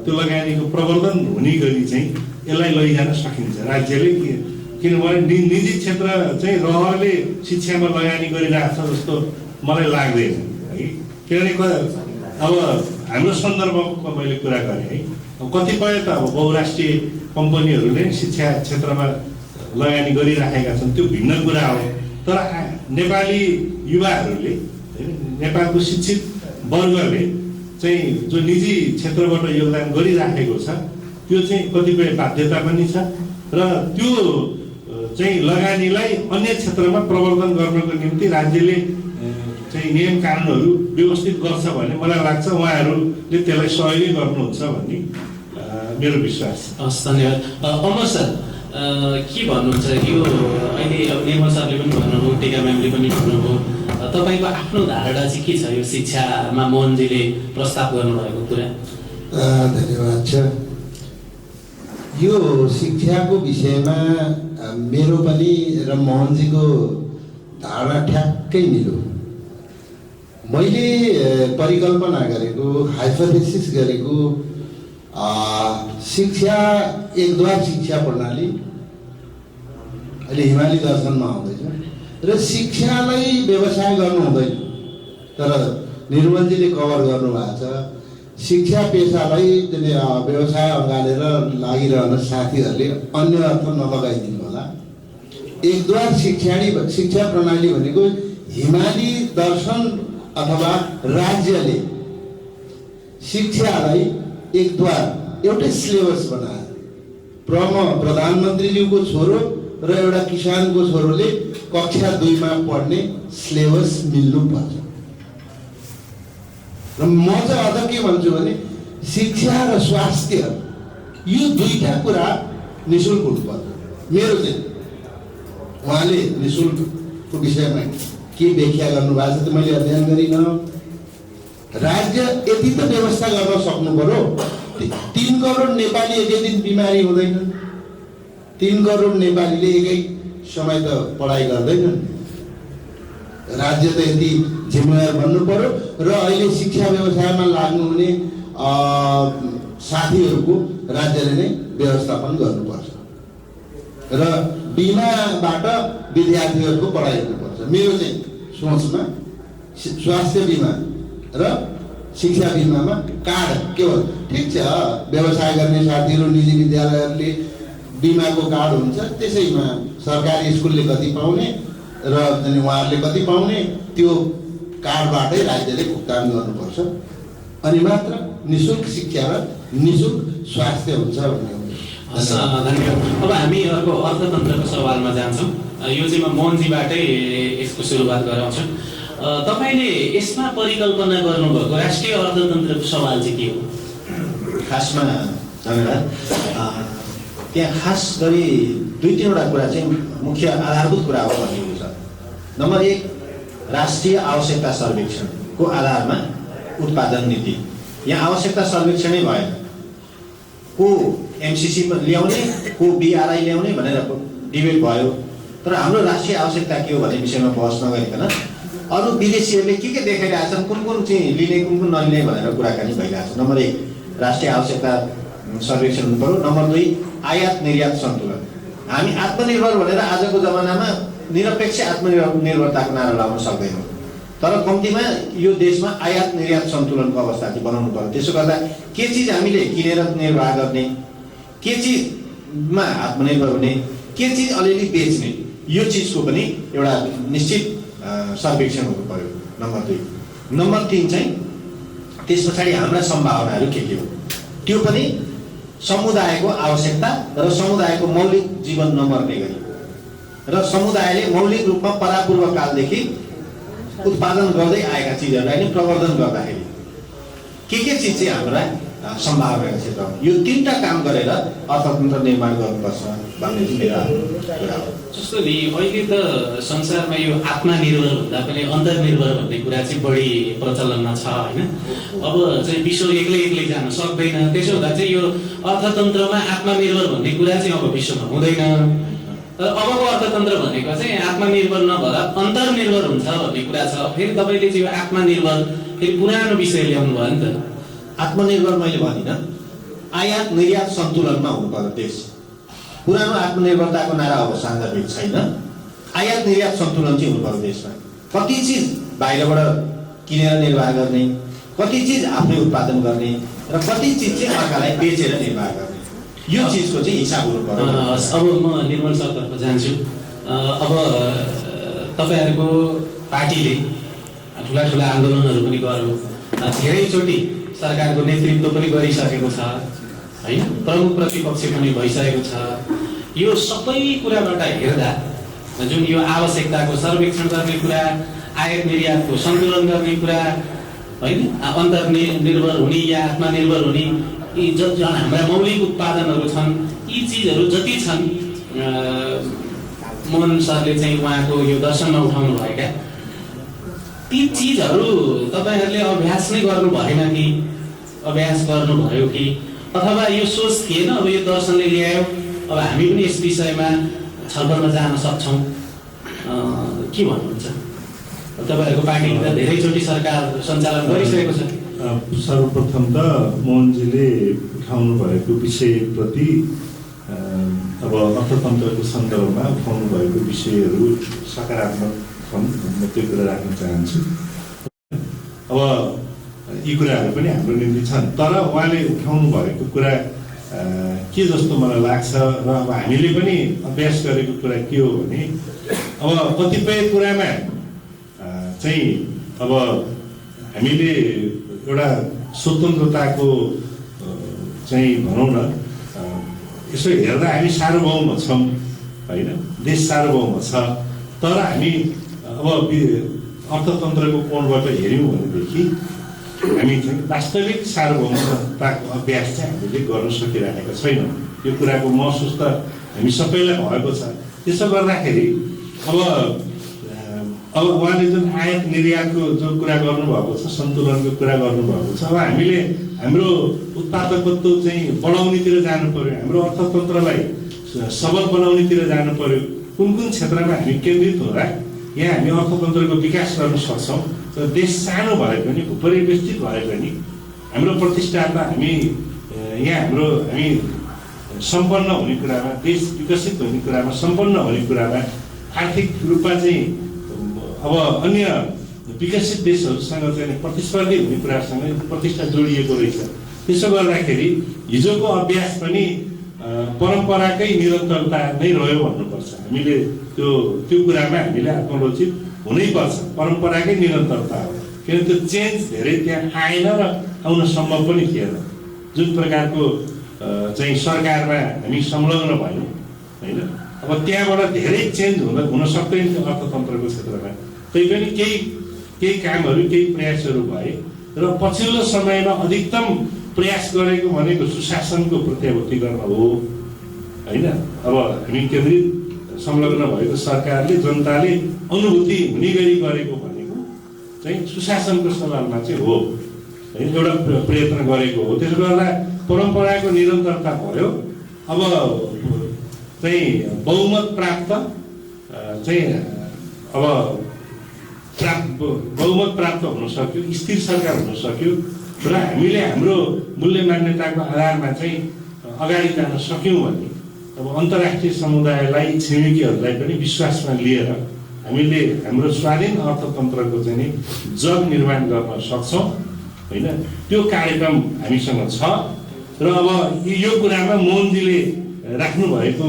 त्यो लगानीको प्रवर्धन हुने गरी चाहिँ यसलाई लैजान सकिन्छ राज्यले। किनभने निजी क्षेत्र चाहिँ रहरले शिक्षामा लगानी गरिरहेको छ जस्तो मलाई लाग्दैन है। किनभने अब हाम्रो सन्दर्भको मैले कुरा गरेँ है, कतिपय त अब बहुराष्ट्रिय कम्पनीहरूले शिक्षा क्षेत्रमा लगानी गरिराखेका छन्, त्यो भिन्न कुरा हो। तर नेपाली युवाहरूले नेपालको शिक्षित वर्गले चाहिँ जो निजी क्षेत्रबाट योगदान गरिराखेको छ त्यो चाहिँ कतिपय बाध्यता पनि छ र त्यो चाहिँ लगानीलाई अन्य क्षेत्रमा प्रवर्धन गर्नको निम्ति राज्यले चाहिँ नियम कानुनहरू व्यवस्थित गर्छ भने मलाई लाग्छ उहाँहरूले त्यसलाई सहयोग गर्नुहुन्छ भन्ने मेरो विश्वास। हस्, धन्यवाद। अमर सर के भन्नुहुन्छ यो अहिले अब निर्मल सरले पनि भन्नुभयो, टिका म्यामले पनि भन्नुभयो, तपाईँको आफ्नो धारणा चाहिँ के छ यो शिक्षामा मोहनजीले प्रस्ताव गर्नुभएको कुरा? धन्यवाद छ। यो शिक्षाको विषयमा मेरो पनि र मोहनजीको धारणा ठ्याक्कै मिल्यो। मैले परिकल्पना गरेको, हाइपोथेसिस गरेको शिक्षा एकद्वार शिक्षा प्रणाली अहिले हिमाली दर्शनमा आउँदैछ र शिक्षालाई व्यवसाय गर्नु हुँदैन। तर निर्मलजीले कभर गर्नुभएको छ शिक्षा पेसालाई त्यसले व्यवसाय अँगालेर लागिरहन साथीहरूले अन्य अर्थ नलगाइदिनु होला। एकद्वार शिक्षा प्रणाली भनेको हिमाली दर्शन अथवा राज्यले शिक्षालाई एकद्वार एउटै सिलेबस बनायो। प्रधानमन्त्रीज्यूको छोरो र एउटा किसानको छोरोले कक्षा 2 मा पढ्ने सिलेबस मिल्नुपर्छ। र म चाहिँ अझ के भन्छु भने शिक्षा र स्वास्थ्य यो दुईटा कुरा निःशुल्क हुनुपर्छ। मेरो चाहिँ उहाँले निःशुल्कको विषयमा के व्याख्या गर्नुभएको छ त मैले अध्ययन गरिनँ। राज्य यति त व्यवस्था गर्न सक्नु पर्यो। 3 करोड नेपाली एकै दिन बिमारी हुँदैन। 3 करोड नेपालीले एकै समय त पढाइ गर्दैनन्। राज्य त यति जिम्मेवार बन्नु पर्यो र अहिले शिक्षा व्यवसायमा लाग्नुहुने साथीहरूको राज्यले नै व्यवस्थापन गर्नुपर्छ र बिमाबाट विद्यार्थीहरूको पढाइ हुनुपर्छ। मेरो चाहिँ सोचमा स्वास्थ्य बिमा र शिक्षा बिमामा कार्ड केवल ठिक छ, व्यवसाय गर्ने साथीहरू निजी विद्यालयहरूले बिमाको कार्ड हुन्छ, त्यसैमा सरकारी स्कुलले कति पाउने र उहाँहरूले कति पाउने त्यो कार्डबाटै राज्यले भुक्तान गर्नुपर्छ, अनि मात्र निःशुल्क शिक्षा र निःशुल्क स्वास्थ्य हुन्छ भन्ने हो। धन्यवाद। अब हामी अर्को अर्थतन्त्रको सवालमा जान्छौँ। यो चाहिँ म मोहनजीबाटै यसको सुरुवात गराउँछु। तपाईँले यसमा परिकल्पना गर्नुभएको राष्ट्रिय अर्थतन्त्रको सवाल चाहिँ के हो? खासमा धन्यवाद। त्यहाँ खास गरी 2-3वटा कुरा चाहिँ मुख्य आधारभूत कुरा हो भनेको छ। नम्बर 1, राष्ट्रिय आवश्यकता सर्वेक्षणको आधारमा उत्पादन नीति। यहाँ आवश्यकता सर्वेक्षणै भएन, को एमसिसी ल्याउने, को बिआरआई ल्याउने भनेर डिबेट भयो, तर हाम्रो राष्ट्रिय आवश्यकता के हो भन्ने विषयमा बहस नगरिकन अरू विदेशीहरूले के देखाइरहेछन्, कुन कुन चाहिँ लिने कुन कुन नलिने भनेर कुराकानी भइरहेछ। नम्बर 1 राष्ट्रिय आवश्यकता सर्वेक्षण हुनु पर्यो। नम्बर 2 आयात निर्यात सन्तुलन। हामी आत्मनिर्भर भनेर आजको जमानामा निरपेक्ष आत्मनिर्भरताको नारा लाउन सक्दैनौँ, तर कम्तीमा यो देशमा आयात निर्यात सन्तुलनको अवस्था चाहिँ बनाउनु पर्यो। त्यसो गर्दा के चिज हामीले किनेर निर्वाह गर्ने, के चिजमा आत्मनिर्भर हुने, के चिज अलिअलि बेच्ने, यो चिजको पनि एउटा निश्चित सर्वेक्षण हुनु पर्यो। नम्बर 2। नम्बर 3 चाहिँ त्यस पछाडि हाम्रा सम्भावनाहरू के हो, त्यो पनि समुदायको आवश्यकता र समुदायको मौलिक जीवन नमर्ने गरी र समुदायले मौलिक रूपमा परापूर्व कालदेखि उत्पादन गर्दै आएका चिजहरूलाई नै प्रवर्धन गर्दाखेरि के चिज चाहिँ हाम्रा सम्भावनाको क्षेत्रमा, यो 3टा काम गरेर अर्थतन्त्र निर्माण गर्नुपर्छ भन्ने चाहिँ मेरो कुरा हो। जस्तो नि अहिले त संसारमा यो आत्मनिर्भर भन्दा पनि अन्तर्निर्भर भन्ने कुरा चाहिँ बढी प्रचलनमा छ होइन। अब चाहिँ विश्व एक्लै जान सक्दैन, त्यसो हुँदा चाहिँ यो अर्थतन्त्रमा आत्मनिर्भर भन्ने कुरा चाहिँ अब विश्वमा हुँदैन। तर अबको अर्थतन्त्र भनेको चाहिँ आत्मनिर्भर नभएर अन्तर्निर्भर हुन्छ भन्ने कुरा छ। फेरि तपाईँले चाहिँ यो आत्मनिर्भर फेरि पुरानो विषय ल्याउनु भयो नि त। आत्मनिर्भर मैले भनिनँ, आयात निर्यात सन्तुलनमा हुनु पर्यो देश। पुरानो आत्मनिर्भरताको नारा अब सान्दर्भिक छैन, आयात निर्यात सन्तुलन चाहिँ हुनु पर्यो देशमा। कति चिज बाहिरबाट किनेर निर्वाह गर्ने, कति चिज आफै उत्पादन गर्ने र कति चिज चाहिँ अर्कालाई बेचेर निर्वाह गर्ने, यो चिजको चाहिँ हिसाब हुनु पर्यो। अब म निर्मल सरतर्फ जान्छु। अब तपाईँहरूको पार्टीले ठुला आन्दोलनहरू पनि गर्यो, धेरैचोटि सरकारको नेतृत्व पनि गरिसकेको छ होइन, प्रमुख प्रतिपक्ष पनि भइसकेको छ। यो सबै कुराबाट हेर्दा जुन यो आवश्यकताको सर्वेक्षण गर्ने कुरा, आयात निर्यातको सन्तुलन गर्ने कुरा होइन, अन्तर्निर्भर हुने या आत्मनिर्भर हुने, यी हाम्रा मौलिक उत्पादनहरू छन्, यी चिजहरू जति छन् मोहन सरले चाहिँ उहाँको यो दर्शनमा उठाउनु भएका ती चिजहरू तपाईँहरूले अभ्यास नै गर्नु भएन कि अभ्यास गर्नुभयो कि अथवा यो सोच थिएन अब यो दर्शनले ल्यायो अब हामी पनि यस विषयमा छलफलमा जान सक्छौँ, के भन्नुहुन्छ? तपाईँहरूको पार्टीले त धेरैचोटि सरकार सञ्चालन गरिसकेको छ। सर्वप्रथम त मोहनजीले उठाउनु भएको विषयप्रति अब अर्थतन्त्रको सन्दर्भमा उठाउनु भएको विषयहरू सकारात्मक छन्, म त्यो कुरा राख्न चाहन्छु। अब यी कुराहरू पनि हाम्रो निम्ति छन्, तर उहाँले उठाउनु भएको कुरा के जस्तो मलाई लाग्छ र अब हामीले पनि अभ्यास गरेको कुरा के हो भने अब कतिपय कुरामा चाहिँ अब हामीले एउटा स्वतन्त्रताको चाहिँ भनौँ न यसो हेर्दा हामी सार्वभौम छौँ होइन, देश सार्वभौम छ, तर हामी अब अर्थतन्त्रको कोणबाट हेऱ्यौँ भनेदेखि हामी चाहिँ वास्तविक सार्वभौमताको अभ्यास चाहिँ हामीले गर्न सकिरहेका छैनौँ। यो कुराको महसुस त हामी सबैलाई भएको छ। त्यसो गर्दाखेरि अब उहाँले जुन आयात निर्यातको जो कुरा गर्नुभएको छ, सन्तुलनको कुरा गर्नुभएको छ, अब हामीले हाम्रो उत्पादकत्व चाहिँ बढाउनेतिर जानु पर्यो, हाम्रो अर्थतन्त्रलाई सबल बनाउनेतिर जानु पर्यो। कुन क्षेत्रमा हामी केन्द्रित हुँदा यहाँ हामी अर्थतन्त्रको विकास गर्न सक्छौँ र देश सानो भए पनि परिवेष्टित भए पनि हाम्रो प्रतिष्ठा हामी यहाँ हामी सम्पन्न हुने कुरामा, देश विकसित हुने कुरामा, सम्पन्न हुने कुरामा आर्थिक रूपमा चाहिँ अब अन्य विकसित देशहरूसँग चाहिँ प्रतिस्पर्धी हुने कुरासँग प्रतिष्ठा जोडिएको रहेछ। त्यसो गर्दाखेरि हिजोको अभ्यास पनि परम्पराकै निरन्तरता नै रह्यो भन्नुपर्छ। हामीले त्यो कुरामा हामीले आत्मलोचित हुनैपर्छ। परम्पराकै निरन्तरता हो, किनभने त्यो चेन्ज धेरै त्यहाँ आएन र आउन सम्भव पनि थिएन। जुन प्रकारको चाहिँ सरकारमा हामी संलग्न भयौँ होइन, अब त्यहाँबाट धेरै चेन्ज हुन सक्दैन थियो अर्थतन्त्रको क्षेत्रमा। तैपनि केही कामहरू केही प्रयासहरू भए र पछिल्लो समयमा अधिकतम प्रयास गरेको भनेको सुशासनको प्रत्याभूति गर्न हो होइन। अब हामी केन्द्रित संलग्न भएको सरकारले जनताले अनुभूति हुने गरी गरेको भनेको चाहिँ सुशासनको सवालमा चाहिँ हो होइन, एउटा प्रयत्न गरेको हो। त्यसो गर्दा परम्पराको निरन्तरता भयो। अब चाहिँ बहुमत प्राप्त चाहिँ अब बहुमत प्राप्त हुन सक्यो, स्थिर सरकार हुन सक्यो र हामीले हाम्रो मूल्य मान्यताको आधारमा चाहिँ अगाडि जान सक्यौँ भने अब अन्तर्राष्ट्रिय समुदायलाई छिमेकीहरूलाई पनि विश्वासमा लिएर हामीले हाम्रो स्वाधीन अर्थतन्त्रको चाहिँ नि जग निर्माण गर्न सक्छौँ होइन। त्यो कार्यक्रम हामीसँग छ र अब यो कुरामा मोहनजीले राख्नु भएको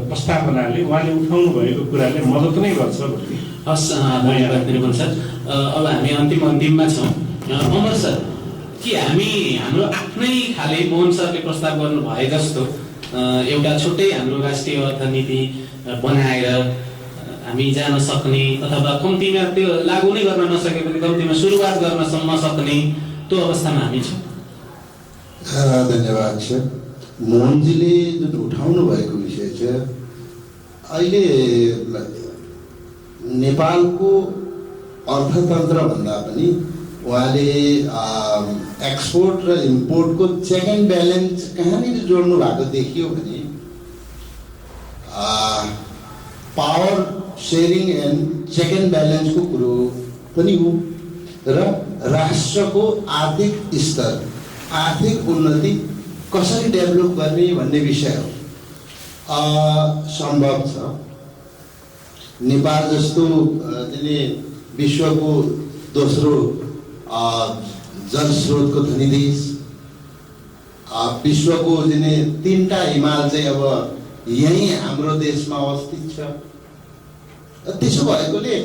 प्रस्तावनाले उहाँले उठाउनु भएको कुराले मद्दत नै गर्छ भन्ने। हस्, धन्यवाद त्रिभुवन सर। अब हामी अन्तिममा छौँ। अमर सर, कि हामी हाम्रो आफ्नै खाले मोहन सरले प्रस्ताव गर्नु भए जस्तो एउटा छुट्टै हाम्रो राष्ट्रिय अर्थनीति बनाएर हामी जान सक्ने अथवा कम्तीमा त्यो लागू नै गर्न नसके पनि कम्तीमा सुरुवात गर्न नसक्ने त्यो अवस्थामा हामी छौँ? धन्यवाद सर। मोहनजीले जुन उठाउनु भएको विषय छ, अहिले नेपालको अर्थतन्त्र भन्दा पनि उहाँले एक्सपोर्ट र इम्पोर्टको चेक एन्ड ब्यालेन्स कहाँनिर जोड्नु भएको देखियो भने power sharing and check and ब्यालेन्सको कुरो पनि हो र राष्ट्रको आर्थिक स्तर, आर्थिक उन्नति कसरी डेभलप गर्ने भन्ने विषय हो। सम्भव छ नेपाल जस्तो विश्वको दोस्रो जल स्रोतको धनी देश, विश्वको तीनटा हिमाल चाहिँ अब यहीँ हाम्रो देशमा अवस्थित छ। त्यसो भएकोले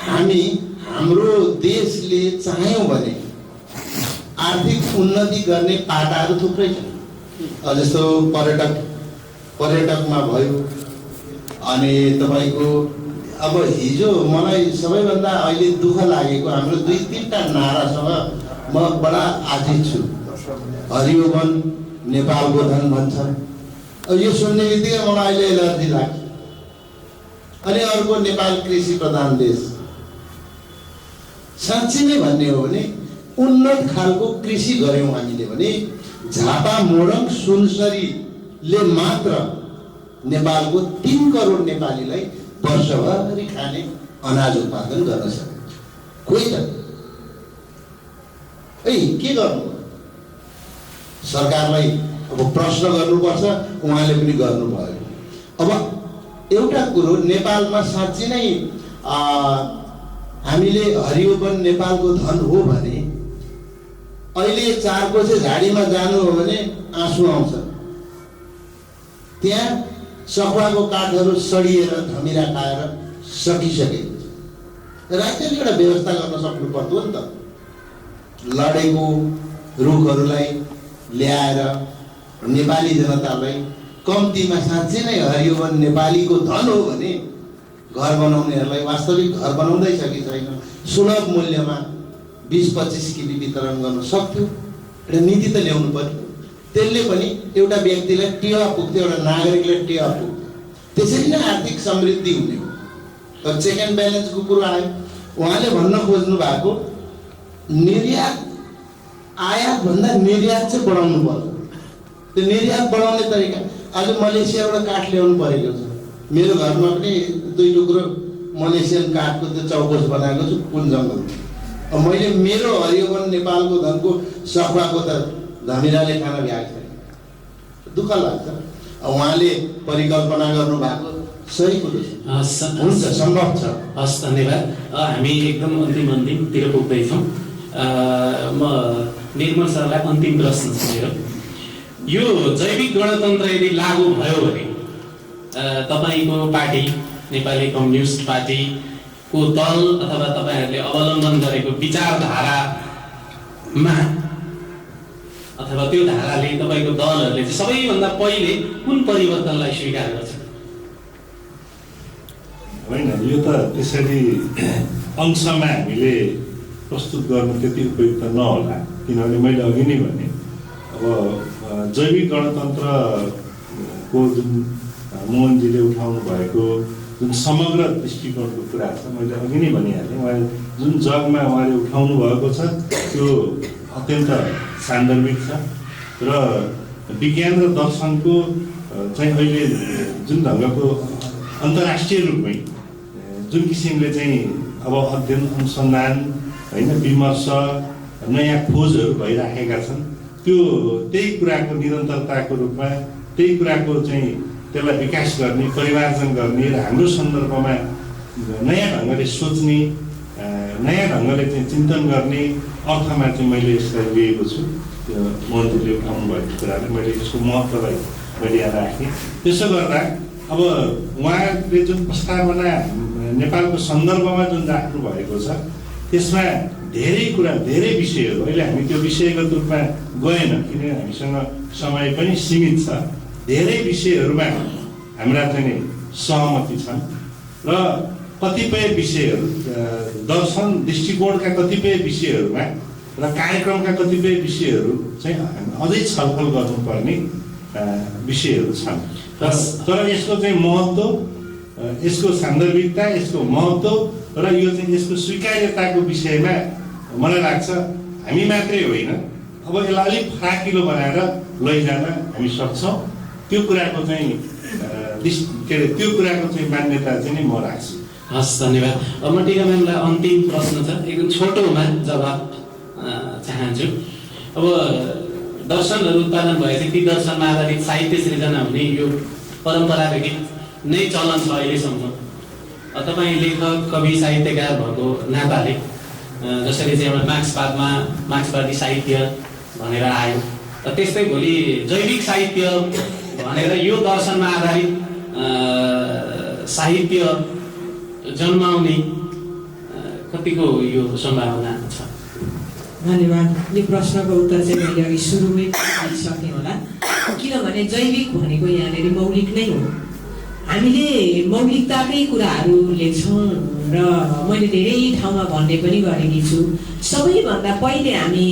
हामी हाम्रो देशले चाह्यौँ भने आर्थिक उन्नति गर्ने पाटाहरू थुप्रै छन्। जस्तो पर्यटकमा भयो, अनि तपाईँको अब हिजो मलाई सबैभन्दा अहिले दुःख लागेको हाम्रो 2-3टा नारासँग म बडा आजित छु। हरियो वन नेपालको धन भन्छन्, यो सुन्ने बित्तिकै मलाई अहिले एलर्जी लाग्छ। अनि अर्को नेपाल कृषि प्रधान देश। साँच्चै नै भन्ने हो भने उन्नत खालको कृषि गऱ्यौँ हामीले भने झापा मोरङ सुनसरीले मात्र नेपालको 3 करोड नेपालीलाई वर्षभरि खाने अनाज उत्पादन गर्न सकिन्छ। कोही त के गर्नु, सरकारलाई अब प्रश्न गर्नुपर्छ, उहाँले पनि गर्नुभयो। अब एउटा कुरो, नेपालमा साँच्चै नै हामीले हरियो वन नेपालको धन हो भने अहिले 4 कोसे झाडीमा जानु हो भने आँसु आउँछ। त्यहाँ सखुवाको काठहरू सडिएर धमिरा खाएर सकिसकेको छ। राज्यले एउटा व्यवस्था गर्न सक्नु पर्यो नि त। लडेको रुखहरूलाई ल्याएर नेपाली जनतालाई कम्तीमा साँच्चै नै हरियो वन नेपालीको धन हो भने घर बनाउनेहरूलाई वास्तविक घर बनाउँदैछ कि छैन, सुलभ मूल्यमा 20-25 किबी वितरण गर्न सक्थ्यो। एउटा नीति त ल्याउनु पर्यो। त्यसले पनि एउटा व्यक्तिलाई टेवा पुग्थ्यो, एउटा नागरिकलाई टेवा पुग्थ्यो। त्यसरी नै आर्थिक समृद्धि हुने हो। तर चेक एन्ड ब्यालेन्सको कुरो आयो। उहाँले भन्न खोज्नु भएको निर्यात, आयात भन्दा निर्यात चाहिँ बढाउनु पर्छ। त्यो निर्यात बढाउने तरिका, आज मलेसियाबाट काठ ल्याउनु परेको छ। मेरो घरमा पनि 2 टुक्रो मलेसियन काठको त्यो चौकोस बनाएको छु कुन जङ्गलमा। अब मैले मेरो हरियो वन नेपालको धनको सखुवाको त धमिराले खान भ्याएको छैन, दुःख लाग्छ। उहाँले परिकल्पना गर्नु भएको सही कुरो छ। हुन्छ, सम्भव छ। हस्, धन्यवाद। हामी एकदम अन्तिमतिर पुग्दैछौँ। म निर्मल सरलाई अन्तिम प्रश्न छ मेरो। यो जैविक गणतन्त्र यदि लागू भयो भने तपाईँको पार्टी नेपाली कम्युनिस्ट पार्टीको दल अथवा तपाईँहरूले अवलम्बन गरेको विचारधारामा अथवा त्यो धाराले तपाईँको दलहरूले चाहिँ सबैभन्दा पहिले कुन परिवर्तनलाई स्वीकार गर्छ? होइन, यो त त्यसरी अंशमा हामीले प्रस्तुत गर्नु त्यति उपयुक्त नहोला, किनभने मैले अघि नै भने अब जैविक गणतन्त्रको जुन मोहनजीले उठाउनु भएको जुन समग्र दृष्टिकोणको कुरा छ, मैले अघि नै भनिहालेँ, उहाँले जुन जगमा उहाँले उठाउनु भएको छ त्यो अत्यन्त सान्दर्भिक छ र विज्ञान र दर्शनको चाहिँ अहिले जुन ढङ्गको अन्तर्राष्ट्रिय रूपमै जुन किसिमले चाहिँ अब अध्ययन अनुसन्धान होइन विमर्श नयाँ खोजहरू भइराखेका छन्, त्यो त्यही कुराको निरन्तरताको रूपमा त्यही कुराको चाहिँ त्यसलाई विकास गर्ने, परिमार्जन गर्ने र हाम्रो सन्दर्भमा नयाँ ढङ्गले सोच्ने, नयाँ ढङ्गले चाहिँ चिन्तन गर्ने अर्थमा चाहिँ मैले यसलाई लिएको छु। त्यो मोहनजीले उठाउनु भएको कुराले मैले यसको महत्त्वलाई मैले यहाँ राखेँ। त्यसो गर्दा अब उहाँले जुन प्रस्तावना नेपालको सन्दर्भमा जुन राख्नु भएको छ त्यसमा धेरै कुरा, धेरै विषयहरू, अहिले हामी त्यो विषयगत रूपमा गएन किनभने हामीसँग समय पनि सीमित छ। धेरै विषयहरूमा हाम्रा चाहिँ सहमति छन् र कतिपय विषयहरू दर्शन दृष्टिकोणका कतिपय विषयहरूमा र कार्यक्रमका कतिपय विषयहरू चाहिँ अझै छलफल गर्नुपर्ने विषयहरू छन्। तर यसको चाहिँ महत्त्व, यसको सान्दर्भिकता, यसको महत्त्व र यो चाहिँ यसको स्वीकार्यताको विषयमा मलाई लाग्छ हामी मात्रै होइन, अब यसलाई अलिक फराकिलो बनाएर लैजान हामी सक्छौँ। त्यो कुराको चाहिँ त्यो कुराको चाहिँ मान्यता चाहिँ नि म राख्छु। हस्, धन्यवाद। अब म टिका म्यामलाई अन्तिम प्रश्न छ, एकदम छोटोमा जवाब चाहन्छु। अब दर्शनहरू उत्पादन भएपछि ती दर्शनमा आधारित साहित्य सृजना हुने यो परम्परादेखि नै चलन छ अहिलेसम्म। तपाईँ लेखक, कवि, साहित्यकार भएको नाताले जसरी चाहिँ एउटा मार्क्सवादी साहित्य भनेर आयो, त्यस्तै भोलि जैविक साहित्य भनेर यो दर्शनमा आधारित साहित्य जन्माउने कतिको यो सम्भावना छ? धन्यवाद। यो प्रश्नको उत्तर चाहिँ मैले अघि सुरुमै दिइसकेँ होला, किनभने जैविक भनेको यहाँनिर मौलिक नै हो। हामीले मौलिकताकै कुराहरू लेख्छौँ र मैले धेरै ठाउँमा भन्ने पनि गरेकी छु, सबैभन्दा पहिले हामी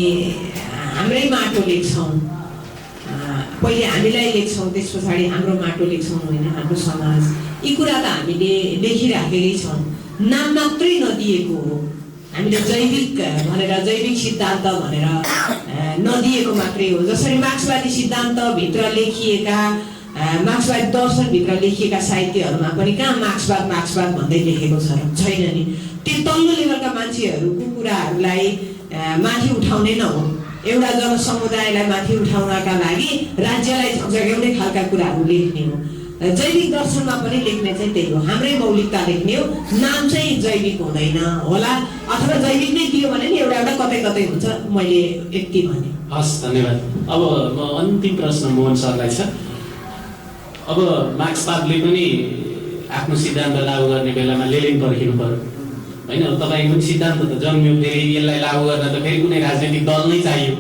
हाम्रै माटो लेख्छौँ, पहिले हामीलाई लेख्छौँ, त्यस पछाडि हाम्रो माटो लेख्छौँ, होइन हाम्रो समाज। यी कुरा त हामीले लेखिराखेकै छौँ, नाम मात्रै नदिएको हो। हामीले जैविक भनेर, जैविक सिद्धान्त भनेर नदिएको मात्रै हो। जसरी मार्क्सवादी सिद्धान्तभित्र लेखिएका, मार्क्सवादी दर्शनभित्र लेखिएका साहित्यहरूमा पनि कहाँ मार्क्सवाद भन्दै लेखेको छैन नि। त्यो तल्लो लेभलका मान्छेहरूको कुराहरूलाई माथि उठाउने न हो, एउटा जनसमुदायलाई माथि उठाउनका लागि राज्यलाई झकझक्याउने खालका कुराहरू लेख्ने हो। जैविक दर्शनमा पनि लेख्ने चाहिँ त्यही हो, हाम्रै मौलिकता लेख्ने हो। नाम चाहिँ जैविक हुँदैन होला, अथवा जैविक नै दियो भने नि एउटा कतै कतै हुन्छ। मैले यति भने। हस्, धन्यवाद। अब म अन्तिम प्रश्न मोहन सरलाई छ। अब मार्क्सवादले पनि आफ्नो सिद्धान्त लागू गर्ने बेलामा लेनिन पर्खिनु पर्यो, होइन? तपाईँको पनि सिद्धान्त त जन्मियो, फेरि यसलाई लागू गर्न त फेरि कुनै राजनैतिक दल नै चाहियो।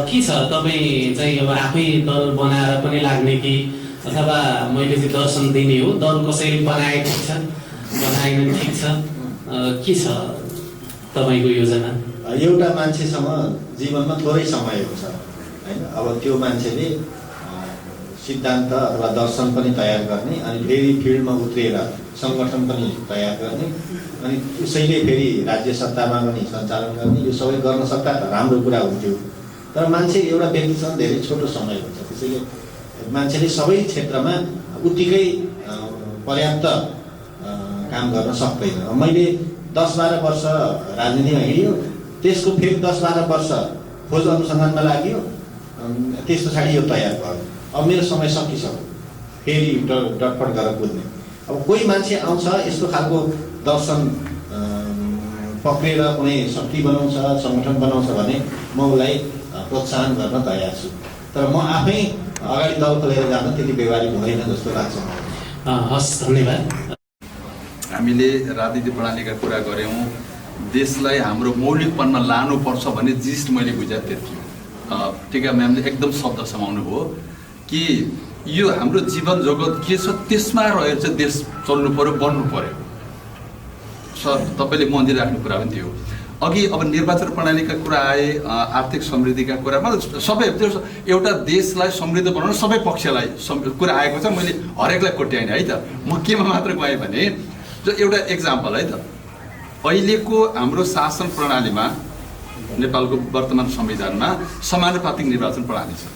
के छ, तपाईँ चाहिँ अब आफै दल बनाएर पनि लाग्ने कि अथवा मैले चाहिँ दर्शन दिने हो, दल कसैले बनाए ठिक छ, बनाएन ठिक छ, के छ तपाईँको योजना? एउटा मान्छेसँग जीवनमा थोरै समय हुन्छ, होइन? अब त्यो मान्छेले सिद्धान्त अथवा दर्शन पनि तयार गर्ने, अनि फेरि फिल्डमा उत्रिएर सङ्गठन पनि तयार गर्ने, अनि उसैले फेरि राज्य सत्तामा पनि सञ्चालन गर्ने। यो सबै गर्न सक्दा राम्रो कुरा हुन्थ्यो, तर मान्छे एउटा व्यक्तिसँग धेरै छोटो समय हुन्छ, त्यसैले मान्छेले सबै क्षेत्रमा उत्तिकै पर्याप्त काम गर्न सक्दैन। मैले 10-12 वर्ष राजनीतिमा हिँड्यो, त्यसको फेरि 10-12 वर्ष खोज अनुसन्धानमा लाग्यो, त्यस पछाडि यो तयार भयो। अब मेरो समय सकिसक्यो, फेरि डटपट गरेर कुद्ने। अब कोही मान्छे आउँछ यस्तो खालको दर्शन पक्रेर कुनै शक्ति बनाउँछ, सङ्गठन बनाउँछ भने म उसलाई प्रोत्साहन गर्न तयार छु, तर म आफै अगाडि दल खोलेर जान त्यति व्यवहारिक हुँदैन जस्तो लाग्छ। हस्, धन्यवाद। हामीले राजनीति प्रणालीका कुरा गऱ्यौँ, देशलाई हाम्रो मौलिकपनमा लानुपर्छ भन्ने जिस्ट मैले बुझाएँ त्यति हो। टिका म्यामले एकदम शब्द समाउनु भयो कि यो हाम्रो जीवन जगत के छ त्यसमा रहेर चाहिँ देश चल्नु पर्यो, बन्नु पर्यो। तपाईँले मन्दिर राख्ने कुरा पनि थियो। अघि अब निर्वाचन प्रणालीका कुरा आए, आर्थिक समृद्धिका कुरा, मतलब सबै एउटा देशलाई समृद्ध बनाउन सबै पक्षलाई कुरा आएको छ। मैले हरेकलाई कोट्याइनँ है त, म केमा मात्र गएँ भने जो एउटा एक्जाम्पल है त, अहिलेको हाम्रो शासन प्रणालीमा नेपालको वर्तमान संविधानमा समानुपातिक निर्वाचन प्रणाली छ।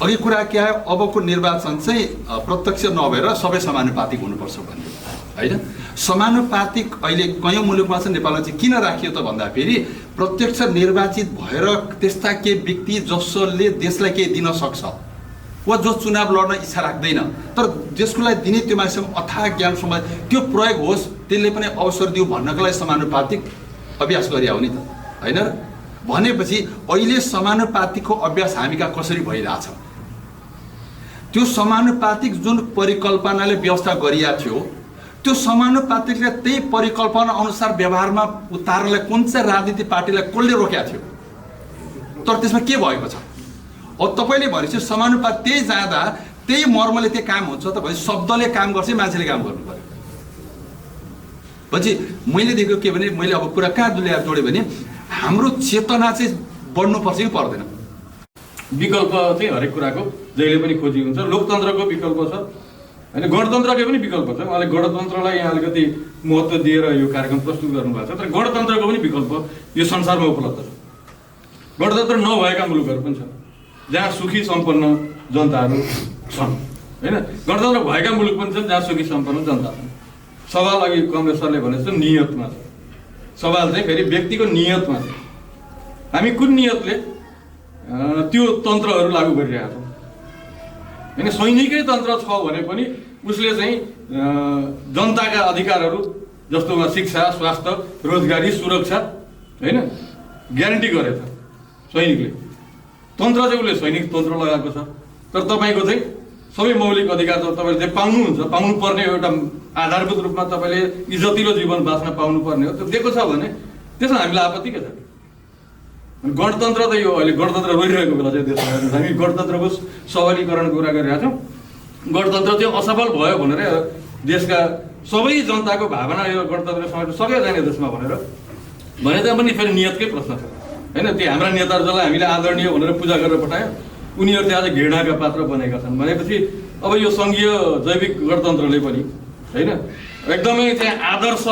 अघि कुरा के आयो, अबको निर्वाचन चाहिँ प्रत्यक्ष नभएर सबै समानुपातिक हुनुपर्छ भन्ने होइन। समानुपातिक अहिले कयौँ मुलुकमा चाहिँ नेपालमा चाहिँ किन राखियो त भन्दाखेरि प्रत्यक्ष निर्वाचित भएर त्यस्ता केही व्यक्ति जसले देशलाई केही दिन सक्छ वा जो चुनाव लड्न इच्छा राख्दैन तर जसको लागि दिने त्यो मान्छेसँग अथाह ज्ञान समाज त्यो प्रयोग होस्, त्यसले पनि अवसर दिउँ भन्नको लागि समानुपातिक अभ्यास गरिया हो नि त, होइन र? भनेपछि अहिले समानुपातिकको अभ्यास हामी कहाँ कसरी भइरहेछ, त्यो समानुपातिक जुन परिकल्पनाले व्यवस्था गरिएको थियो त्यो समानुपातिकले त्यही परिकल्पना अनुसार व्यवहारमा उतार्नलाई कुन चाहिँ राजनीतिक पार्टीलाई कसले रोकेको थियो, तर त्यसमा के भएको छ? अब तपाईँले भनेपछि समानुपात त्यही जाँदा त्यही मर्मले त्यो काम हुन्छ त भने शब्दले काम गर्छ, मान्छेले काम गर्नु पर्यो। पछि मैले देखेको के भने, मैले अब कुरा कहाँ ल्याएर जोडेँ भने हाम्रो चेतना चाहिँ बढ्नुपर्छ कि पर्दैन? विकल्प चाहिँ हरेक कुराको जहिले पनि खोजी हुन्छ। लोकतन्त्रको विकल्प छ होइन, गणतन्त्रकै पनि विकल्प छ। उहाँले गणतन्त्रलाई यहाँ अलिकति महत्त्व दिएर यो कार्यक्रम प्रस्तुत गर्नुभएको छ, तर गणतन्त्रको पनि विकल्प यो संसारमा उपलब्ध छ। गणतन्त्र नभएका मुलुकहरू पनि छन् जहाँ सुखी सम्पन्न जनताहरू छन् होइन, गणतन्त्र भएका मुलुक पनि छन् जहाँ सुखी सम्पन्न जनता छन्। सवाल अघि कमरेड सरले भने जस्तो नियतमा छ। सवाल चाहिँ फेरि व्यक्तिको नियतमा छ। हामी कुन नियतले त्यो तन्त्रहरू लागू गरिरहेका छौँ होइन। सैनिकै तन्त्र छ भने पनि उसले चाहिँ जनताका अधिकारहरू जस्तोमा शिक्षा, स्वास्थ्य, रोजगारी, सुरक्षा होइन ग्यारेन्टी गरेछ सैनिकले। तन्त्र चाहिँ उसले सैनिक तन्त्र लगाएको छ, तर तपाईँको चाहिँ सबै मौलिक अधिकार त तपाईँले चाहिँ पाउनुहुन्छ, पाउनुपर्ने एउटा आधारभूत रूपमा तपाईँले इज्जतिलो जीवन बाँच्न पाउनुपर्ने हो, त्यो दिएको छ भने त्यसमा हामीलाई आपत्ति के छ? गणतन्त्र त यो अहिले गणतन्त्र रोइरहेको बेला चाहिँ देशमा हामी गणतन्त्रको सबलीकरणको कुरा गरिरहेका छौँ। गणतन्त्र चाहिँ असफल भयो भनेर देशका सबै जनताको भावना यो गणतन्त्र समेत सबै जाने देशमा भनेर भने पनि फेरि नियतकै प्रश्न छ होइन। त्यो हाम्रा नेताहरू जसलाई हामीले आदरणीय भनेर पूजा गरेर पठायो उनीहरू चाहिँ आज घृणाका पात्र बनेका छन् भनेपछि अब यो सङ्घीय जैविक गणतन्त्रले पनि होइन एकदमै चाहिँ आदर्श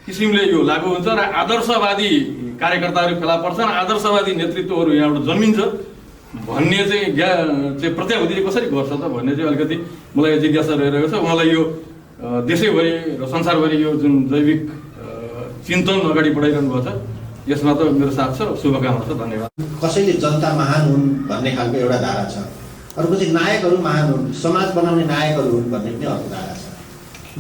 किसिमले यो लागू हुन्छ र आदर्शवादी कार्यकर्ताहरू फेला पर्छन्, आदर्शवादी नेतृत्वहरू यहाँबाट जन्मिन्छ भन्ने चाहिँ प्रत्याभूतिले कसरी गर्छ त भन्ने चाहिँ अलिकति मलाई जिज्ञासा रहिरहेको छ। उहाँलाई यो देशैभरि र संसारभरि यो जुन जैविक चिन्तन अगाडि बढाइरहनु भएको छ यसमा त मेरो साथ छ, शुभकामना छ, धन्यवाद। कसैले जनता महान हुन् भन्ने खालको एउटा धारा छ, अर्को चाहिँ नायकहरू महान हुन्, समाज बनाउने नायकहरू हुन् भन्ने पनि अर्को धारा छ।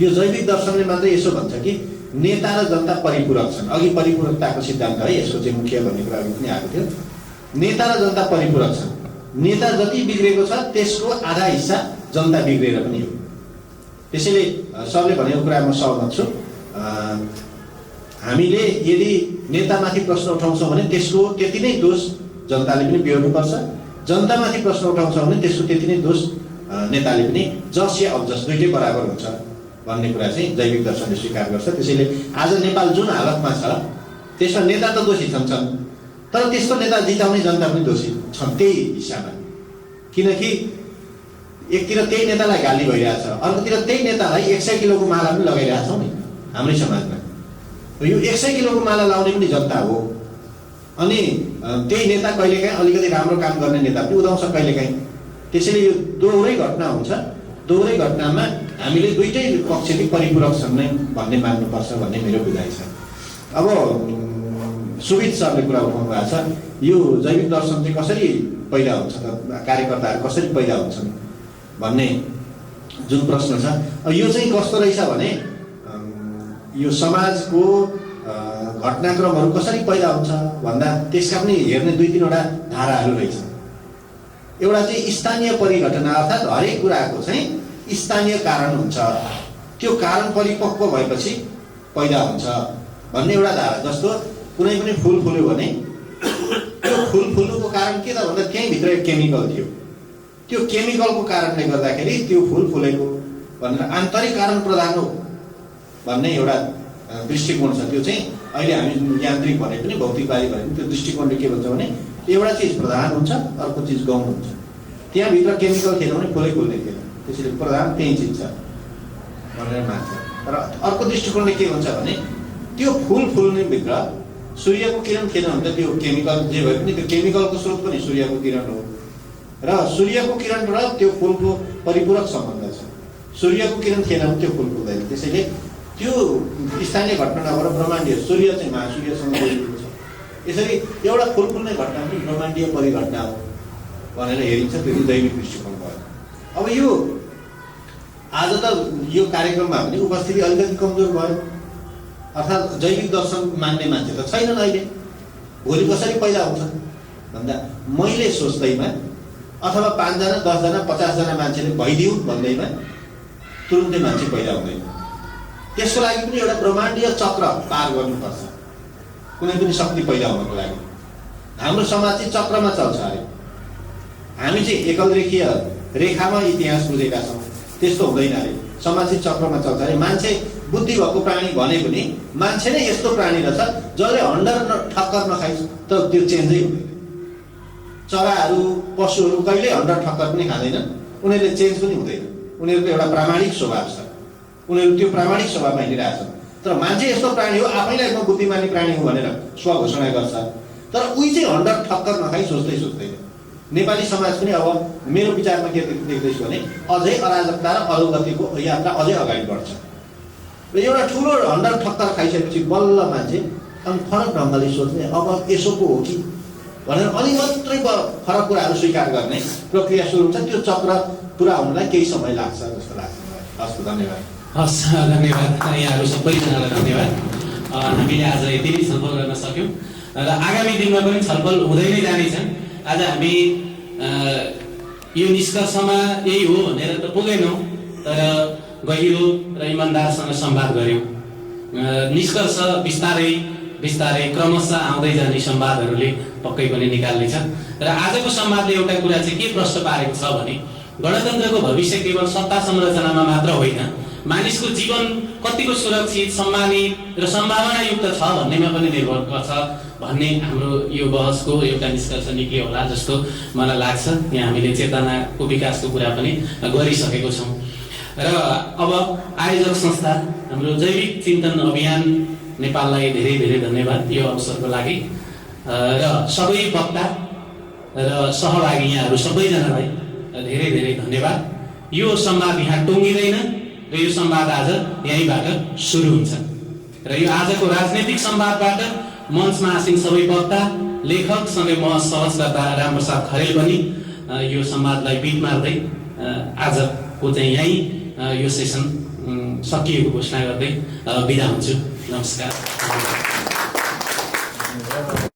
यो जैविक दर्शनले मात्रै यसो भन्छ कि नेता र जनता परिपूरक छन्। अघि परिपूरकताको सिद्धान्त है यसको चाहिँ मुख्य भन्ने कुरा पनि आएको थियो। नेता र जनता परिपूरक छन्। नेता जति बिग्रेको छ त्यसको आधा हिस्सा जनता बिग्रेर पनि हो। त्यसैले सरले भनेको कुरा म सहमत छु। हामीले यदि नेतामाथि प्रश्न उठाउँछौँ भने त्यसको त्यति नै दोष जनताले पनि बिहोर्नुपर्छ, जनतामाथि प्रश्न उठाउँछौँ भने त्यसको त्यति नै दोष नेताले पनि, जस या अबजस दुइटै बराबर हुन्छ भन्ने कुरा चाहिँ जैविक दर्शनले स्वीकार गर्छ। त्यसैले आज नेपाल जुन हालतमा छ त्यसमा नेता त दोषी छन्, तर त्यस्तो नेता जिताउने जनता पनि दोषी छन् त्यही हिसाबमा। किनकि एकतिर त्यही नेतालाई गाली भइरहेछ, अर्कोतिर त्यही नेतालाई 100 किलोको माला पनि लगाइरहेछौँ नि हाम्रै समाजमा। यो 100 किलोको माला लाउने पनि जनता हो। अनि त्यही नेता कहिलेकाहीँ अलिकति राम्रो काम गर्ने नेता पनि उदाउँछ कहिलेकाहीँ। त्यसैले यो दोहोरै घटना हुन्छ। दोहोरै घटनामा हामीले दुइटै पक्ष चाहिँ परिपूरक छन् नै भन्ने मान्नुपर्छ भन्ने मेरो बुझाइ छ। अब सुविद सरले कुरा उठाउनु भएको छ, यो जैविक दर्शन चाहिँ कसरी पैदा हुन्छ त, कार्यकर्ताहरू कसरी पैदा हुन्छन् भन्ने जुन प्रश्न छ यो चाहिँ कस्तो रहेछ भने यो समाजको घटनाक्रमहरू कसरी पैदा हुन्छ भन्दा त्यसका पनि हेर्ने 2-3वटा धाराहरू रहेछ। एउटा चाहिँ स्थानीय परिघटना अर्थात् हरेक कुराको चाहिँ स्थानीय कारण हुन्छ, त्यो कारण परिपक्व भएपछि पैदा हुन्छ भन्ने एउटा धारा। जस्तो कुनै पनि फुल फुल्यो भने त्यो फुल फुल्नुको कारण के त भन्दा त्यहीँ भित्र एक केमिकल थियो, त्यो केमिकलको कारणले गर्दाखेरि त्यो फुल फुलेको भनेर आन्तरिक कारण प्रधान हो भन्ने एउटा दृष्टिकोण छ। त्यो चाहिँ अहिले हामी यान्त्रिक भने पनि भौतिकवादी भने पनि त्यो दृष्टिकोणले के भन्छ भने एउटा चिज प्रधान हुन्छ, अर्को चिज गौण हुन्छ। त्यहाँभित्र केमिकल थिएन भने फुलै फुल्ने थिएन, त्यसैले प्रधान त्यही चिज छ भनेर मान्छ। र अर्को दृष्टिकोणले के भन्छ भने त्यो फुल फुल्ने भित्र सूर्यको किरण थिएन भने त्यो केमिकल जे भए पनि त्यो केमिकलको स्रोत पनि सूर्यको किरण हो र सूर्यको किरणबाट त्यो फुलको परिपूरक सम्बन्ध छ। सूर्यको किरण थिएन भने त्यो फुल फुल्दैन। त्यसैले त्यो स्थानीय घटना नभएर ब्रह्माण्डीय सूर्य चाहिँ महासूर्यसँग जोडिएको छ। यसरी एउटा फुल फुल्ने घटना पनि ब्रह्माण्डीय परिघटना हो भनेर हेरिन्छ। त्यो दैविक दृष्टिकोण भयो। अब यो आज त यो कार्यक्रममा पनि उपस्थिति अलिकति कमजोर भयो, अर्थात् जैविक दर्शन मान्ने मान्छे त छैनन् अहिले। भोलि कसरी पैदा हुन्छ भन्दा मैले सोच्दैमा अथवा 5 जना 10 जना 50 जना मान्छेले भइदिउँ भन्दैमा तुरुन्तै मान्छे पैदा हुँदैन। त्यसको लागि पनि एउटा ब्रह्माण्डीय चक्र पार गर्नुपर्छ कुनै पनि शक्ति पैदा हुनको लागि। हाम्रो समाज चाहिँ चक्रमा चल्छ अरे। हामी चाहिँ एकल रेखीय रेखामा इतिहास बुझेका छौँ, त्यस्तो हुँदैन अरे। समाज चाहिँ चक्रमा चल्छ अरे। मान्छे बुद्धि भएको प्राणी भने पनि मान्छे नै यस्तो प्राणी रहेछ जसले हन्डर ठक्कर नखाइस् त त्यो चेन्जै हुँदैन। चराहरू पशुहरू कहिल्यै हन्डर ठक्कर पनि खाँदैनन्, उनीहरूले चेन्ज पनि हुँदैन। उनीहरूको एउटा प्रामाणिक स्वभाव छ, उनीहरू त्यो प्रामाणिक स्वभावमा हिँडिरहेछन्। तर मान्छे यस्तो प्राणी हो आफैलाई म बुद्धिमानी प्राणी हो भनेर स्वघोषणा गर्छ, तर उही चाहिँ हन्डर ठक्कर नखाइ सोच्दै सोच्दैन। नेपाली समाज पनि अब मेरो विचारमा के देख्दैछु भने अझै अराजकता र अधोगतिको यात्रा अझै अगाडि बढ्छ। र एउटा ठुलो हन्डर ठक्कर खाइसकेपछि बल्ल मान्छे अनि फरक ढङ्गले सोच्ने अब यसो पो हो कि भनेर अलि मात्रै फरक कुराहरू स्वीकार गर्ने प्रक्रिया सुरु हुन्छ। त्यो चक्र पुरा हुनलाई केही समय लाग्छ जस्तो लाग्छ। हस्, धन्यवाद। हस्, धन्यवाद यहाँहरू सबैजनालाई धन्यवाद। हामीले आज यति नै छलफल गर्न सक्यौँ र आगामी दिनमा पनि छलफल हुँदै नै जानेछ। आज हामी यो निष्कर्षमा यही हो भनेर त पुगेनौँ, तर गहिरो र इमान्दारसँग संवाद गऱ्यौँ। निष्कर्ष बिस्तारै बिस्तारै क्रमशः आउँदै जाने संवादहरूले पक्कै पनि निकाल्नेछ। र आजको संवादले एउटा कुरा चाहिँ के प्रश्न पारेको छ भने गणतन्त्रको भविष्य केवल सत्ता संरचनामा मात्र होइन, मानिसको जीवन कतिको सुरक्षित, सम्मानित र सम्भावनायुक्त छ भन्नेमा पनि निर्भर गर्छ भन्ने हाम्रो यो बहसको एउटा निष्कर्ष निक्लियो होला जस्तो मलाई लाग्छ। यहाँ हामीले चेतनाको विकासको कुरा पनि गरिसकेको छौँ। र अब आयोजक संस्था हाम्रो जैविक चिन्तन अभियान नेपाललाई धेरै धेरै धन्यवाद यो अवसरको लागि। र सबै वक्ता र सहभागी यहाँहरू सबैजनालाई धेरै धेरै धन्यवाद। यो संवाद यहाँ टुङ्गिँदैन र यो संवाद आज यहीँबाट सुरु हुन्छ। र यो आजको राजनैतिक संवादबाट मञ्चमा आसीन सबै वक्ता, लेखकसँगै म सहजकर्ता रामप्रसाद खरेल पनि यो संवादलाई बिट मार्दै आजको चाहिँ यहीँ यो सेसन सकिएको घोषणा गर्दै बिदा हुन्छु। नमस्कार।